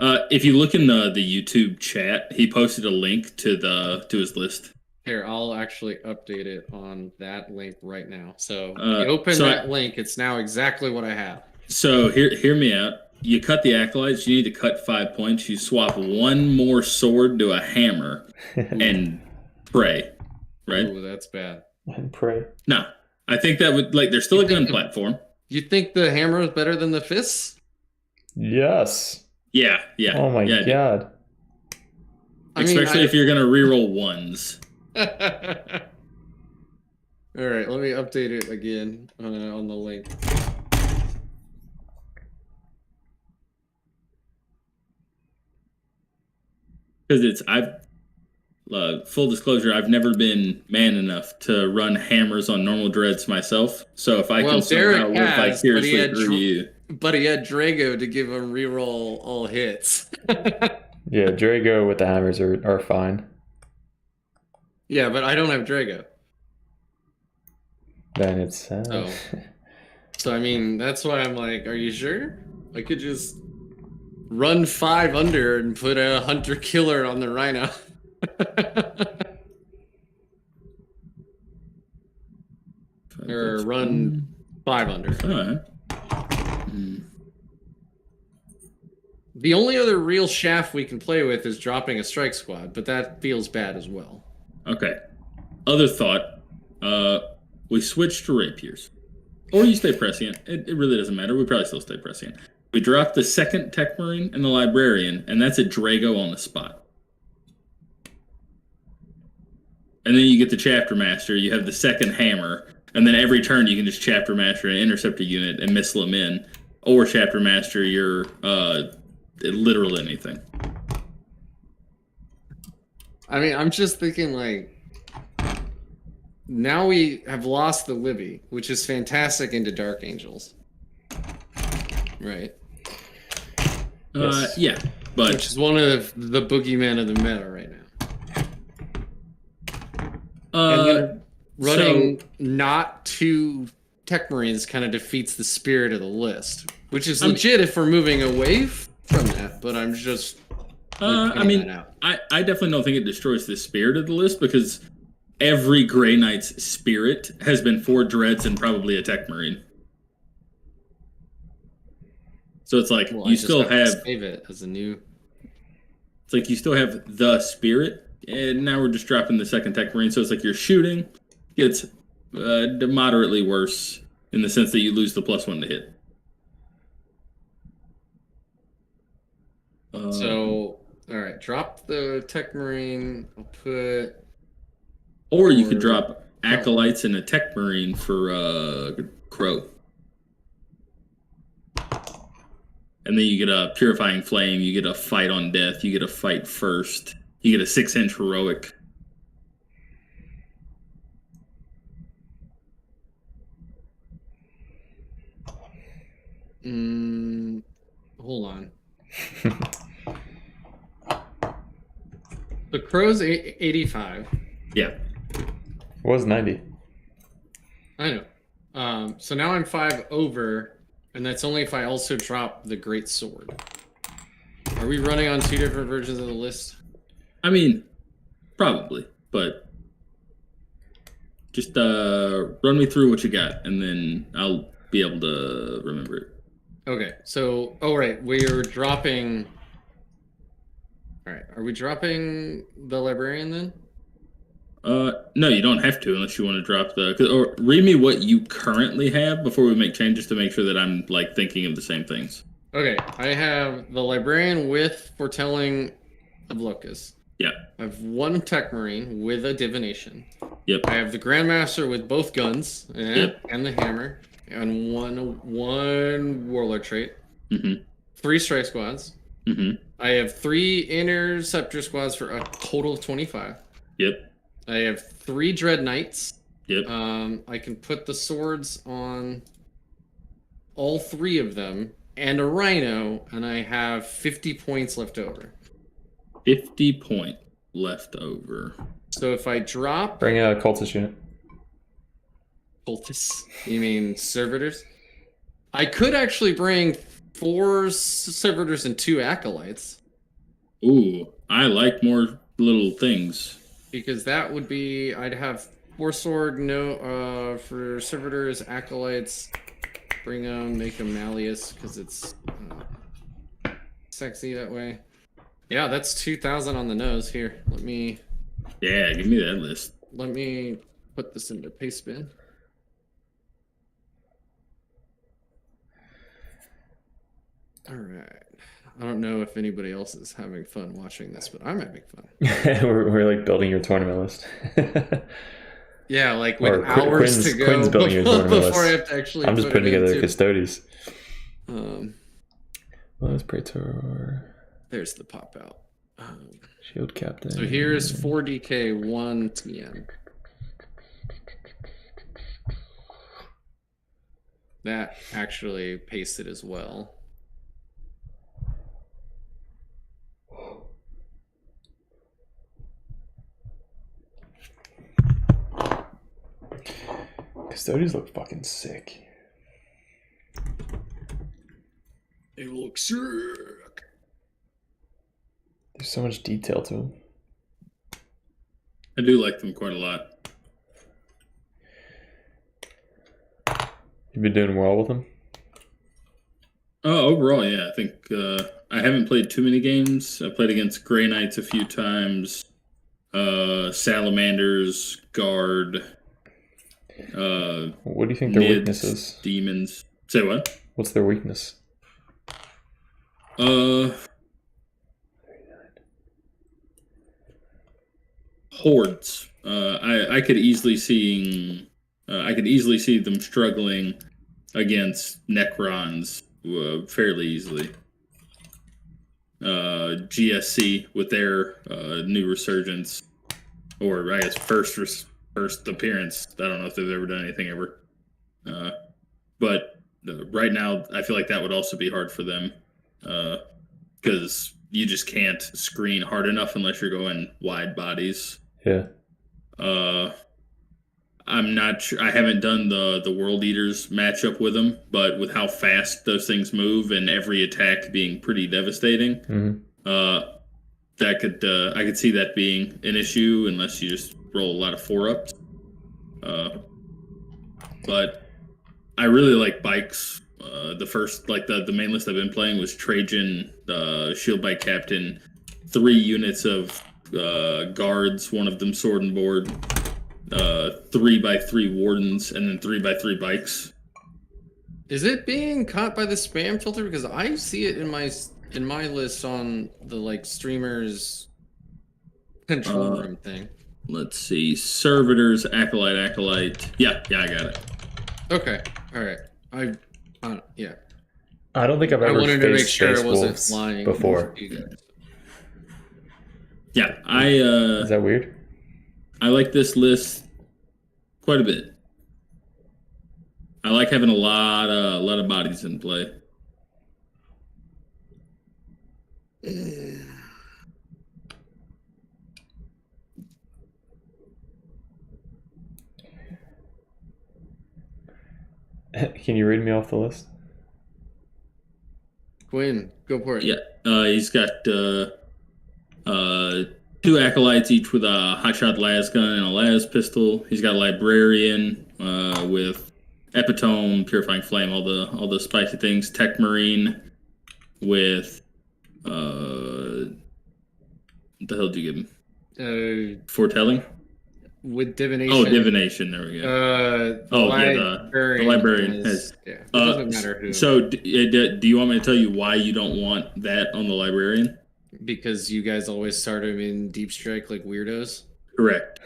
If you look in the YouTube chat, he posted a link to his list. Here, I'll actually update it on that link right now. So if you open that link, it's now exactly what I have. So hear me out. You cut the Acolytes, you need to cut 5 points. You swap 1 more sword to a hammer and pray. Right? Ooh, that's bad. And pray. No. I think that would, like, there's still a gun platform. You think the hammer is better than the fists? Yes. Yeah. Oh my god. Especially if you're going to reroll 1s. All right, let me update it again on the link. Because full disclosure, I've never been man enough to run hammers on normal dreads myself. So if I can somehow live vicariously through you. But he had Drago to give him reroll all hits. Yeah, Drago with the hammers are fine. Yeah, but I don't have Drago. Then it's... So, I mean, that's why I'm like, are you sure? I could just run 5 under and put a Hunter-Killer on the Rhino. Or run 5 under. The only other real shaft we can play with is dropping a strike squad, but that feels bad as well. Okay. Other thought. We switch to rapiers. Or you stay prescient. It really doesn't matter. We probably still stay prescient. We drop the second Tech Marine and the Librarian, and that's a Drago on the spot. And then you get the Chapter Master. You have the second Hammer. And then every turn you can just Chapter Master an Interceptor unit and missile them in. Or Chapter Master your literal anything. I mean, I'm just thinking, like, now we have lost the Libby, which is fantastic into Dark Angels. Right. Yes. Yeah, but Which is one of the boogeymen of the meta right now. And then running not two Tech Marines kind of defeats the spirit of the list, which is legit if we're moving away from that, but I'm just... I definitely don't think it destroys the spirit of the list, because every Grey Knight's spirit has been 4 Dreads and probably a Tech Marine. So it's like you still have save it as a new. It's like you still have the spirit, and now we're just dropping the second Tech Marine. So it's like your shooting gets moderately worse in the sense that you lose the +1 to hit. So all right, drop the Tech Marine. I'll put. Or you could drop Acolytes and a Tech Marine for Crow. And then you get a Purifying Flame, you get a Fight on Death, you get a Fight First, you get a 6-inch Heroic. Hold on. The Crow's 85. Yeah. It was 90. I know. So now I'm 5 over. And that's only if I also drop the Great Sword. Are we running on 2 different versions of the list? I mean, probably, but just run me through what you got, and then I'll be able to remember it. Okay, so, right, we're dropping... Alright, are we dropping the Librarian then? No, you don't have to unless you want to drop or read me what you currently have before we make changes to make sure that I'm like thinking of the same things. Okay, I have the Librarian with Foretelling of Locust. Yeah. I have 1 Tech Marine with a Divination. Yep. I have the Grandmaster with both guns Yep. and the hammer, and one Warlord trait. Mm-hmm. 3 Strike Squads. Mm-hmm. I have 3 Interceptor Squads for a total of 25. Yep. I have 3 Dread Knights. Yep. I can put the swords on all 3 of them and a Rhino, and I have 50 points left over. 50 point left over. So if I drop... Bring a cultist unit. Cultists? You mean servitors? I could actually bring 4 servitors and 2 acolytes. Ooh, I like more little things. Because that would be, I'd have 4 sword, for servitors, acolytes, bring them, make them Malleus, because it's sexy that way. Yeah, that's 2,000 on the nose. Here, Yeah, give me that list. let me put this into paste bin. All right. I don't know if anybody else is having fun watching this, but I'm having fun. we're like building your tournament list. Yeah, like with Or hours to go Quinn's building your tournament before I list. have to actually. I'm just putting together the Custodes. Well, Praetor. There's the pop out. Shield Captain. So here's 4DK 1 TM. That actually pasted as well. Custodes look fucking sick. They look sick. There's so much detail to them. I do like them quite a lot. You've been doing well with them? Oh, overall, yeah. I think I haven't played too many games. I played against Grey Knights a few times. Salamanders, Guard. What do you think their weakness is? Demons. Say what? What's their weakness? Hordes. I could easily see them struggling against Necrons fairly easily. GSC with their new resurgence, or I guess first appearance. I don't know if they've ever done anything ever. But right now, I feel like that would also be hard for them because you just can't screen hard enough unless you're going wide bodies. Yeah. I'm not sure. I haven't done the World Eaters matchup with them, but with how fast those things move and every attack being pretty devastating, that could I could see that being an issue unless you just roll a lot of 4-ups. But I really like bikes. The first, like the main list I've been playing was Trajan, Shield Bike Captain, 3 units of guards, one of them sword and board. 3x3 wardens and then 3x3 bikes. Is it being caught by the spam filter? Because I see it in my list on the like streamers control room thing. Let's see, servitors, acolyte. Yeah, I got it. Okay, all right. Yeah. I don't think I've ever wanted to make faced sure Space it wasn't Wolves flying before. Yeah, Is that weird? I like this list quite a bit. I like having a lot of bodies in play. Can you read me off the list? Quinn, go for it. Yeah, he's got 2 acolytes, each with a hotshot las gun and a las pistol. He's got a librarian with epitome, purifying flame, all the spicy things. Tech marine with what the hell did you give him? Foretelling. With divination. Oh, divination. There we go. The librarian has. Yeah, it doesn't matter who. So, do you want me to tell you why you don't want that on the librarian? Because you guys always start them in deep strike like weirdos. Correct.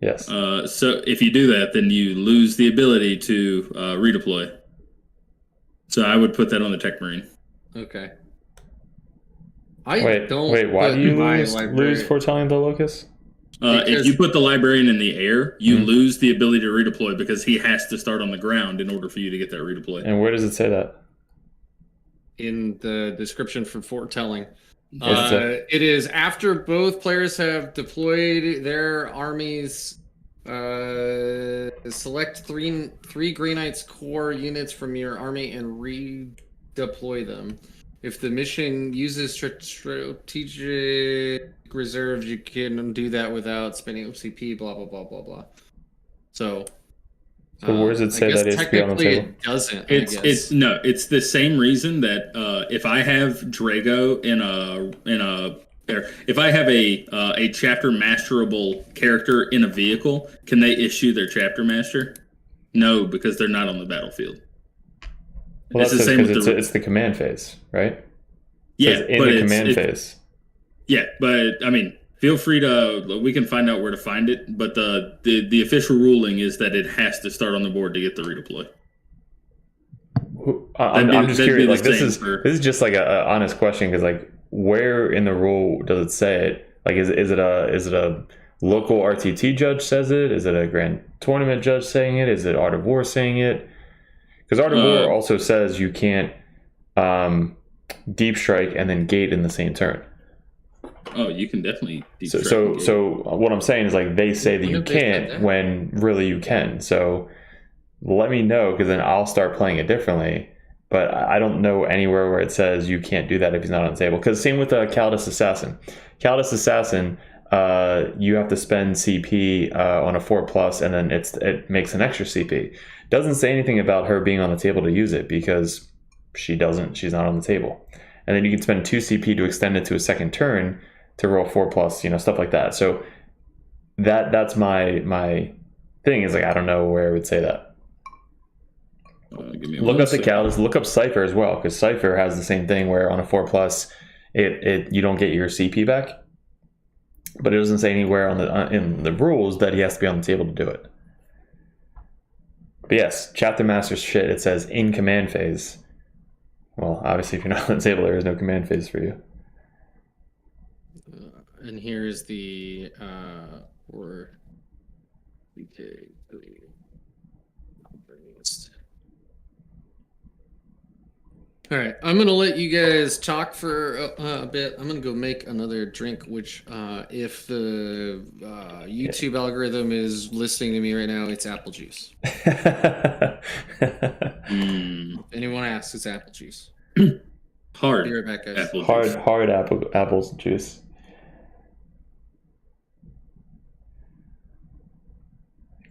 Yes. So if you do that, then you lose the ability to redeploy. So I would put that on the Tech Marine. Okay. Wait. Why do you lose foretelling the locus? If you put the librarian in the air, you lose the ability to redeploy because he has to start on the ground in order for you to get that redeploy. And where does it say that? In the description for foretelling. It is after both players have deployed their armies. Select three Grey Knights core units from your army and redeploy them. If the mission uses strategic reserves, you can do that without spending OCP. Blah blah blah blah blah. So where does it say that it has to be on the table? It doesn't. It's the same reason that if I have Drago if I have a chapter masterable character in a vehicle, can they issue their chapter master? No, because they're not on the battlefield. Well, that's the same with it's the command phase, right? Yeah, in the command phase. Yeah, but I mean, feel free to. We can find out where to find it, but the official ruling is that it has to start on the board to get the redeploy. I'm just curious. Like this is just like a honest question because like where in the rule does it say it? Like is it a local RTT judge says it? Is it a grand tournament judge saying it? Is it Art of War saying it? Because Art of War also says you can't deep strike and then gate in the same turn. Oh, you can definitely deep strike. So what I'm saying is like they say that you can't when really you can. So let me know because then I'll start playing it differently. But I don't know anywhere where it says you can't do that if he's not on the table. Because same with Calidus Assassin. Calidus Assassin, you have to spend CP on a 4+, and then it makes an extra CP. Doesn't say anything about her being on the table to use it because she's not on the table. And then you can spend 2 CP to extend it to a second turn to roll 4+, stuff like that. So that's my thing is like I don't know where it would say that. Look up the Calidus, look up Cypher as well, because Cypher has the same thing where on a 4+, you don't get your CP back, but it doesn't say anywhere in the rules that he has to be on the table to do it. But yes, chapter master shit. It says in command phase. Well, obviously, if you're not on the table, there is no command phase for you. And here is the Or BK 3. All right, I'm gonna let you guys talk for a bit. I'm gonna go make another drink. Which, if the YouTube algorithm is listening to me right now, it's apple juice. Anyone asks, it's apple juice. Hard. Be right back, guys. Apple juice. hard apple juice.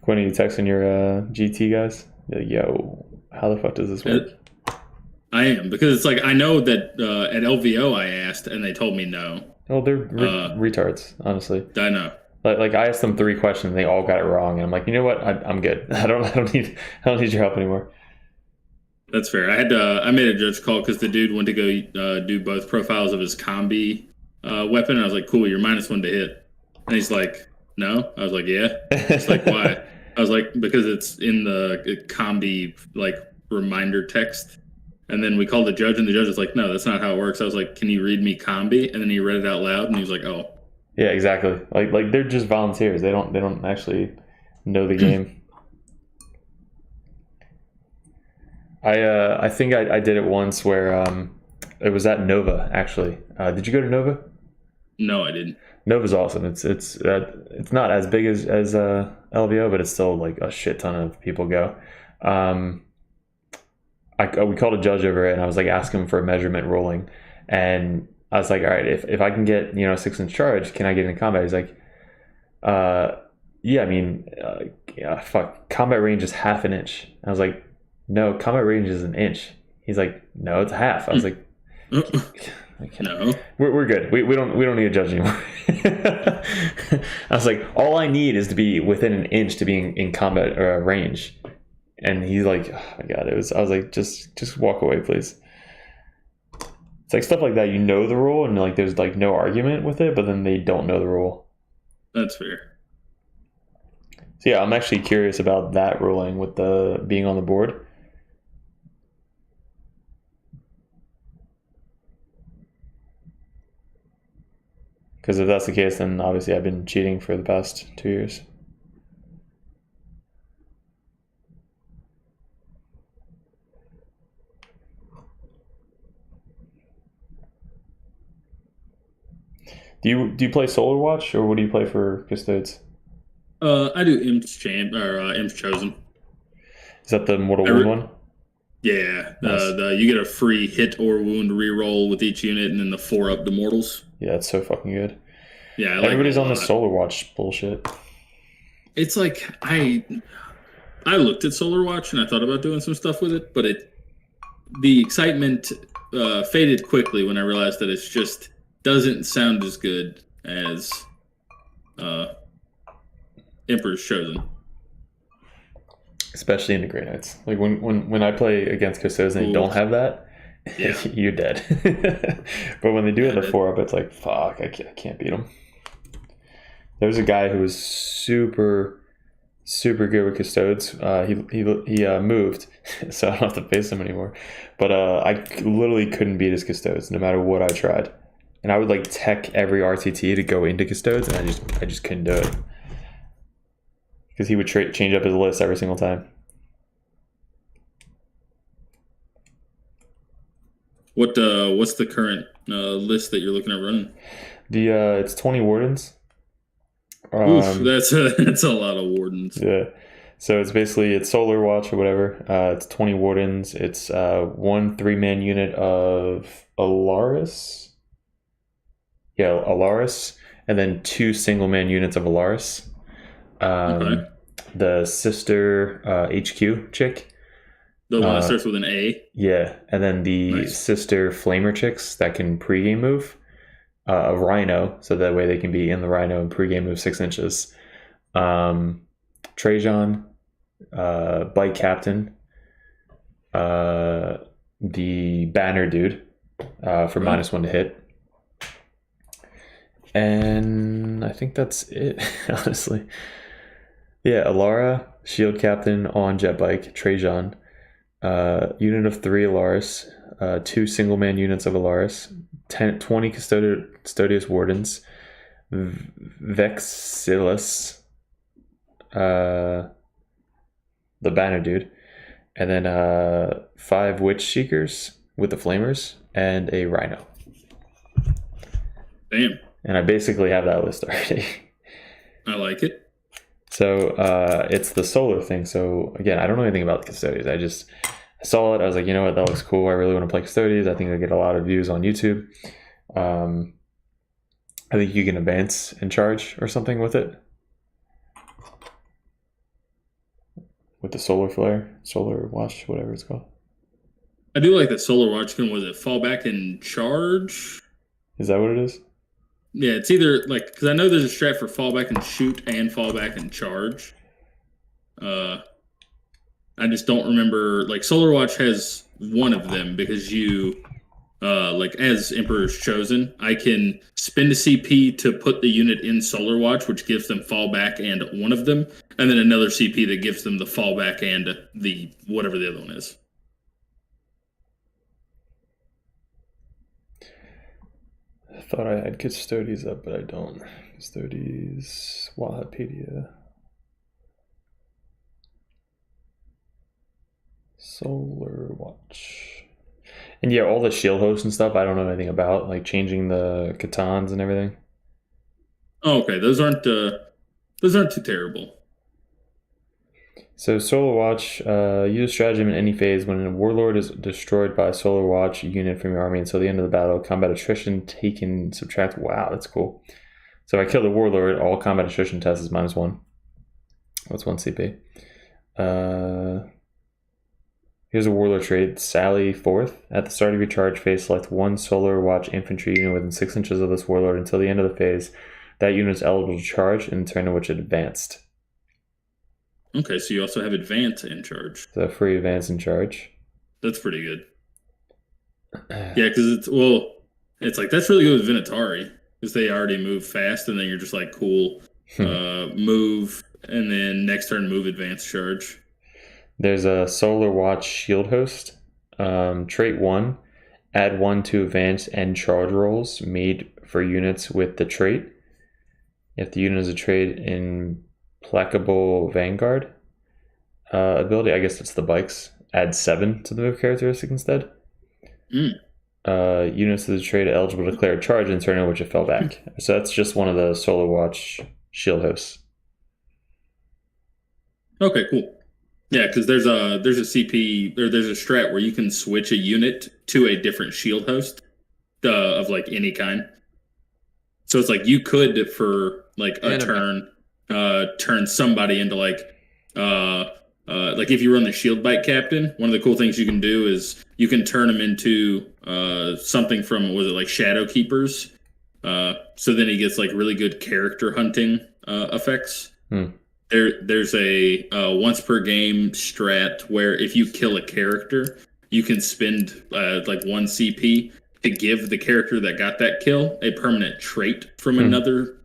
When are you texting your GT guys? You're like, yo, how the fuck does this work? I am, because it's like I know that at LVO I asked and they told me no. Well, they're retards, honestly. I know. Like I asked them 3 questions and they all got it wrong, and I'm like, you know what? I'm good. I don't need your help anymore. That's fair. I made a judge call because the dude went to go do both profiles of his combi weapon, and I was like, cool, you're -1 to hit. And he's like, no. I was like, yeah. It's like, why? I was like, because it's in the combi like reminder text. And then we called the judge, and the judge was like, no, that's not how it works. I was like, can you read me combi? And then he read it out loud, and he was like, oh. Yeah, exactly. Like they're just volunteers. They don't actually know the game. I think I did it once where it was at Nova, actually. Did you go to Nova? No, I didn't. Nova's awesome. It's not as big as LVO, but it's still like a shit ton of people go. We called a judge over it, and I was like asking him for a measurement rolling, and I was like, all right, if I can get 6-inch charge, can I get in combat? He's like, yeah, I mean, fuck, combat range is 1/2 inch. I was like, no, combat range is 1 inch. He's like, no, it's 1/2. I was like, no, we're good. We don't need a judge anymore. I was like, all I need is to be within 1 inch to be in combat range. And he's like, oh my god, I was like, just walk away, please. It's like stuff like that, the rule, and like there's like no argument with it, but then they don't know the rule. That's fair. So yeah, I'm actually curious about that ruling with the being on the board. Because if that's the case, then obviously I've been cheating for the past 2 years. Do you play Solar Watch, or what do you play for Custodes? I do Imp's Chosen. Is that the Mortal Wound one? Yeah, Nice. You get a free hit or wound reroll with each unit, and then the 4-up to mortals. Yeah, it's so fucking good. Yeah, I like everybody's it a on the lot. Solar Watch bullshit. It's like I looked at Solar Watch and I thought about doing some stuff with it, but the excitement faded quickly when I realized that it's just doesn't sound as good as Emperor's Chosen. Especially in the Grey Knights. Like when I play against Custodes and they don't have that, Yeah. you're dead. But when they do have the 4-up, it's like, fuck, I can't beat them. There was a guy who was super good with Custodes. He moved, so I don't have to face him anymore. But I literally couldn't beat his Custodes no matter what I tried. And I would like tech every RTT to go into Custodes, and I just couldn't do it. Because he would change up his list every single time. What's the current list that you're looking at running? It's 20 Wardens. Oof, that's a lot of Wardens. Yeah. So it's Solar Watch or whatever. It's 20 Wardens. It's 1 3-man unit of Alaris. Yeah, Alaris. And then 2 single-man units of Alaris. Okay. The sister HQ chick. The one that starts with an A. Yeah. And then the sister Flamer chicks that can pregame move. A Rhino, so that way they can be in the Rhino and pregame move 6 inches. Trajan, Bike Captain, the Banner Dude for -1 to hit. And I think that's it, honestly. Yeah, Alara, Shield Captain on Jet Bike, Trajan, unit of 3 Alaris, 2 single-man units of Alaris, 20 Custodious Wardens, Vexillus, the banner dude, and then 5 Witch Seekers with the Flamers, and a Rhino. Damn. And I basically have that list already. I like it. So it's the solar thing. So again, I don't know anything about the Custodians. I saw it. I was like, you know what, that looks cool. I really want to play Custodians. I think I get a lot of views on YouTube. I think you can advance in charge or something with it. With the solar flare, solar watch, whatever it's called. I do like the solar watch. Was it fall back and charge? Is that what it is? Yeah, it's either like, because I know there's a strat for fall back and shoot and fall back and charge. I just don't remember. Like, Solar Watch has one of them because you, like, as Emperor's Chosen, I can spend a CP to put the unit in Solar Watch, which gives them fall back and one of them, and then another CP that gives them the fall back and the whatever the other one is. I thought I had Custodians up, but I don't. Custodians, Wikipedia. Solar Watch. And yeah, all the shield hosts and stuff I don't know anything about, like changing the Catans and everything. Oh, okay, those aren't too terrible. So Solar Watch, use stratagem in any phase when a warlord is destroyed by a Solar Watch unit from your army until the end of the battle. Combat attrition taken, subtract. Wow, that's cool. So if I kill the warlord, all combat attrition tests is -1. That's 1 CP. Here's a warlord trait. Sally 4th. At the start of your charge phase, select 1 Solar Watch infantry unit within 6 inches of this warlord until the end of the phase. That unit is eligible to charge in the turn in which it advanced. Okay, so you also have advance in charge. So free advance in charge. That's pretty good. Yeah, because it's like, that's really good with Vinatari, because they already move fast, and then you're just like, cool, move, and then next turn move advance charge. There's a Solar Watch shield host. Trait 1, add 1 to advance and charge rolls made for units with the trait. If the unit is a trait in Placable Vanguard ability, I guess it's the bikes, add 7 to the move characteristic instead. Units of the trait are eligible to declare a charge in turn in which it fell back. So that's just one of the Solar Watch shield hosts. Okay, cool. Yeah, because there's a CP, or there's a strat where you can switch a unit to a different shield host of like any kind. So it's like you could, for like a turn, turn somebody into like if you run the shield bike captain, one of the cool things you can do is you can turn them into something from, was it like Shadow Keepers? So then he gets like really good character hunting effects. There's a once per game strat where if you kill a character, you can spend like 1 CP to give the character that got that kill a permanent trait from another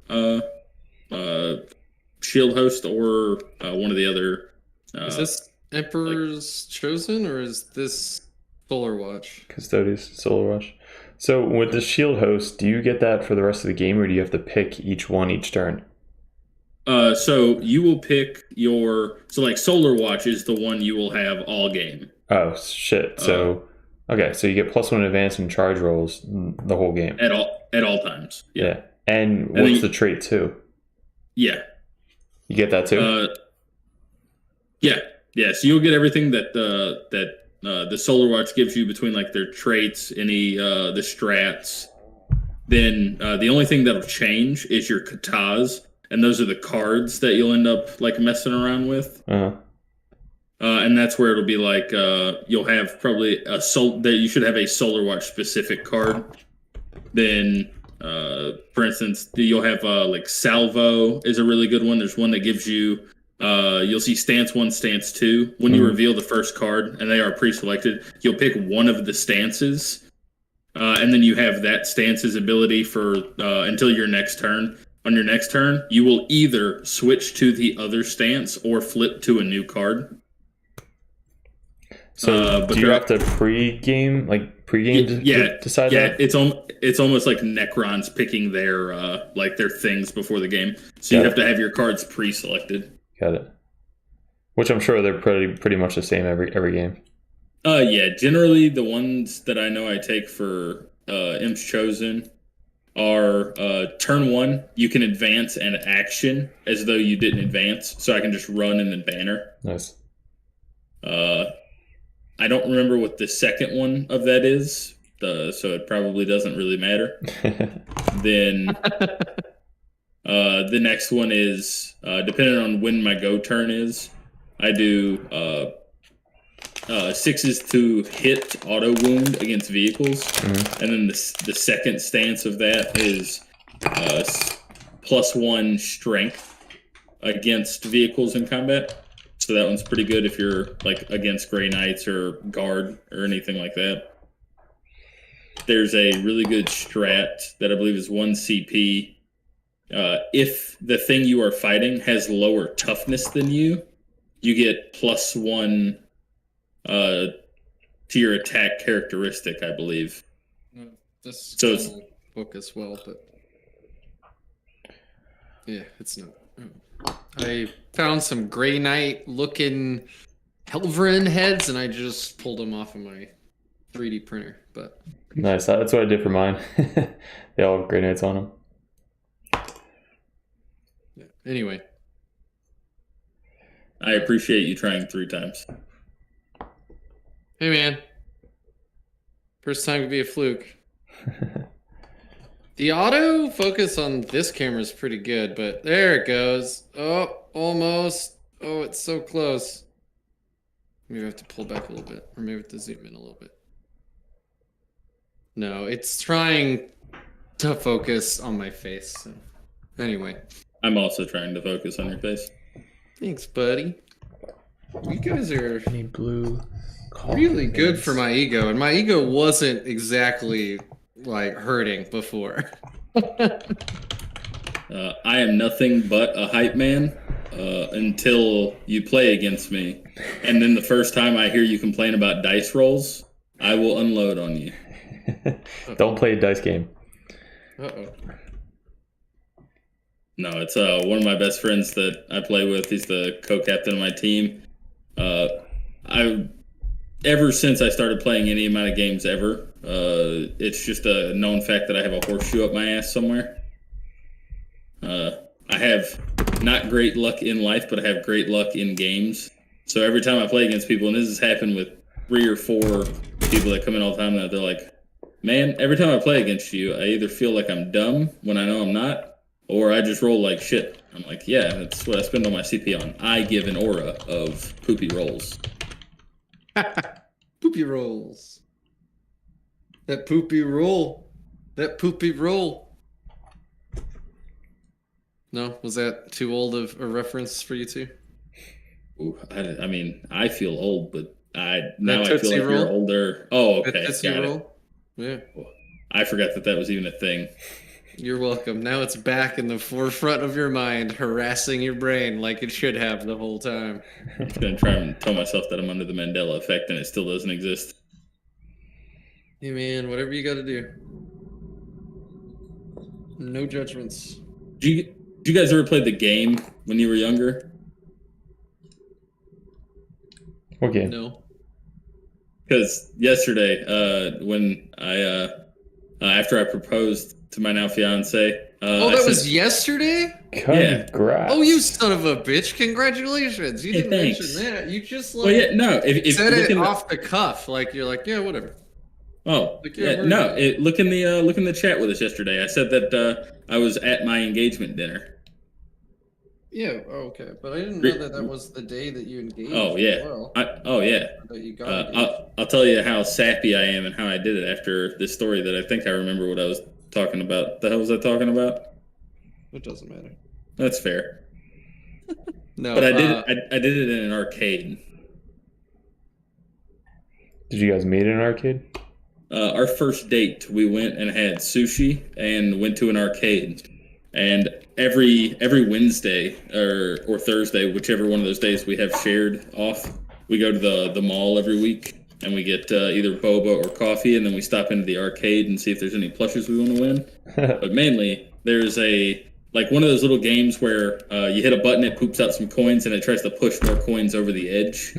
shield host or one of the other. Is this Emperor's Chosen, or is this Solar Watch? Custodians, Solar Watch. So with the shield host, do you get that for the rest of the game, or do you have to pick each one each turn? So you will pick so like Solar Watch is the one you will have all game. Oh shit! So okay, so you get +1 advance and charge rolls the whole game at all times. Yeah. And what's the trait too? Yeah, you get that too. Yeah. So you'll get everything that the Solar Watch gives you between like their traits, any the strats. Then the only thing that'll change is your katas. And those are the cards that you'll end up like messing around with. And that's where it'll be like you'll have probably that you should have a Solar Watch specific card. Then, for instance, you'll have like Salvo is a really good one. There's one that gives you you'll see stance 1, stance 2. When you reveal the first card, and they are pre-selected, you'll pick one of the stances, and then you have that stance's ability for until your next turn. On your next turn, you will either switch to the other stance or flip to a new card. So do you have to pre-game, like pregame to decide that? It's almost like Necrons picking their things before the game. So you have to have your cards pre-selected. Got it. Which I'm sure they're pretty much the same every game. Yeah. Generally, the ones that I know I take for Imps Chosen are turn 1. You can advance and action as though you didn't advance, so I can just run and then banner. Nice. I don't remember what the second one of that is, so it probably doesn't really matter. Then the next one is, depending on when my go turn is, I do 6s to hit auto wound against vehicles. Mm-hmm. And then the second stance of that is +1 strength against vehicles in combat. So that one's pretty good if you're like against Grey Knights or Guard or anything like that. There's a really good strat that I believe is 1 CP. If the thing you are fighting has lower toughness than you, you get +1 to your attack characteristic, I believe. This so it's book as well, but yeah, it's not. I found some Grey Knight looking Helverin heads, and I just pulled them off of my 3D printer. But nice. That's what I did for mine. They all have Grey Knights on them. Yeah. Anyway, I appreciate you trying 3 times. Hey man, first time to be a fluke. The auto focus on this camera is pretty good, but there it goes. Oh, almost. Oh, it's so close. Maybe I have to pull back a little bit, or maybe I have to zoom in a little bit. No, it's trying to focus on my face. So. Anyway. I'm also trying to focus on your face. Thanks, buddy. You guys are blue really good for my ego, and my ego wasn't exactly like hurting before. I am nothing but a hype man until you play against me, and then the first time I hear you complain about dice rolls, I will unload on you. Don't play a dice game. Uh-oh. No, it's one of my best friends that I play with. He's the co-captain of my team. Ever since I started playing any amount of games ever, it's just a known fact that I have a horseshoe up my ass somewhere. I have not great luck in life, but I have great luck in games. So every time I play against people, and this has happened with 3 or 4 people that come in all the time, that they're like, man, every time I play against you, I either feel like I'm dumb when I know I'm not, or I just roll like shit. I'm like, yeah, that's what I spend all my CP on. I give an aura of poopy rolls. Poopy rolls. That poopy roll. That poopy roll. No? Was that too old of a reference for you two? Ooh, I mean, I feel old, but I feel like roll? you're older. Oh, okay. That Tootsie roll? Yeah. I forgot that was even a thing. You're welcome. Now it's back in the forefront of your mind, harassing your brain like it should have the whole time. I'm just going to try and tell myself that I'm under the Mandela effect and it still doesn't exist. Hey man, whatever you got to do. No judgments. Did you guys ever play the game when you were younger? Okay. No. Because yesterday, when I after I proposed to my now fiance, that was yesterday? Congrats. Oh, you son of a bitch! Congratulations! You didn't thanks. mention that. You just like if said it off the cuff, like you're like, yeah, whatever. Oh, look in the chat with us yesterday. I said that I was at my engagement dinner. Yeah, okay, but I didn't know that was the day that you engaged. Oh yeah, that you got I'll tell you how sappy I am and how I did it after this story. That I think I remember what I was talking about. The hell was I talking about? It doesn't matter. That's fair. No, but I did it in an arcade. Did you guys meet in an arcade? Our first date, we went and had sushi and went to an arcade. And every Wednesday or Thursday, whichever one of those days we have shared off, we go to the mall every week and we get either boba or coffee, and then we stop into the arcade and see if there's any plushes we want to win. But mainly, there's one of those little games where you hit a button, it poops out some coins, and it tries to push more coins over the edge.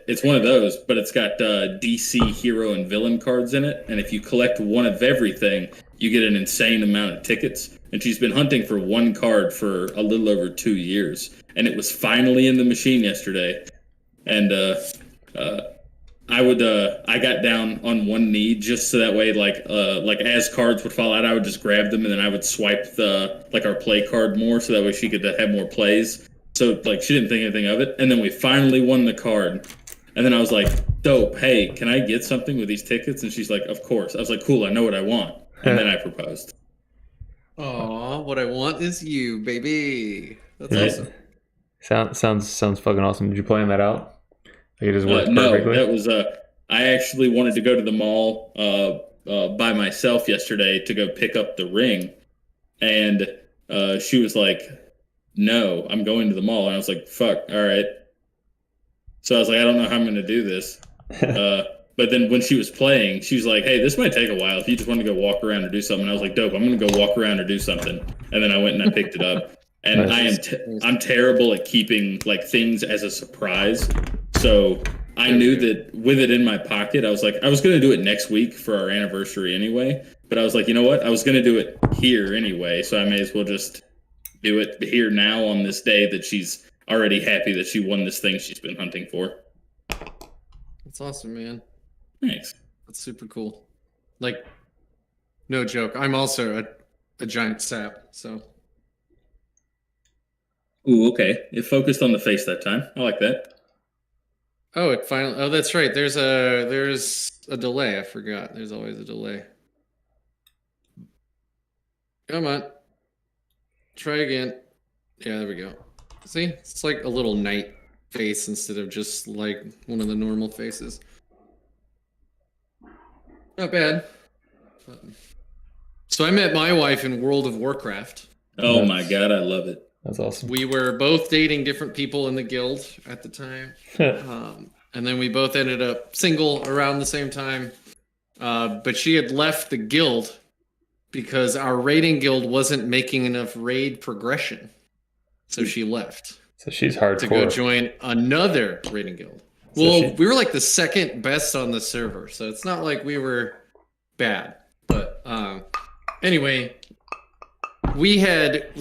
It's one of those, but it's got DC hero and villain cards in it, and if you collect one of everything, you get an insane amount of tickets. And she's been hunting for one card for a little over 2 years, and it was finally in the machine yesterday. And I got down on one knee just so that way, as cards would fall out, I would just grab them, and then I would swipe our play card more, so that way she could have more plays. So she didn't think anything of it, and then we finally won the card. And then I was like, dope, hey, can I get something with these tickets? And she's like, of course. I was like, cool, I know what I want. And then I proposed. Aw, what I want is you, baby. That's awesome. Sounds fucking awesome. Did you plan that out? It just worked perfectly? No, that was I actually wanted to go to the mall by myself yesterday to go pick up the ring. And she was like, no, I'm going to the mall. And I was like, fuck, all right. So I was like, I don't know how I'm going to do this. But then when she was playing, she was like, hey, this might take a while if you just want to go walk around or do something. And I was like, dope, I'm going to go walk around or do something. And then I went and I picked it up. And I'm terrible at keeping things as a surprise. So I knew that with it in my pocket, I was like, I was going to do it next week for our anniversary anyway. But I was like, you know what? I was going to do it here anyway. So I may as well just do it here now on this day that she's already happy that she won this thing she's been hunting for. That's awesome, man. Thanks. That's super cool. No joke. I'm also a giant sap, so. Ooh, okay. It focused on the face that time. I like that. Oh, it finally. Oh, that's right. There's a delay. I forgot. There's always a delay. Come on. Try again. Yeah, there we go. See? It's like a little night face instead of just one of the normal faces. Not bad. So I met my wife in World of Warcraft. Oh my god, I love it. That's awesome. We were both dating different people in the guild at the time. And then we both ended up single around the same time. But she had left the guild because our raiding guild wasn't making enough raid progression. So she left. So she's hardcore. To go join another raiding guild. So well, we were the second best on the server. So it's not like we were bad. But anyway, we had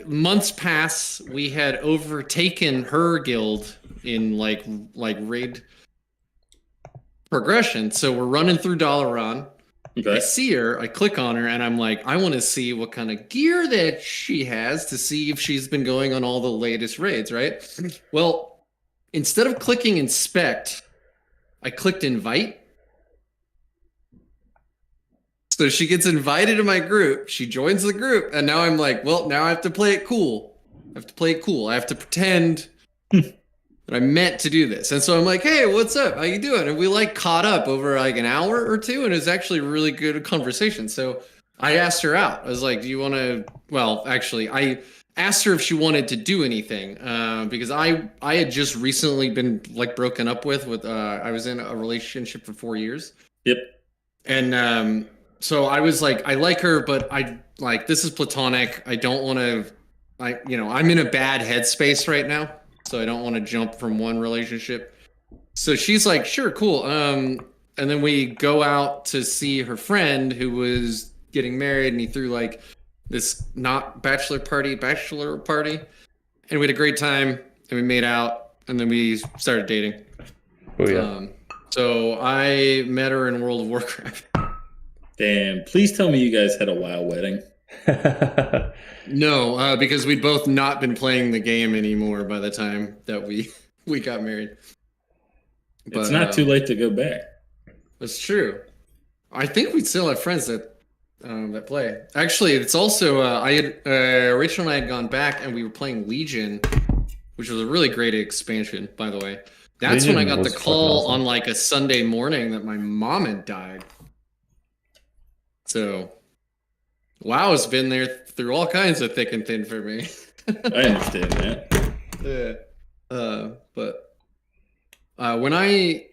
months pass. We had overtaken her guild in raid progression. So we're running through Dalaran. Okay. I see her, I click on her, and I'm like, I want to see what kind of gear that she has to see if she's been going on all the latest raids, right? Well, instead of clicking inspect, I clicked invite. So she gets invited to my group, she joins the group, and now I'm like, well, now I have to play it cool. I have to pretend that I meant to do this. And so I'm like, hey, what's up? How you doing? And we caught up over an hour or two, and it was actually a really good conversation. So I asked her out. I was like, do you want to, I asked her if she wanted to do anything, because I had just recently been broken up with, I was in a relationship for 4 years. Yep. And so I was like, I like her, but this is platonic. I don't want to, I'm in a bad headspace right now. So I don't want to jump from one relationship. So she's like, sure, cool. And then we go out to see her friend who was getting married, and he threw this not bachelor party. And we had a great time, and we made out, and then we started dating. Oh, yeah. So I met her in World of Warcraft. Damn, please tell me you guys had a WoW wedding. No, because we'd both not been playing the game anymore by the time that we got married. But, it's not too late to go back. That's true. I think we still have friends that play. Actually, it's also Rachel and I had gone back and we were playing Legion, which was a really great expansion, by the way. That's Legion when I got the call awesome. On a Sunday morning that my mom had died. So WoW has been there through all kinds of thick and thin for me. I understand that. But when I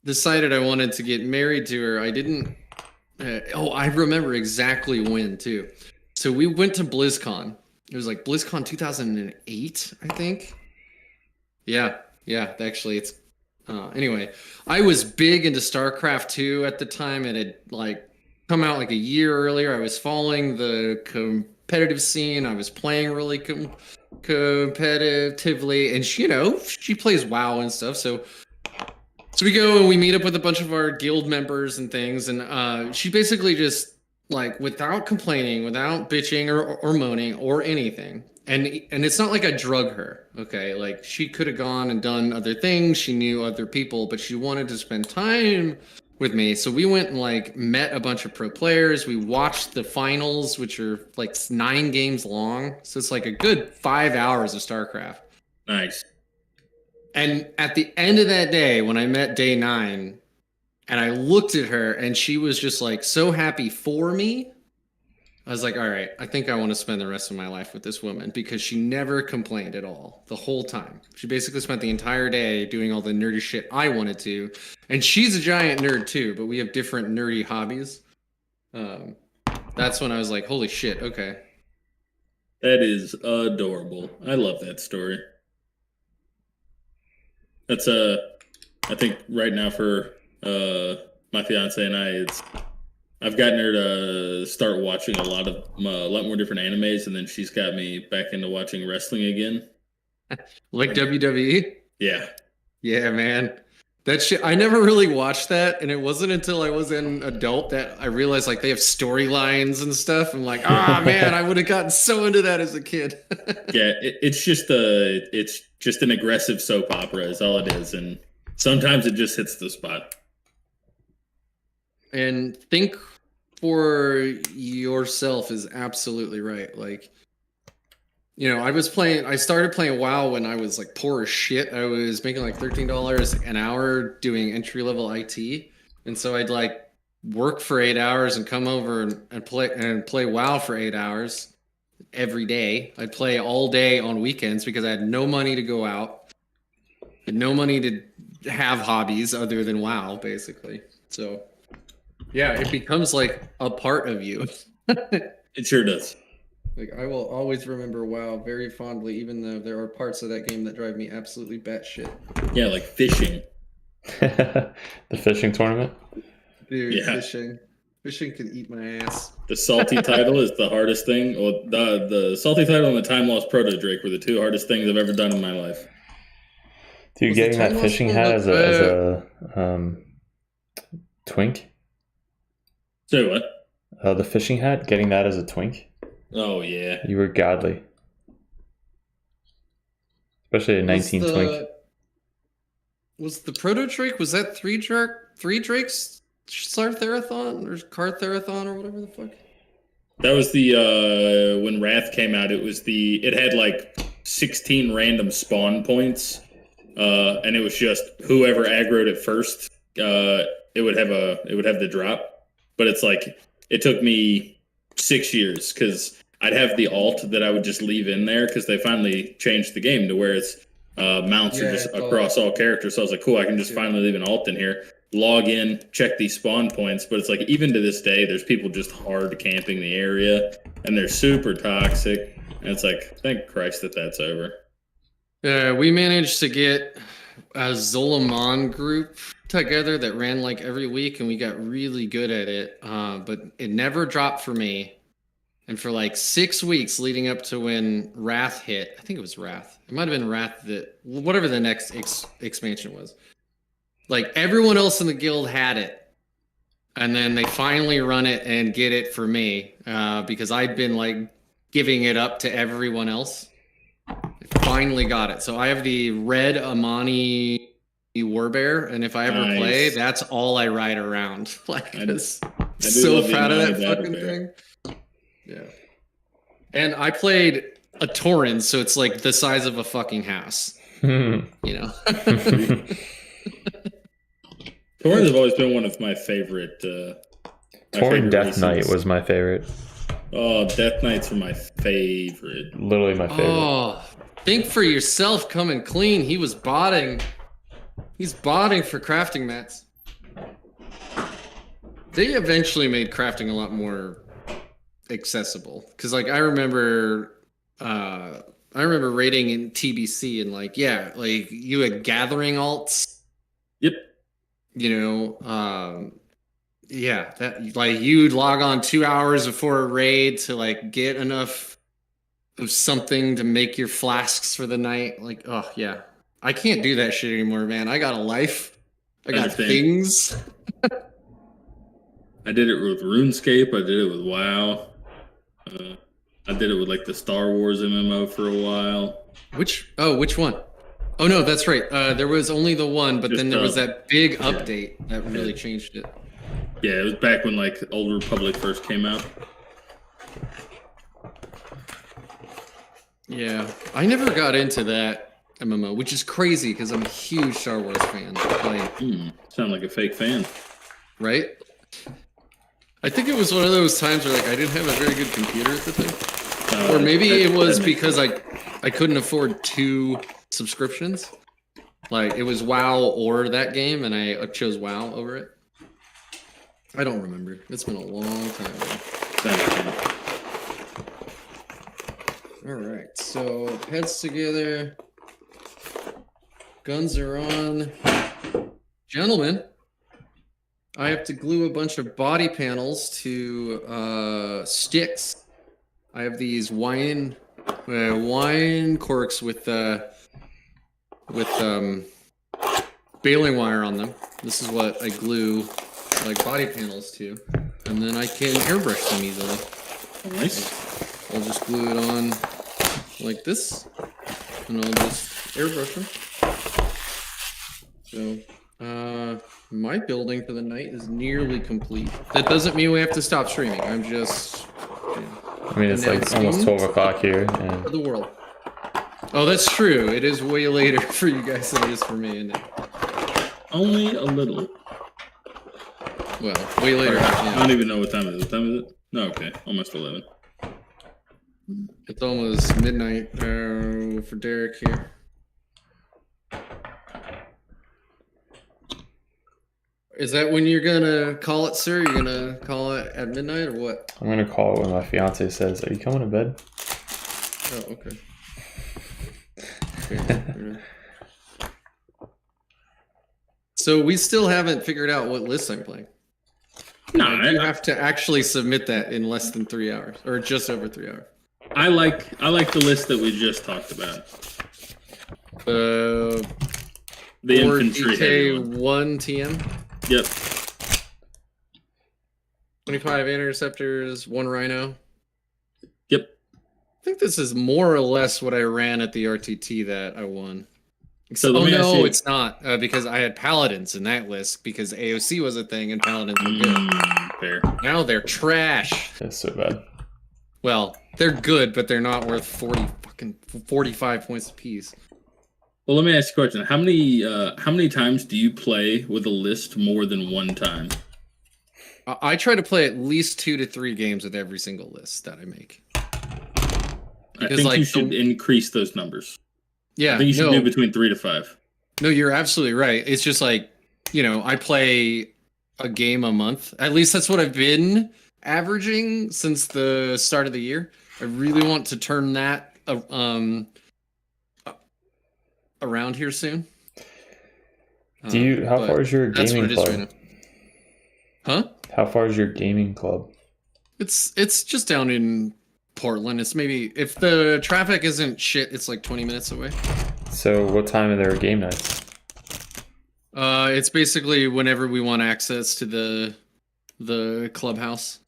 decided I wanted to get married to her, I didn't. I remember exactly when too. So we went to BlizzCon. It was like BlizzCon 2008, I think. Yeah. Actually, it's. Anyway, I was big into StarCraft 2 at the time. It had like come out like a year earlier. I was following the competitive scene. I was playing really competitively, and she plays WoW and stuff. So we go and we meet up with a bunch of our guild members and things, and she basically just like without complaining, without bitching or moaning or anything. And it's not like I drug her, okay? Like she could have gone and done other things. She knew other people, but she wanted to spend time with me. So we went and like met a bunch of pro players. We watched the finals, which are like 9 games long. So it's like a good 5 hours of StarCraft. Nice. And at the end of that day, when I met day 9, and I looked at her and she was just like so happy for me. I was like, all right, I think I want to spend the rest of my life with this woman because she never complained at all the whole time. She basically spent the entire day doing all the nerdy shit I wanted to. And she's a giant nerd too, but we have different nerdy hobbies. That's when I was like, holy shit, okay. That is adorable. I love that story. That's I think right now for my fiance and I, I've gotten her to start watching a lot more different animes, and then she's got me back into watching wrestling again. Like WWE? Yeah. Yeah, man. That shit, I never really watched that, and it wasn't until I was an adult that I realized like they have storylines and stuff. I'm like, man, I would have gotten so into that as a kid. Yeah, it's just an aggressive soap opera is all it is, and sometimes it just hits the spot. And think for yourself is absolutely right. Like, I started playing WoW when I was like poor as shit. I was making like $13 an hour doing entry level IT. And so I'd like work for 8 hours and come over and play WoW for 8 hours every day. I'd play all day on weekends because I had no money to go out and no money to have hobbies other than WoW, basically. So yeah, it becomes like a part of you. It sure does. Like I will always remember WoW very fondly, even though there are parts of that game that drive me absolutely batshit. Yeah, like fishing. The fishing tournament? Dude, yeah. Fishing can eat my ass. The salty title is the hardest thing. Well, the salty title and the time lost proto Drake were the 2 hardest things I've ever done in my life. Dude, getting that fishing hat as a twink? Say what? The fishing hat, getting that as a twink? Oh, yeah. You were godly. Especially a 19 twink. Was the proto Drake, was that 3 Drakes Sartherathon or Cartherathon or whatever the fuck? That was the when Wrath came out, it had like 16 random spawn points. And it was just whoever aggroed it first, it would have the drop. But it's like it took me 6 years because I'd have the alt that I would just leave in there because they finally changed the game to where it's mounts are just across all characters. So I was like, cool, I can just finally leave an alt in here, log in, check these spawn points. But it's like even to this day, there's people just hard camping the area and they're super toxic. And it's like, thank Christ that's over. We managed to get a Zolomon group together that ran like every week, and we got really good at it. But it never dropped for me. And for like 6 weeks leading up to when Wrath hit, I think it was Wrath. It might have been Wrath whatever the next expansion was. Like everyone else in the guild had it. And then they finally run it and get it for me because I'd been like giving it up to everyone else. I finally got it. So I have the red Amani Warbear, and if I ever play, that's all I ride around. Like, I'm so proud of that fucking thing. Yeah. And I played a Tauren, so it's like the size of a fucking house. You know? Taurens have always been one of my favorite. Tauren Death Knight was my favorite. Oh, Death Knights are my favorite. Literally my favorite. Oh, think for yourself, coming clean. He's botting for crafting mats. They eventually made crafting a lot more accessible. Because, like, I remember raiding in TBC and, like, yeah, like, you had gathering alts. Yep. You know, yeah, that, like, you'd log on 2 hours before a raid to, like, get enough of something to make your flasks for the night. Like, oh, yeah. I can't do that shit anymore, man. I got a life. I got things. I did it with RuneScape. I did it with WoW. I did it with like the Star Wars MMO for a while. Which one? Oh no, that's right. There was only the one, but then there was that big update that really changed it. Yeah, it was back when like Old Republic first came out. Yeah, I never got into that MMO, which is crazy because I'm a huge Star Wars fan. Like, sound like a fake fan, right? I think it was one of those times where like I didn't have a very good computer at the time, or maybe it was because I couldn't afford 2 subscriptions. Like it was WoW or that game, and I chose WoW over it. I don't remember. It's been a long time ago. All right, so heads together. Guns are on. Gentlemen, I have to glue a bunch of body panels to sticks. I have these wine corks with baling wire on them. This is what I glue like body panels to, and then I can airbrush them easily. Nice. I'll just glue it on like this, and I'll just airbrush them. So, my building for the night is nearly complete. That doesn't mean we have to stop streaming. I'm just... I mean, it's like almost 12 o'clock here. And... for the world. Oh, that's true. It is way later for you guys than it is for me, isn't it? Only a little. Well, way later. I don't even know what time it is. What time is it? No, okay. Almost 11. It's almost midnight for Derek here. Is that when you're gonna call it, sir? You're gonna call it at midnight or what? I'm gonna call it when my fiance says, "Are you coming to bed?" Oh, okay. Fair enough. So we still haven't figured out what list I'm playing. No, you have to actually submit that in less than 3 hours, or just over 3 hours. I like the list that we just talked about. The infantry heavy DK1 TM. Yep. 25 interceptors, 1 rhino. Yep. I think this is more or less what I ran at the RTT that I won. So no, it's not, because I had paladins in that list because AOC was a thing and paladins were good. Fair. Now they're trash. That's so bad. Well, they're good, but they're not worth 45 points apiece. Well, let me ask you a question. How many times do you play with a list more than one time? I try to play at least 2 to 3 games with every single list that I make. Because, I think you should increase those numbers. Yeah, I think you should do between 3 to 5. No, you're absolutely right. It's just like, I play a game a month. At least that's what I've been averaging since the start of the year. I really want to turn that around here soon. How far is your gaming club? Right now. Huh? How far is your gaming club? It's just down in Portland. It's maybe, if the traffic isn't shit, it's like 20 minutes away. So what time are their game nights? It's basically whenever we want access to the clubhouse.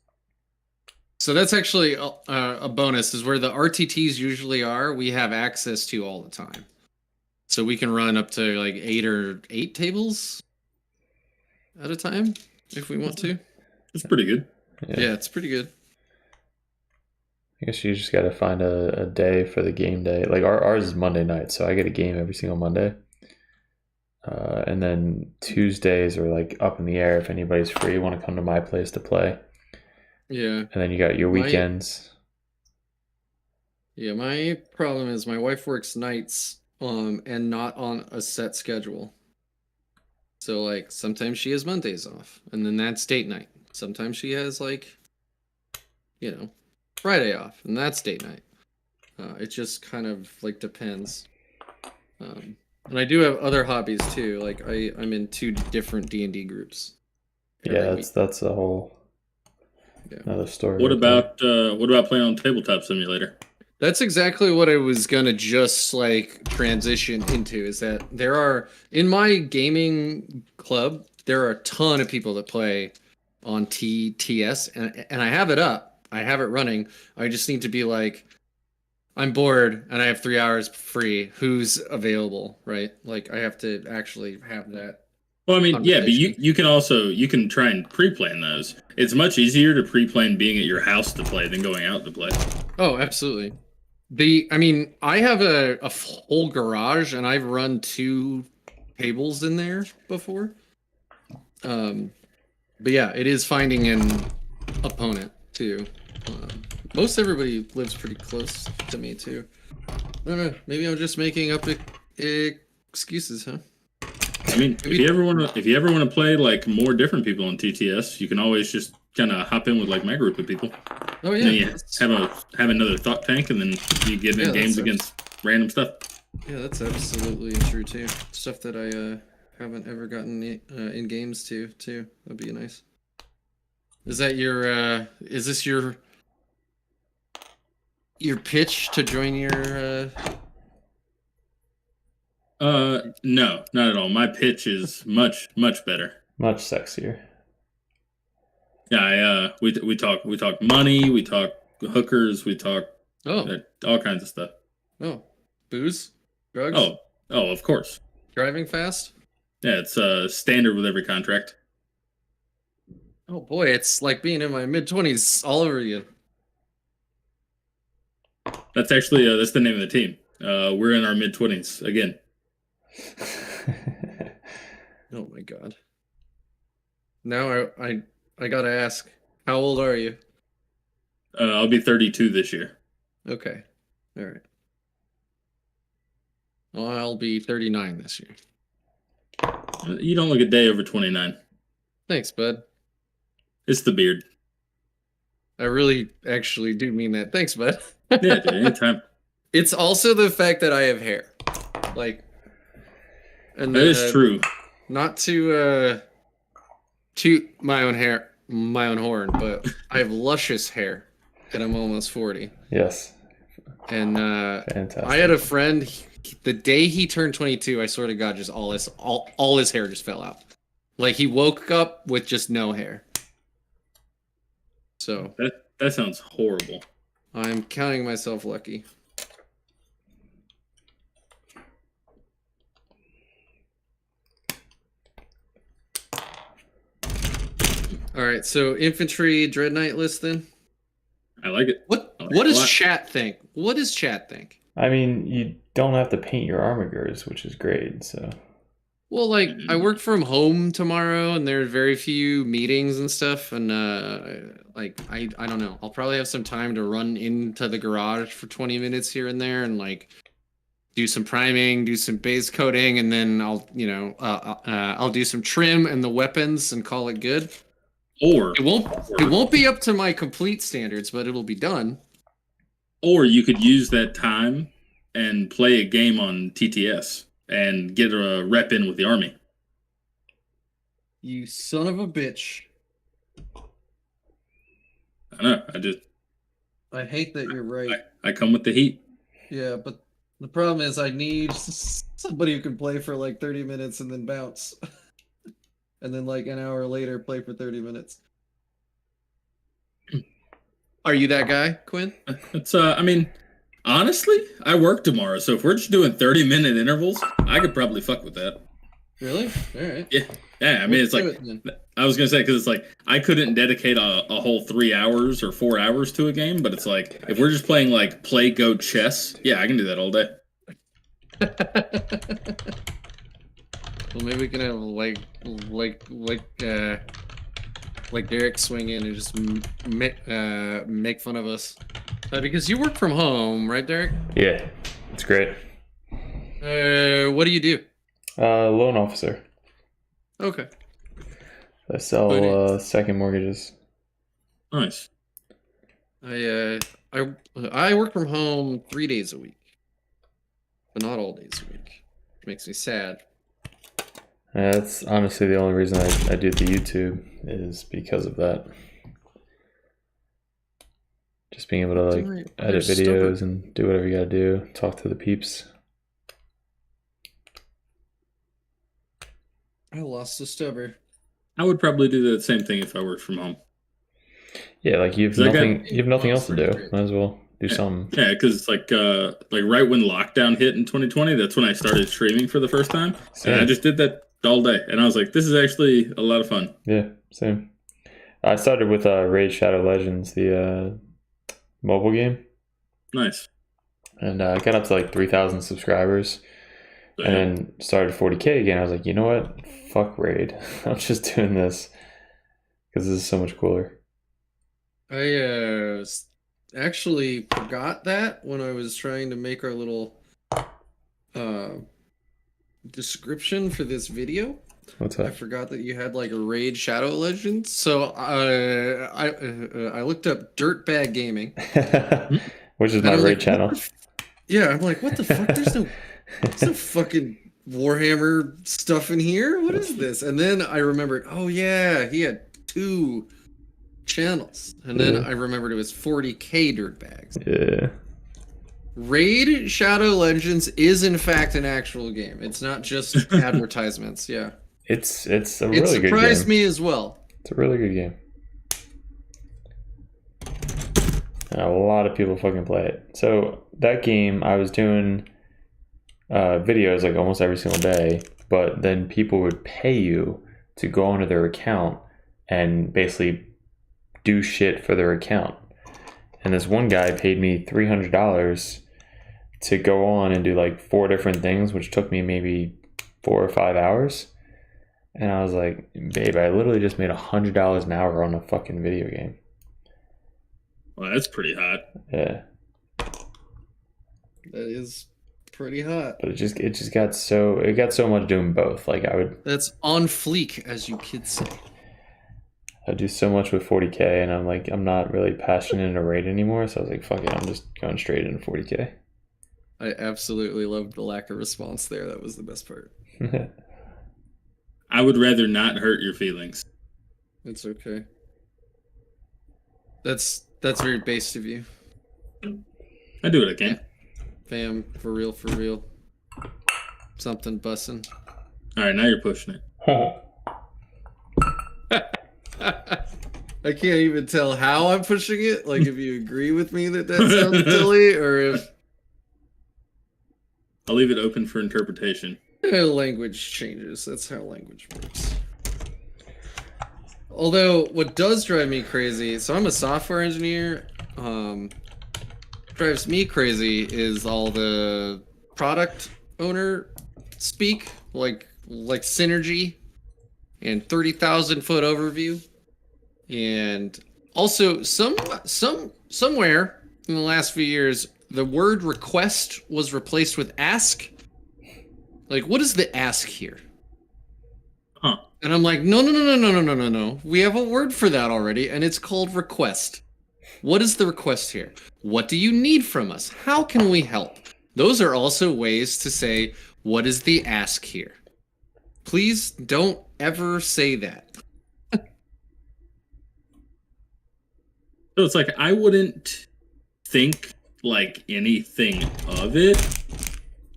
So that's actually a bonus, is where the RTTs usually are, we have access to all the time. So we can run up to like 8 tables at a time if we want to. It's pretty good. Yeah, it's pretty good. I guess you just got to find a day for the game day. Like ours is Monday night, so I get a game every single Monday. And then Tuesdays are like up in the air if anybody's free, want to come to my place to play. Yeah. And then you got your weekends. Yeah, my problem is my wife works nights and not on a set schedule. So like sometimes she has Mondays off, and then that's date night. Sometimes she has like, Friday off, and that's date night. It just kind of like depends. And I do have other hobbies too. Like I'm in 2 different D&D groups. Yeah, that's a whole another story. What about playing on Tabletop Simulator? That's exactly what I was gonna just like transition into. Is that there are in my gaming club, there are a ton of people that play on TTS, and I have it up. I have it running. I just need to be like, I'm bored and I have 3 hours free. Who's available, right? Like I have to actually have that. Well, I mean, yeah, but you can try and pre-plan those. It's much easier to pre-plan being at your house to play than going out to play. Oh, absolutely. I have a whole garage, and I've run 2 tables in there before. But yeah, it is finding an opponent too. Most everybody lives pretty close to me too. I don't know. Maybe I'm just making up excuses, huh? I mean, if you ever want to play like more different people on TTS, you can always just kind of hop in with like my group of people. Oh yeah. And then you have another thought tank, and then you get in games against random stuff. Yeah, that's absolutely true too. Stuff that I haven't ever gotten in games too. That'd be nice. Is that your? Is this your pitch to join your? No, not at all. My pitch is much better. Much sexier. Yeah, we talk money, we talk hookers, we talk all kinds of stuff. Oh, booze, drugs. Oh, of course. Driving fast. Yeah, it's standard with every contract. Oh boy, it's like being in my mid-20s all over again. That's actually that's the name of the team. We're in our mid-20s again. Oh my god. Now I gotta ask, how old are you? I'll be 32 this year. Okay. All right. Well, I'll be 39 this year. You don't look a day over 29. Thanks, bud. It's the beard. I really actually do mean that. Thanks, bud. Yeah, dude, anytime. It's also the fact that I have hair. Like, and that is true. Not to toot my own horn, but I have luscious hair, and I'm almost 40. Yes. And fantastic. I had a friend. The day he turned 22, I swear to God, just all his hair just fell out. Like he woke up with just no hair. So that sounds horrible. I'm counting myself lucky. All right, so infantry dread knight list then. I like it. What does chat think? What does chat think? I mean, you don't have to paint your armigers, which is great. So, well, like I work from home tomorrow, and there are very few meetings and stuff, and like I don't know. I'll probably have some time to run into the garage for 20 minutes here and there, and like do some priming, do some base coating, and then I'll do some trim and the weapons and call it good. Or it won't be up to my complete standards, but it'll be done. Or you could use that time and play a game on TTS and get a rep in with the army. You son of a bitch. I know, I hate that you're right. I come with the heat. Yeah, but the problem is I need somebody who can play for like 30 minutes and then bounce. And then like an hour later play for 30 minutes. Are you that guy, Quinn? It's I mean, honestly, I work tomorrow, so if we're just doing 30-minute intervals, I could probably fuck with that. Really? All right. Yeah. I mean, it's like I was gonna say because it's like I couldn't dedicate a whole 3 hours or 4 hours to a game, but it's like if we're just playing like play go chess, yeah, I can do that all day. Well, maybe we can have like Derek swing in and just make fun of us. Because you work from home, right, Derek? Yeah, it's great. What do you do? Loan officer. Okay. I sell second mortgages. Nice. I work from home 3 days a week, but not all days a week. It makes me sad. That's honestly the only reason I do the YouTube is because of that. Just being able to like edit videos and do whatever you gotta do, talk to the peeps. I lost the stubber. I would probably do the same thing if I worked from home. Yeah, like you have nothing else to do. Might as well do something. Yeah, because like right when lockdown hit in 2020, that's when I started streaming for the first time. Same. And I just did that all day, and I was like, this is actually a lot of fun. Yeah, same. I started with Raid Shadow Legends, the mobile game. Nice. And I got up to like 3,000 subscribers. So, and then started 40k again. I was like, you know what? Fuck Raid. I'm just doing this because this is so much cooler. I actually forgot that when I was trying to make our little description for this video. What's I that? forgot that you had like a Raid Shadow Legends. So I looked up Dirtbag Gaming, Which is my Raid channel. Yeah, I'm like, what the fuck? There's no fucking Warhammer stuff in here. What is this? And then I remembered, oh yeah, he had 2 channels. And then I remembered it was 40k Dirtbags. Yeah. Raid Shadow Legends is in fact an actual game. It's not just advertisements. Yeah. It's a really good game. It surprised me as well. It's a really good game. And a lot of people fucking play it. So that game, I was doing videos like almost every single day, but then people would pay you to go onto their account and basically do shit for their account. And this one guy paid me $300 to go on and do like 4 different things, which took me maybe 4 or 5 hours. And I was like, babe, I literally just made $100 an hour on a fucking video game. Well, that's pretty hot. Yeah. That is pretty hot. But it got so much doing both. Like That's on fleek, as you kids say. I do so much with 40k, and I'm like, I'm not really passionate in a raid anymore, so I was like, fuck it, I'm just going straight into 40k. I absolutely loved the lack of response there. That was the best part. I would rather not hurt your feelings. It's okay. That's very based of you. I do what I can. Fam, for real, for real. Something bussin'. All right, now you're pushing it. I can't even tell how I'm pushing it. Like, if you agree with me that sounds silly, or if I'll leave it open for interpretation. language changes. That's how language works. Although, what does drive me crazy, so I'm a software engineer. Drives me crazy is all the product owner speak, like synergy and 30,000 foot overview. And also somewhere in the last few years, the word request was replaced with ask. Like, what is the ask here? Huh. And I'm like, no. We have a word for that already, and it's called request. What is the request here? What do you need from us? How can we help? Those are also ways to say, what is the ask here? Please don't ever say that. So it's like, I wouldn't think like anything of it,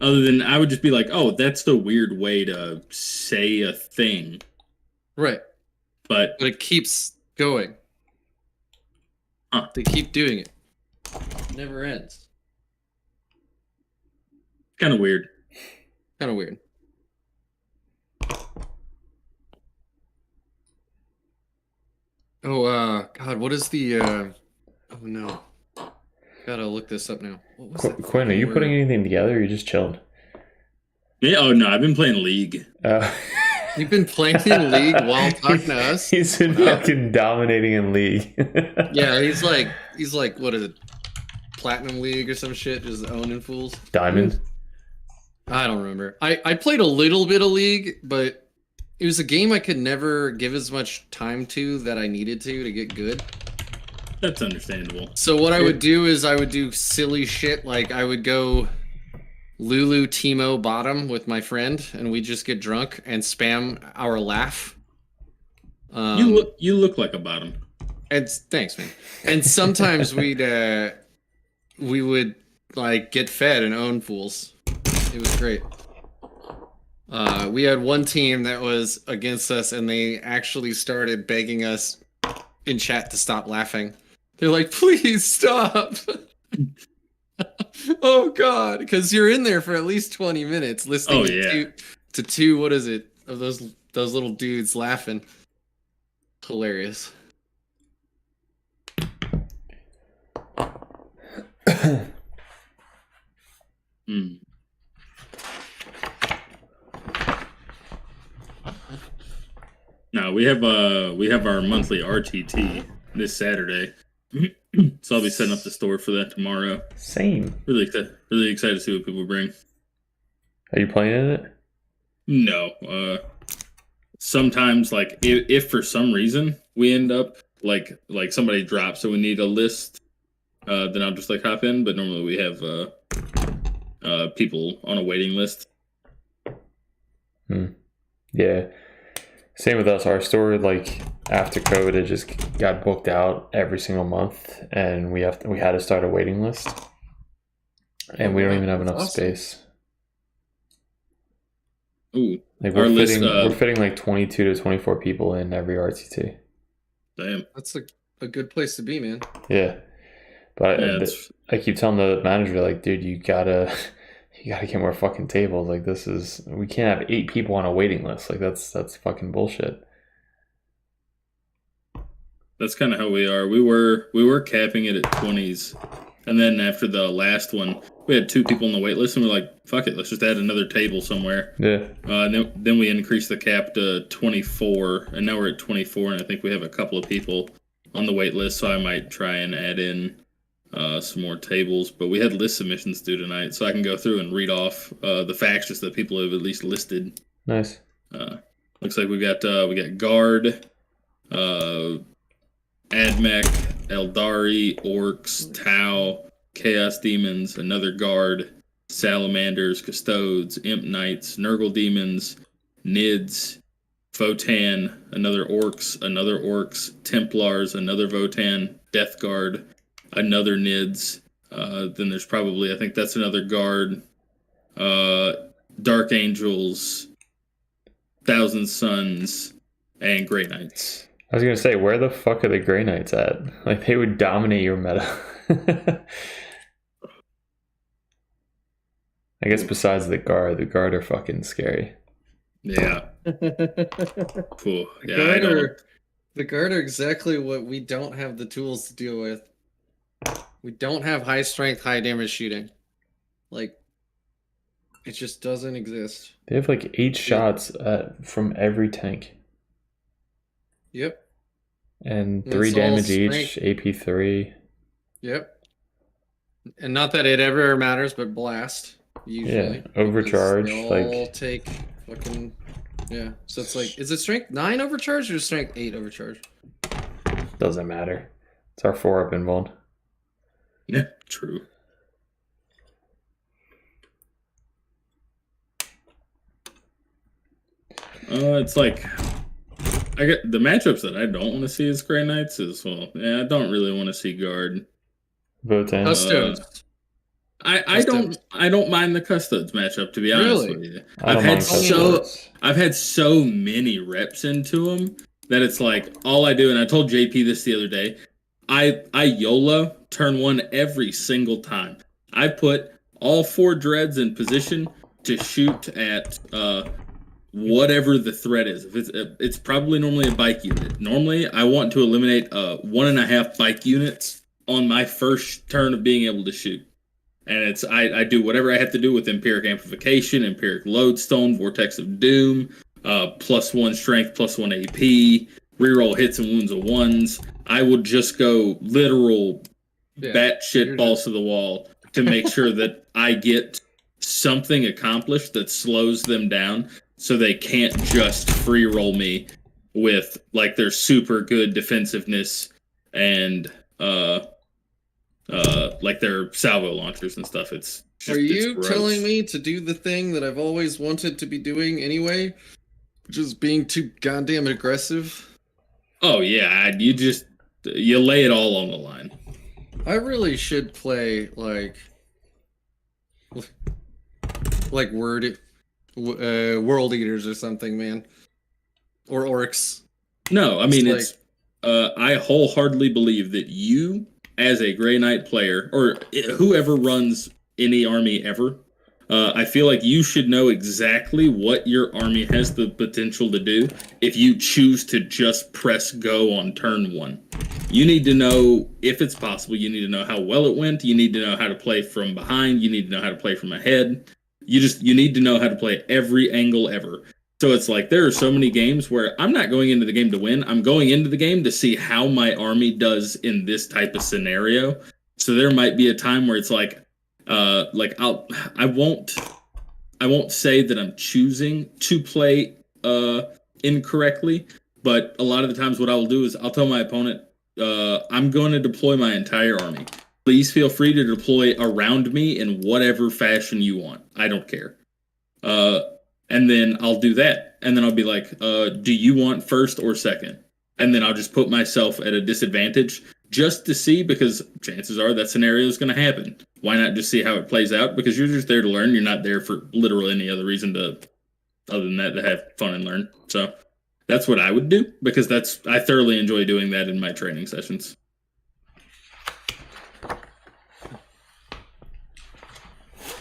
other than I would just be like, oh, that's the weird way to say a thing. Right. But it keeps going. Huh. They keep doing it. It never ends. Kind of weird. Kind of weird. Oh, God, what is the, oh no. Gotta look this up now. What was that Quinn, are you word? putting anything together, or you just chilled? Yeah, oh no, I've been playing League. You've been playing in League while talking to us? He's been fucking dominating in League. Yeah, he's like, what is it? Platinum League or some shit, just owning fools. Diamond? I don't remember. I played a little bit of League, but it was a game I could never give as much time to that I needed to get good. That's understandable. So what I would do is I would do silly shit, like I would go Lulu Timo bottom with my friend, and we'd just get drunk and spam our laugh. You look like a bottom. And thanks, man. And sometimes we would like get fed and own fools. It was great. We had one team that was against us, and they actually started begging us in chat to stop laughing. They're like, "Please stop." Oh God, because you're in there for at least 20 minutes listening to two, what is it, of those little dudes laughing. Hilarious. No, we have our monthly RTT this Saturday. So I'll be setting up the store for that tomorrow. Same. Really excited to see what people bring. Are you playing in it? No. Sometimes, like, if for some reason we end up like somebody drops, so we need a list, then I'll just like hop in. But normally we have people on a waiting list. Yeah. Same with us. Our store, like, after COVID, it just got booked out every single month, and we had to start a waiting list, and we don't even have enough space. Ooh, like we're fitting like 22 to 24 people in every RTT. Damn, that's a good place to be, man. Yeah, but I keep telling the manager, like, dude, you gotta get more fucking tables. Like, we can't have 8 people on a waiting list. Like, that's fucking bullshit. That's kind of how we are. We were capping it at 20s, and then after the last one, we had 2 people on the wait list, and we're like, fuck it, let's just add another table somewhere. Yeah. And then we increased the cap to 24, and now we're at 24, and I think we have a couple of people on the wait list, so I might try and add in some more tables. But we had list submissions due tonight, so I can go through and read off the factions that people have at least listed. Nice. Looks like we got Guard, Admech, Eldari, Orcs, Tau, Chaos Demons, another Guard, Salamanders, Custodes, Imp Knights, Nurgle Demons, Nids, Votan, another Orcs, Templars, another Votan, Death Guard, another Nids. Then there's probably, I think that's another Guard, Dark Angels, Thousand Suns, and Grey Knights. I was gonna say, where the fuck are the Grey Knights at? Like, they would dominate your meta. I guess besides the guard are fucking scary. Yeah. Cool. The guard are exactly what we don't have the tools to deal with. We don't have high strength, high damage shooting. Like, it just doesn't exist. They have like 8 shots from every tank. Yep. And 3 damage each, AP 3. Yep. And not that it ever matters, but blast. Usually. Yeah, overcharge. They all take fucking... Yeah. So it's like, is it strength 9 overcharge or strength 8 overcharge? Doesn't matter. It's our 4-up invuln. Yeah, true. It's like... I get the matchups that I don't want to see as Grey Knights as well. Yeah, I don't really want to see Guard. Votan. Custodes. I don't mind the Custodes matchup, to be honest with you. I've had so many reps into them that it's like all I do, and I told JP this the other day, I YOLO turn 1 every single time. I put all 4 dreads in position to shoot at whatever the threat is. If it's probably normally a bike unit. Normally, I want to eliminate 1.5 bike units on my first turn of being able to shoot. And it's I do whatever I have to do with Empiric Amplification, Empiric Lodestone, Vortex of Doom, +1 strength, +1 AP, reroll hits and wounds of 1s. I will just go literal batshit balls to the wall to make sure that I get something accomplished that slows them down. so they can't just free roll me with like their super good defensiveness and like their salvo launchers and stuff. It's just, Are you gross. telling me to do the thing that I've always wanted to be doing anyway, which is being too goddamn aggressive? Oh yeah, you lay it all on the line. I really should play like World Eaters or something, man, or Orcs. No, I mean I wholeheartedly believe that you, as a Grey Knight player, or whoever runs any army ever, I feel like you should know exactly what your army has the potential to do if you choose to just press go on turn 1. You need to know if it's possible. You need to know how well it went. You need to know how to play from behind. You need to know how to play from ahead. You need to know how to play every angle ever. So it's like there are so many games where I'm not going into the game to win. I'm going into the game to see how my army does in this type of scenario. So there might be a time where it's like I won't say that I'm choosing to play incorrectly, but a lot of the times what I will do is I'll tell my opponent, I'm going to deploy my entire army. Please feel free to deploy around me in whatever fashion you want. I don't care. And then I'll do that. And then I'll be like, do you want first or second? And then I'll just put myself at a disadvantage just to see, because chances are that scenario is going to happen. Why not just see how it plays out? Because you're just there to learn. You're not there for literally any other reason other than that, to have fun and learn. So that's what I would do, because I thoroughly enjoy doing that in my training sessions.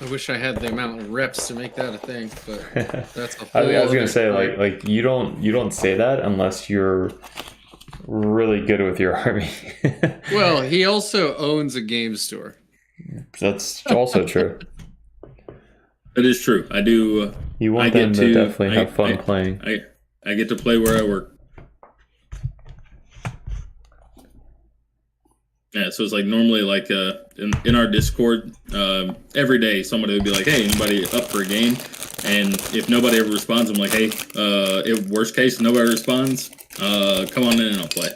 I wish I had the amount of reps to make that a thing, but that's a whole I was gonna other say story. like you don't say that unless you're really good with your army. Well, he also owns a game store. That's also true. That is true. I do. You want them to definitely have fun playing. I get to play where I work. Yeah, so it's like normally like in our Discord, every day somebody would be like, hey, anybody up for a game? And if nobody ever responds, I'm like, hey, if worst case nobody responds, come on in and I'll play.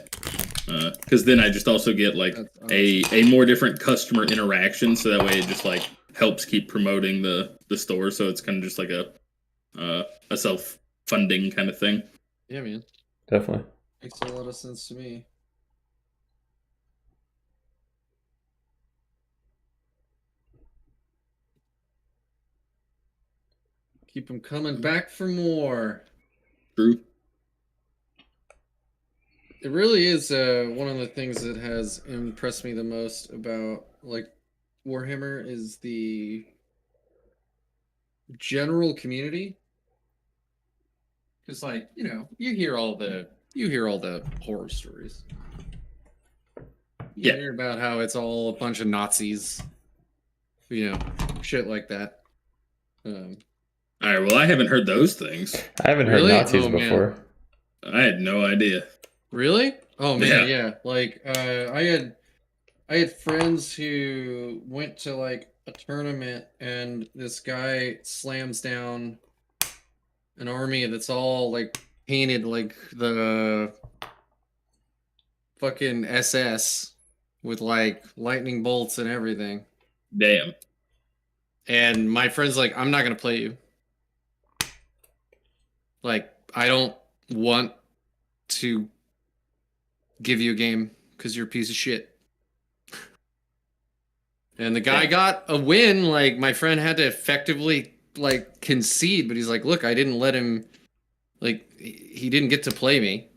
Because then I just also get like a more different customer interaction, so that way it just like helps keep promoting the store. So it's kind of just like a self-funding kind of thing. Yeah, man. Definitely. Makes a lot of sense to me. Keep them coming back for more. True. It really is one of the things that has impressed me the most about like Warhammer is the general community. Because like, you hear all the horror stories. You hear about how it's all a bunch of Nazis. Shit like that. All right, well, I haven't heard those things. I haven't heard Really? Nazis Oh, man. before. I had no idea. Really? Oh man, Yeah. yeah. Like I had friends who went to like a tournament and this guy slams down an army that's all like painted like the fucking SS with like lightning bolts and everything. Damn. And my friend's like, I'm not gonna play you. Like, I don't want to give you a game because you're a piece of shit. And the guy got a win. Like, my friend had to effectively like concede, but he's like, look, I didn't let him, like, he didn't get to play me.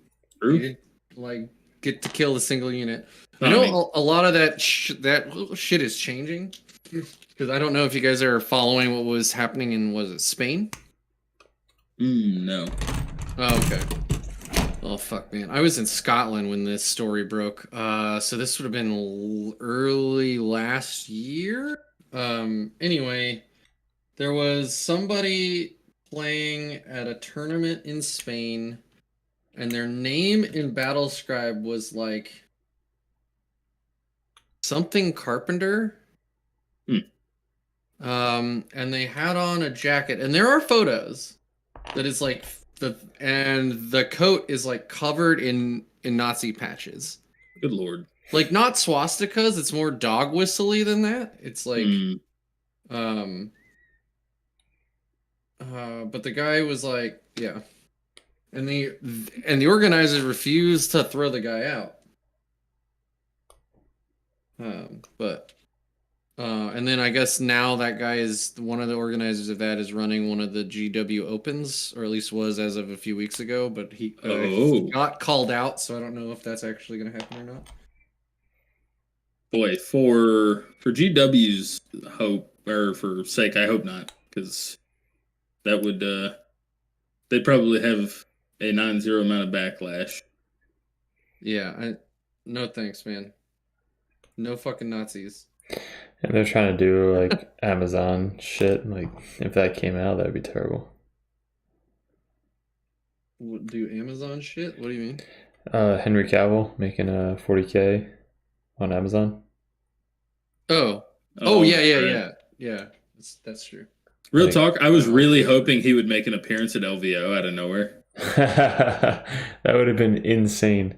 True. He didn't like get to kill the single unit. I know a lot of that shit is changing, because I don't know if you guys are following what was happening in, was it Spain? No. Oh, okay. Oh, fuck, man. I was in Scotland when this story broke. So this would have been early last year. Anyway, there was somebody playing at a tournament in Spain, and their name in Battlescribe was like something Carpenter. And they had on a jacket, and there are photos. that is like the coat is like covered in Nazi patches. Good lord. Like not swastikas, it's more dog whistly than that. It's like but the guy was like, yeah. And the organizers refused to throw the guy out. And then I guess now that guy is one of the organizers of that is running one of the GW Opens, or at least was as of a few weeks ago. But he got called out, so I don't know if that's actually going to happen or not. Boy, for GW's hope or for sake, I hope not, because that would they'd probably have a 9-0 amount of backlash. Yeah, no thanks, man. No fucking Nazis. And they're trying to do like Amazon shit. Like if that came out, that'd be terrible. Do Amazon shit? What do you mean? Henry Cavill making a 40k on Amazon. Oh, yeah. That's true. Real talk, I was really hoping he would make an appearance at LVO out of nowhere. That would have been insane.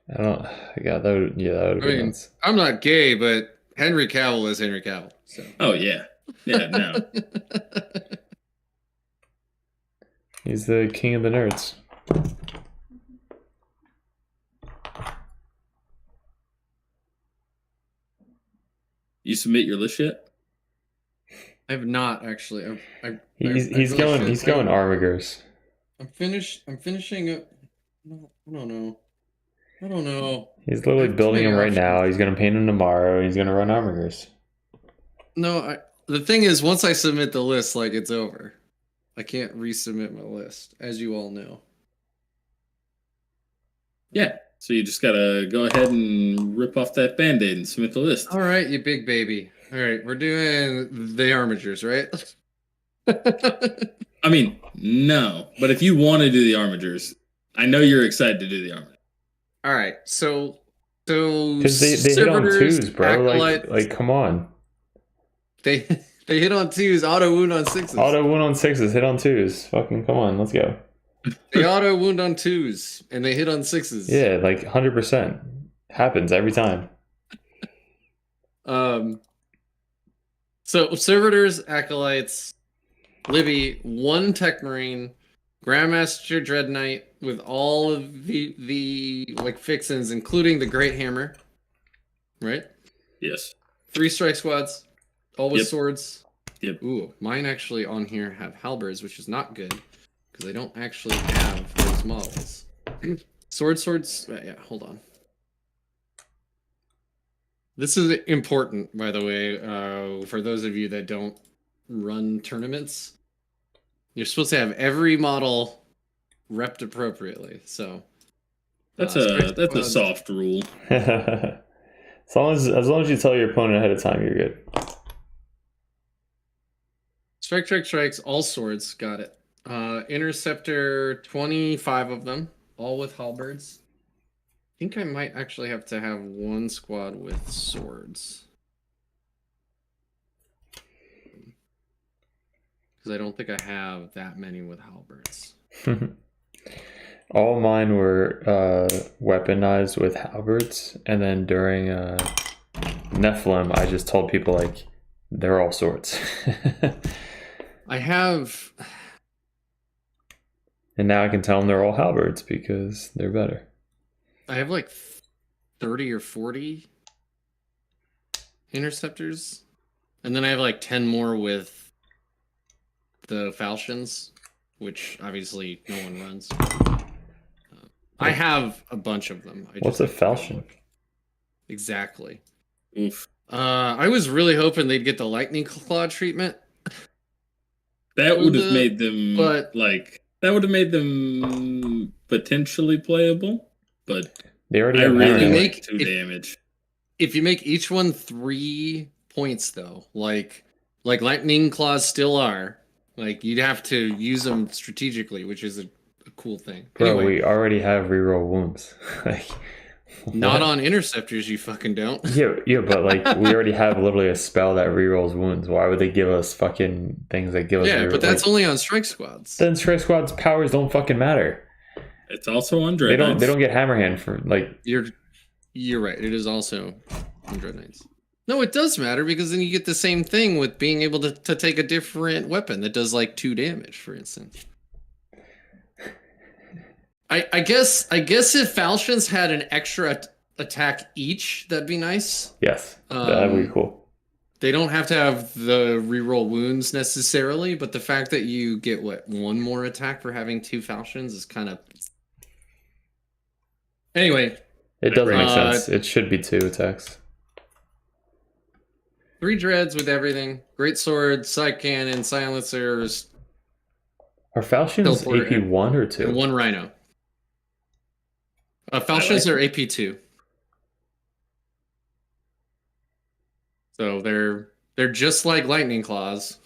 That would have been nuts. I'm not gay, but Henry Cavill is Henry Cavill. So. Oh yeah, no. He's the king of the nerds. You submit your list yet? I have not actually. He's going Armigers. I'm finishing it. I don't know. He's literally building him right now. He's gonna paint him tomorrow. He's gonna run Armigers. No, the thing is, once I submit the list, like it's over. I can't resubmit my list, as you all know. Yeah. So you just gotta go ahead and rip off that Band-Aid and submit the list. All right, you big baby. All right, we're doing the Armigers, right? I mean, no. But if you want to do the Armigers, I know you're excited to do the Armigers. All right, so because they hit on twos, bro. Like come on. They hit on twos. Auto wound on sixes. Auto wound on sixes. Hit on twos. Fucking come on. Let's go. They auto wound on twos and they hit on sixes. Yeah, like 100% happens every time. So servitors, acolytes, Libby, 1 Tech Marine, Grandmaster Dread Knight with all of the like fixins, including the Great Hammer. Right? Yes. 3 strike squads, all with swords. Yep. Ooh, mine actually on here have halberds, which is not good because I don't actually have those models. Swords. Yeah, hold on. This is important, by the way, for those of you that don't run tournaments. You're supposed to have every model repped appropriately. So that's a soft rule. As long as you tell your opponent ahead of time, you're good. Strikes, all swords, got it. Interceptor, 25 of them, all with halberds. I think I might actually have to have 1 squad with swords. Because I don't think I have that many with halberds. All mine were weaponized with halberds, and then during Nephilim, I just told people like they're all swords. I have, and now I can tell them they're all halberds because they're better. I have like 30 or 40 interceptors, and then I have like 10 more with the falchions, which obviously no one runs. I have a bunch of them. What's a falchion? Exactly. Oof. I was really hoping they'd get the lightning claw treatment. That would have made them that would have made them potentially playable, but they already I have really make 2 damage. If you make each one 3 points though, like lightning claws still are, like you'd have to use them strategically, which is a cool thing. Bro, Anyway, we already have reroll wounds. Like, Not What? on interceptors, you fucking don't. Yeah, but like we already have literally a spell that rerolls wounds. Why would they give us fucking things that give us? Yeah, but that's like, only on strike squads. then strike squad's powers don't fucking matter. It's also on They Dread don't. They Knights. don't get Hammerhand for like. You're right. It is also on Dread Knights. No, it does matter because then you get the same thing with being able to take a different weapon that does like 2 damage, for instance. I guess if falchions had an extra attack each, that'd be nice. Yes, that'd be cool. They don't have to have the reroll wounds necessarily, but the fact that you get one more attack for having 2 falchions is kind of. Anyway, It does make sense. It should be 2 attacks. 3 dreads with everything. Great sword, side cannon, silencers, Are falchions Teleporter AP 1 or 2? and 1 rhino. Falchions are AP 2. So they're just like lightning claws,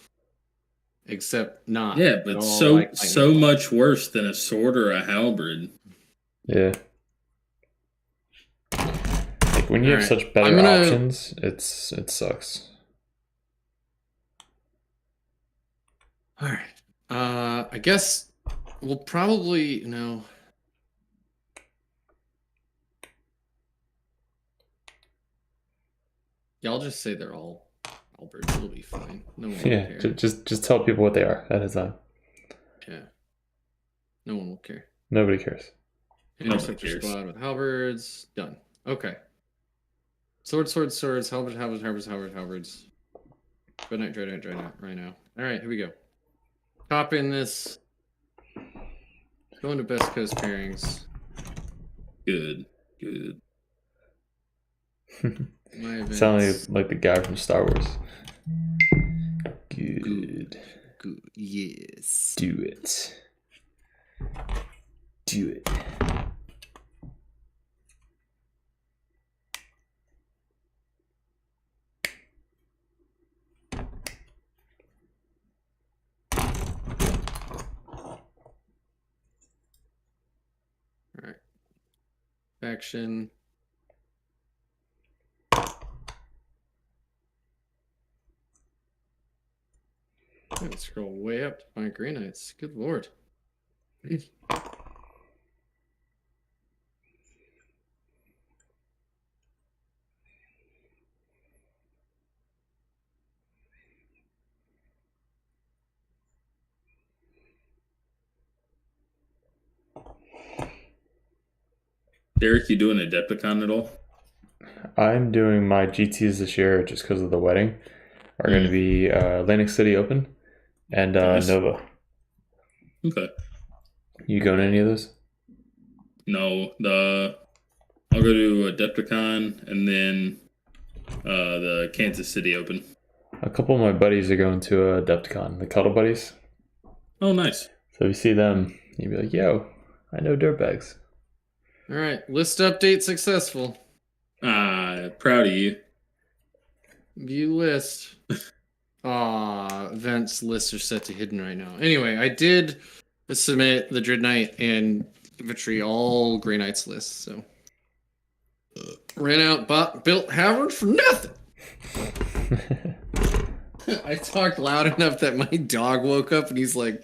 except not. Yeah, but at all so like lightning claws. much worse than a sword or a halberd. Yeah. Like when you have Alright. such better options, it sucks. All right. I guess we'll probably no. Y'all just say they're all halberds. It'll be fine. No one will Yeah, care. just tell people what they are at a time. Yeah. No one will care. Nobody cares. Interceptor cares. squad with halberds. Done. Okay. Swords, halberds. Dread Knight, right now. All right, here we go. Top in this. Going to Best Coast pairings. Good. My events. Sounding like the guy from Star Wars. Good. Good. Yes. Do it. Do it. All right. Faction. Let's scroll way up to find Grey Knights. Good lord. Derek, you doing Adepticon at all? I'm doing my GTs this year just because of the wedding. Are going to be Atlantic City Open and Nice. Nova. Okay. You going to any of those? No, I'll go to Adepticon and then the Kansas City Open. A couple of my buddies are going to Adepticon, the Cuddle Buddies. Oh, nice. So if you see them, you'd be like, yo, I know dirtbags. All right. List update successful. Proud of you. View list. Events lists are set to hidden right now. Anyway, I did submit the Dread Knight and Infantry all Grey Knights lists, so ran out, built Howard for nothing. I talked loud enough that my dog woke up and he's like,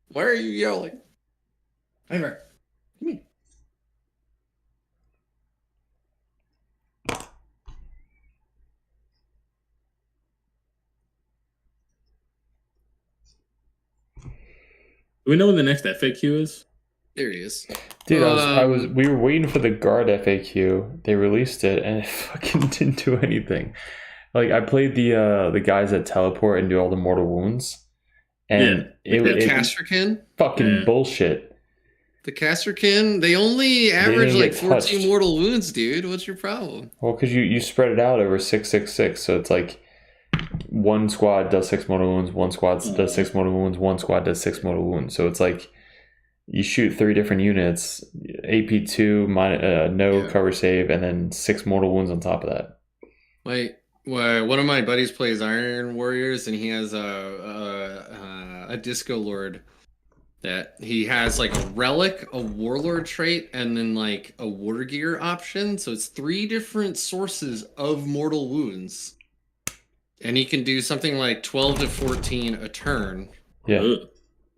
"Why are you yelling?" Come here. Do we know when the next FAQ is? There he is. Dude, we were waiting for the guard FAQ. They released it and it fucking didn't do anything. Like I played the guys that teleport and do all the mortal wounds. And Yeah, The it Casterkin? fucking Yeah. bullshit. The Casterkin? They only average didn't like get 14 touched. mortal wounds, dude. What's your problem? Well, because you spread it out over 666, so it's like one squad does 6 mortal wounds, one squad does 6 mortal wounds, one squad does 6 mortal wounds. So it's like you shoot 3 different units, AP2, no cover save, and then 6 mortal wounds on top of that. Like, one of my buddies plays Iron Warriors, and he has a Disco Lord that he has like a relic, a warlord trait, and then like a war gear option. So it's 3 different sources of mortal wounds. And he can do something like 12 to 14 a turn. Yeah. Ugh.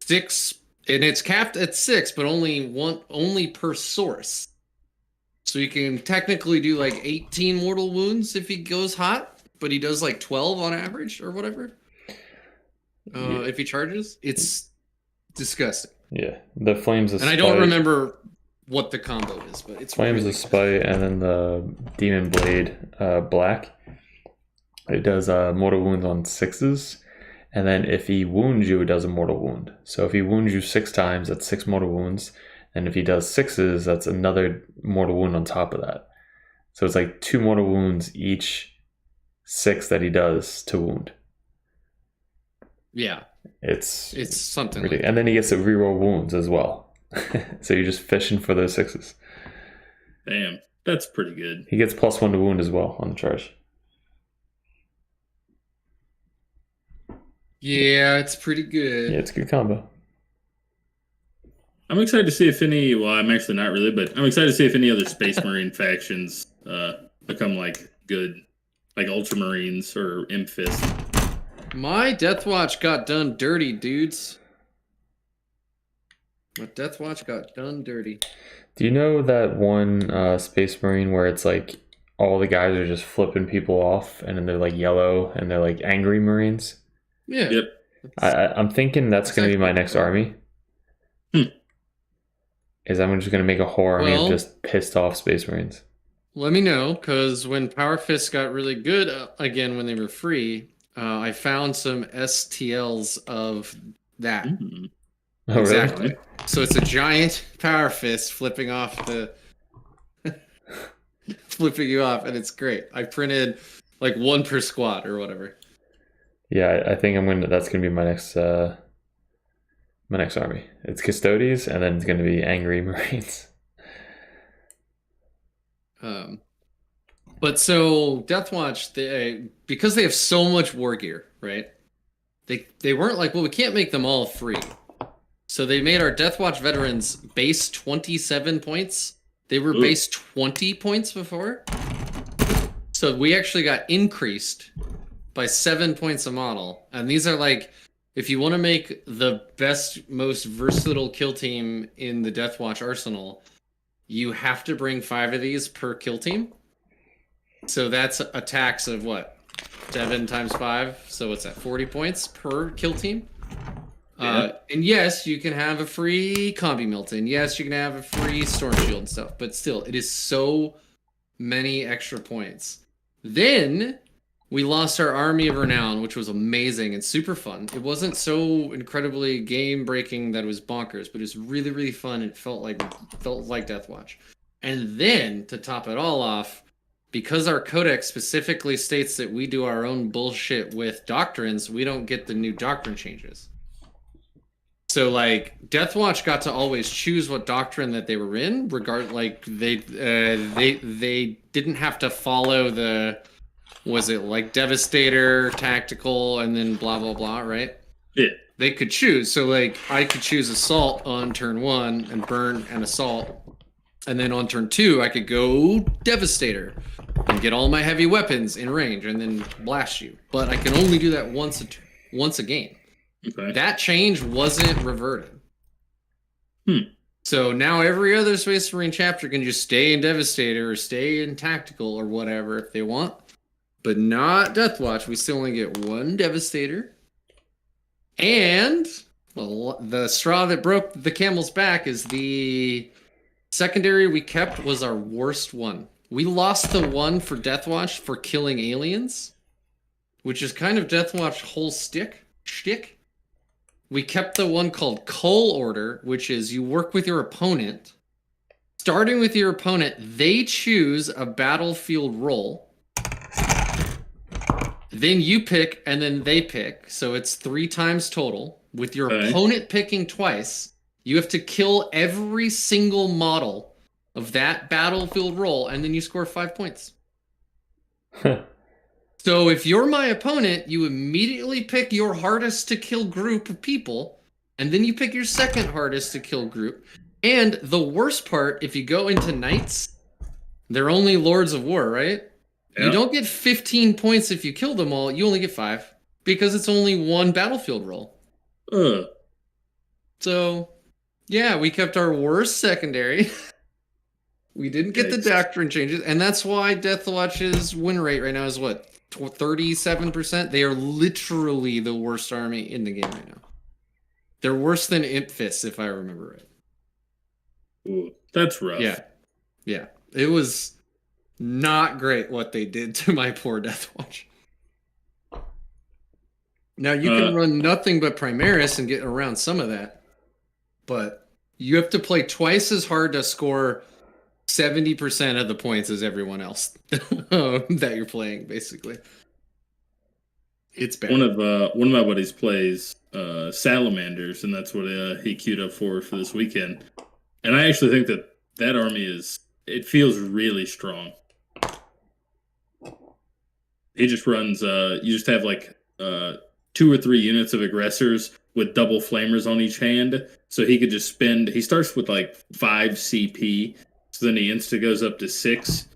6, and it's capped at 6, but only per source. So you can technically do like 18 mortal wounds if he goes hot, but he does like 12 on average or whatever. If he charges, it's disgusting. Yeah. The Flames of And Spite. I don't remember what the combo is, but it's Flames really of Spite, and then the Demon Blade Black. It does mortal wounds on 6s. And then if he wounds you, it does a mortal wound. So if he wounds you 6 times, that's 6 mortal wounds. And if he does 6s, that's another mortal wound on top of that. So it's like 2 mortal wounds each 6 that he does to wound. Yeah. It's something ridiculous. like And then he gets to reroll wounds as well. So you're just fishing for those 6s. Damn, that's pretty good. He gets +1 to wound as well on the charge. Yeah, it's pretty good. Yeah, it's a good combo. I'm excited to see if any. Well, I'm actually not really, but I'm excited to see if any other Space Marine factions become like good, like Ultramarines or Imp Fist. My Deathwatch got done dirty, dudes. My Deathwatch got done dirty. Do you know that one Space Marine where it's like all the guys are just flipping people off and then they're like yellow and they're like angry Marines? Yeah. Yep. I'm thinking that's going to be my next army. Is I'm just going to make a whole army of just pissed off Space Marines. Let me know, because when Power Fists got really good again when they were free, I found some STLs of that. Oh, Exactly. really? So it's a giant Power Fist flipping off the... flipping you off, and it's great. I printed like 1 per squad or whatever. Yeah, I think that's going to be my next army. It's Custodes, and then it's going to be angry Marines. But so Deathwatch, because they have so much war gear, right? They weren't like, well, we can't make them all free. So they made our Deathwatch veterans base 27 points. They were base 20 points before. So we actually got increased by 7 points a model. And these are like, if you want to make the best, most versatile kill team in the Deathwatch arsenal, you have to bring 5 of these per kill team. So that's a tax of what? 7 times 5. So what's that? 40 points per kill team. Yeah. And yes, you can have a free Combi Milton. Yes, you can have a free Storm Shield and stuff. But still, it is so many extra points. Then we lost our Army of Renown, which was amazing and super fun. It wasn't so incredibly game-breaking that it was bonkers, but it was really, really fun. It felt like Deathwatch. And then, to top it all off, because our codex specifically states that we do our own bullshit with doctrines, we don't get the new doctrine changes. So, like, Deathwatch got to always choose what doctrine that they were in, they didn't have to follow the... Was it like Devastator, Tactical, and then blah, blah, blah, right? Yeah. They could choose. So, like, I could choose Assault on turn 1 and Burn and Assault. And then on turn 2, I could go Devastator and get all my heavy weapons in range and then blast you. But I can only do that once a game. Okay. That change wasn't reverted. So now every other Space Marine chapter can just stay in Devastator or stay in Tactical or whatever if they want. But not Deathwatch. We still only get 1 Devastator. And well, the straw that broke the camel's back is the secondary we kept was our worst one. We lost the one for Deathwatch for killing aliens, which is kind of Deathwatch whole shtick. We kept the one called Cull Order, which is you work with your opponent. Starting with your opponent, they choose a battlefield role. Then you pick, and then they pick. So it's 3 times total. With your opponent picking twice, you have to kill every single model of that battlefield role, and then you score 5 points. So if you're my opponent, you immediately pick your hardest to kill group of people, And then you pick your second hardest to kill group. And the worst part, if you go into knights, they're only Lords of War, right? Yeah. You don't get 15 points if you kill them all. You only get 5 because it's only one battlefield roll. So, yeah, we kept our worst secondary. We didn't get the doctrine changes, and that's why Deathwatch's win rate right now is what, 37%? They are literally the worst army in the game right now. They're worse than Imp Fists, if I remember right. Ooh, that's rough. Yeah. It was not great what they did to my poor Deathwatch. Now, you can run nothing but Primaris and get around some of that, but you have to play twice as hard to score 70% of the points as everyone else that you're playing, basically. It's bad. One of my buddies plays Salamanders, and that's what he queued up for this weekend. And I actually think that army it feels really strong. He just runs you just have like 2 or 3 units of aggressors with double flamers on each hand, so he could just he starts with like 5 CP, so then he insta goes up to 6.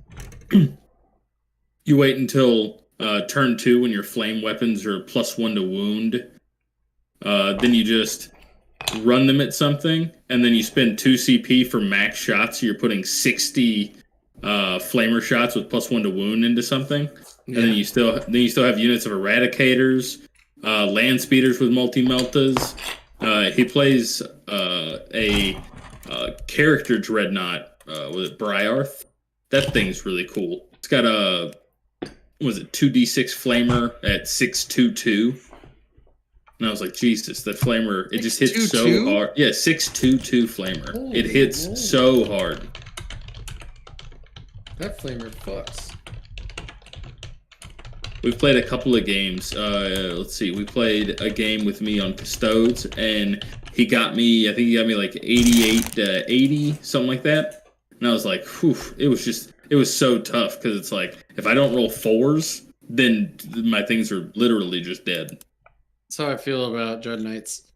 You wait until turn 2 when your flame weapons are +1 to wound. Then you just run them at something, and then you spend 2 CP for max shots, so you're putting 60 flamer shots with +1 to wound into something. And then you still have units of eradicators, land speeders with multi-meltas. He plays a character dreadnought with Briarth. That thing's really cool. It's got a 2d6 flamer at 622. And I was like, Jesus, that flamer, it just hits so hard. Yeah, 622 flamer. Holy it hits moly. so hard. That flamer fucks. We've played a couple of games. Let's see. We played a game with me on Custodes, and I think he got me like 88 to 80, something like that. And I was like, whew, it was so tough, because it's like, if I don't roll 4s, then my things are literally just dead. That's how I feel about Dread Knights.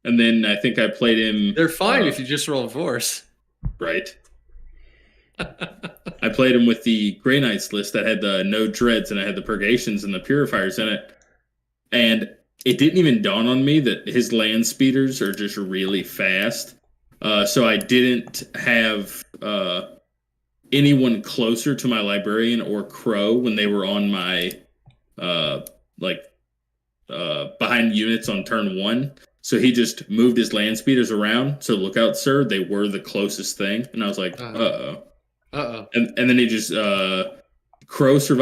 And then I think I played him... They're fine if you just roll 4s. Right. I played him with the Grey Knights list that had the no dreads, and I had the purgations and the purifiers in it. And it didn't even dawn on me that his land speeders are just really fast. So I didn't have anyone closer to my librarian or crow when they were on my behind units on turn 1. So he just moved his land speeders around. So look out, sir. They were the closest thing. And I was like, uh-oh. Uh-oh. And then he just crow survived